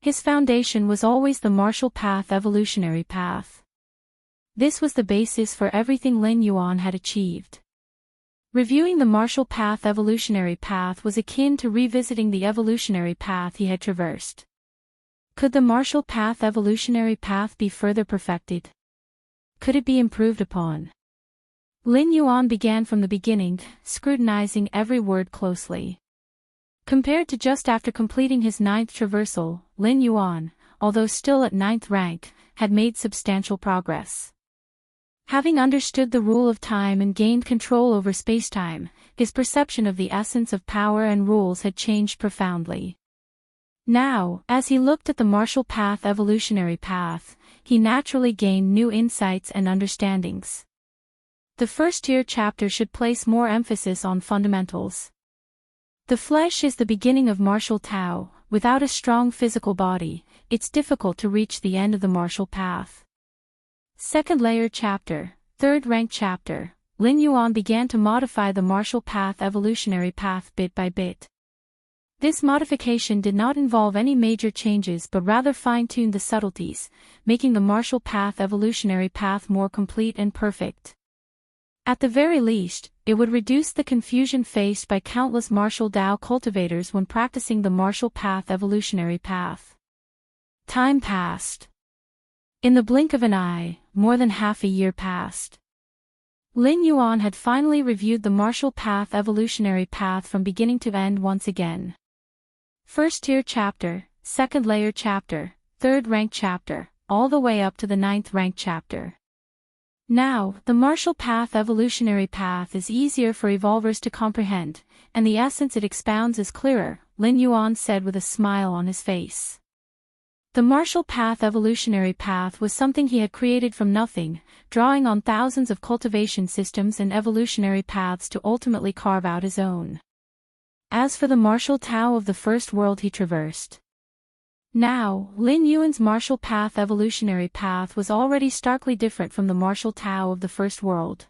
His foundation was always the martial path evolutionary path. This was the basis for everything Lin Yuan had achieved. Reviewing the martial path evolutionary path was akin to revisiting the evolutionary path he had traversed. Could the martial path evolutionary path be further perfected? Could it be improved upon? Lin Yuan began from the beginning, scrutinizing every word closely. Compared to just after completing his 9th traversal, Lin Yuan, although still at 9th rank, had made substantial progress. Having understood the rule of time and gained control over spacetime, his perception of the essence of power and rules had changed profoundly. Now, as he looked at the martial path evolutionary path, he naturally gained new insights and understandings. The first-tier chapter should place more emphasis on fundamentals. The flesh is the beginning of martial Tao. Without a strong physical body, it's difficult to reach the end of the martial path. Second layer chapter, 3rd rank chapter, Lin Yuan began to modify the martial path evolutionary path bit by bit. This modification did not involve any major changes but rather fine-tuned the subtleties, making the martial path evolutionary path more complete and perfect. At the very least, it would reduce the confusion faced by countless martial Tao cultivators when practicing the martial path evolutionary path. Time passed. In the blink of an eye, more than half a year passed. Lin Yuan had finally reviewed the martial path evolutionary path from beginning to end once again. First tier chapter, 2nd layer chapter, 3rd rank chapter, all the way up to the 9th rank chapter. Now, the martial path evolutionary path is easier for evolvers to comprehend, and the essence it expounds is clearer, Lin Yuan said with a smile on his face. The martial path evolutionary path was something he had created from nothing, drawing on thousands of cultivation systems and evolutionary paths to ultimately carve out his own. As for the martial Tao of the first world he traversed. Now, Lin Yuan's martial path evolutionary path was already starkly different from the martial Tao of the first world.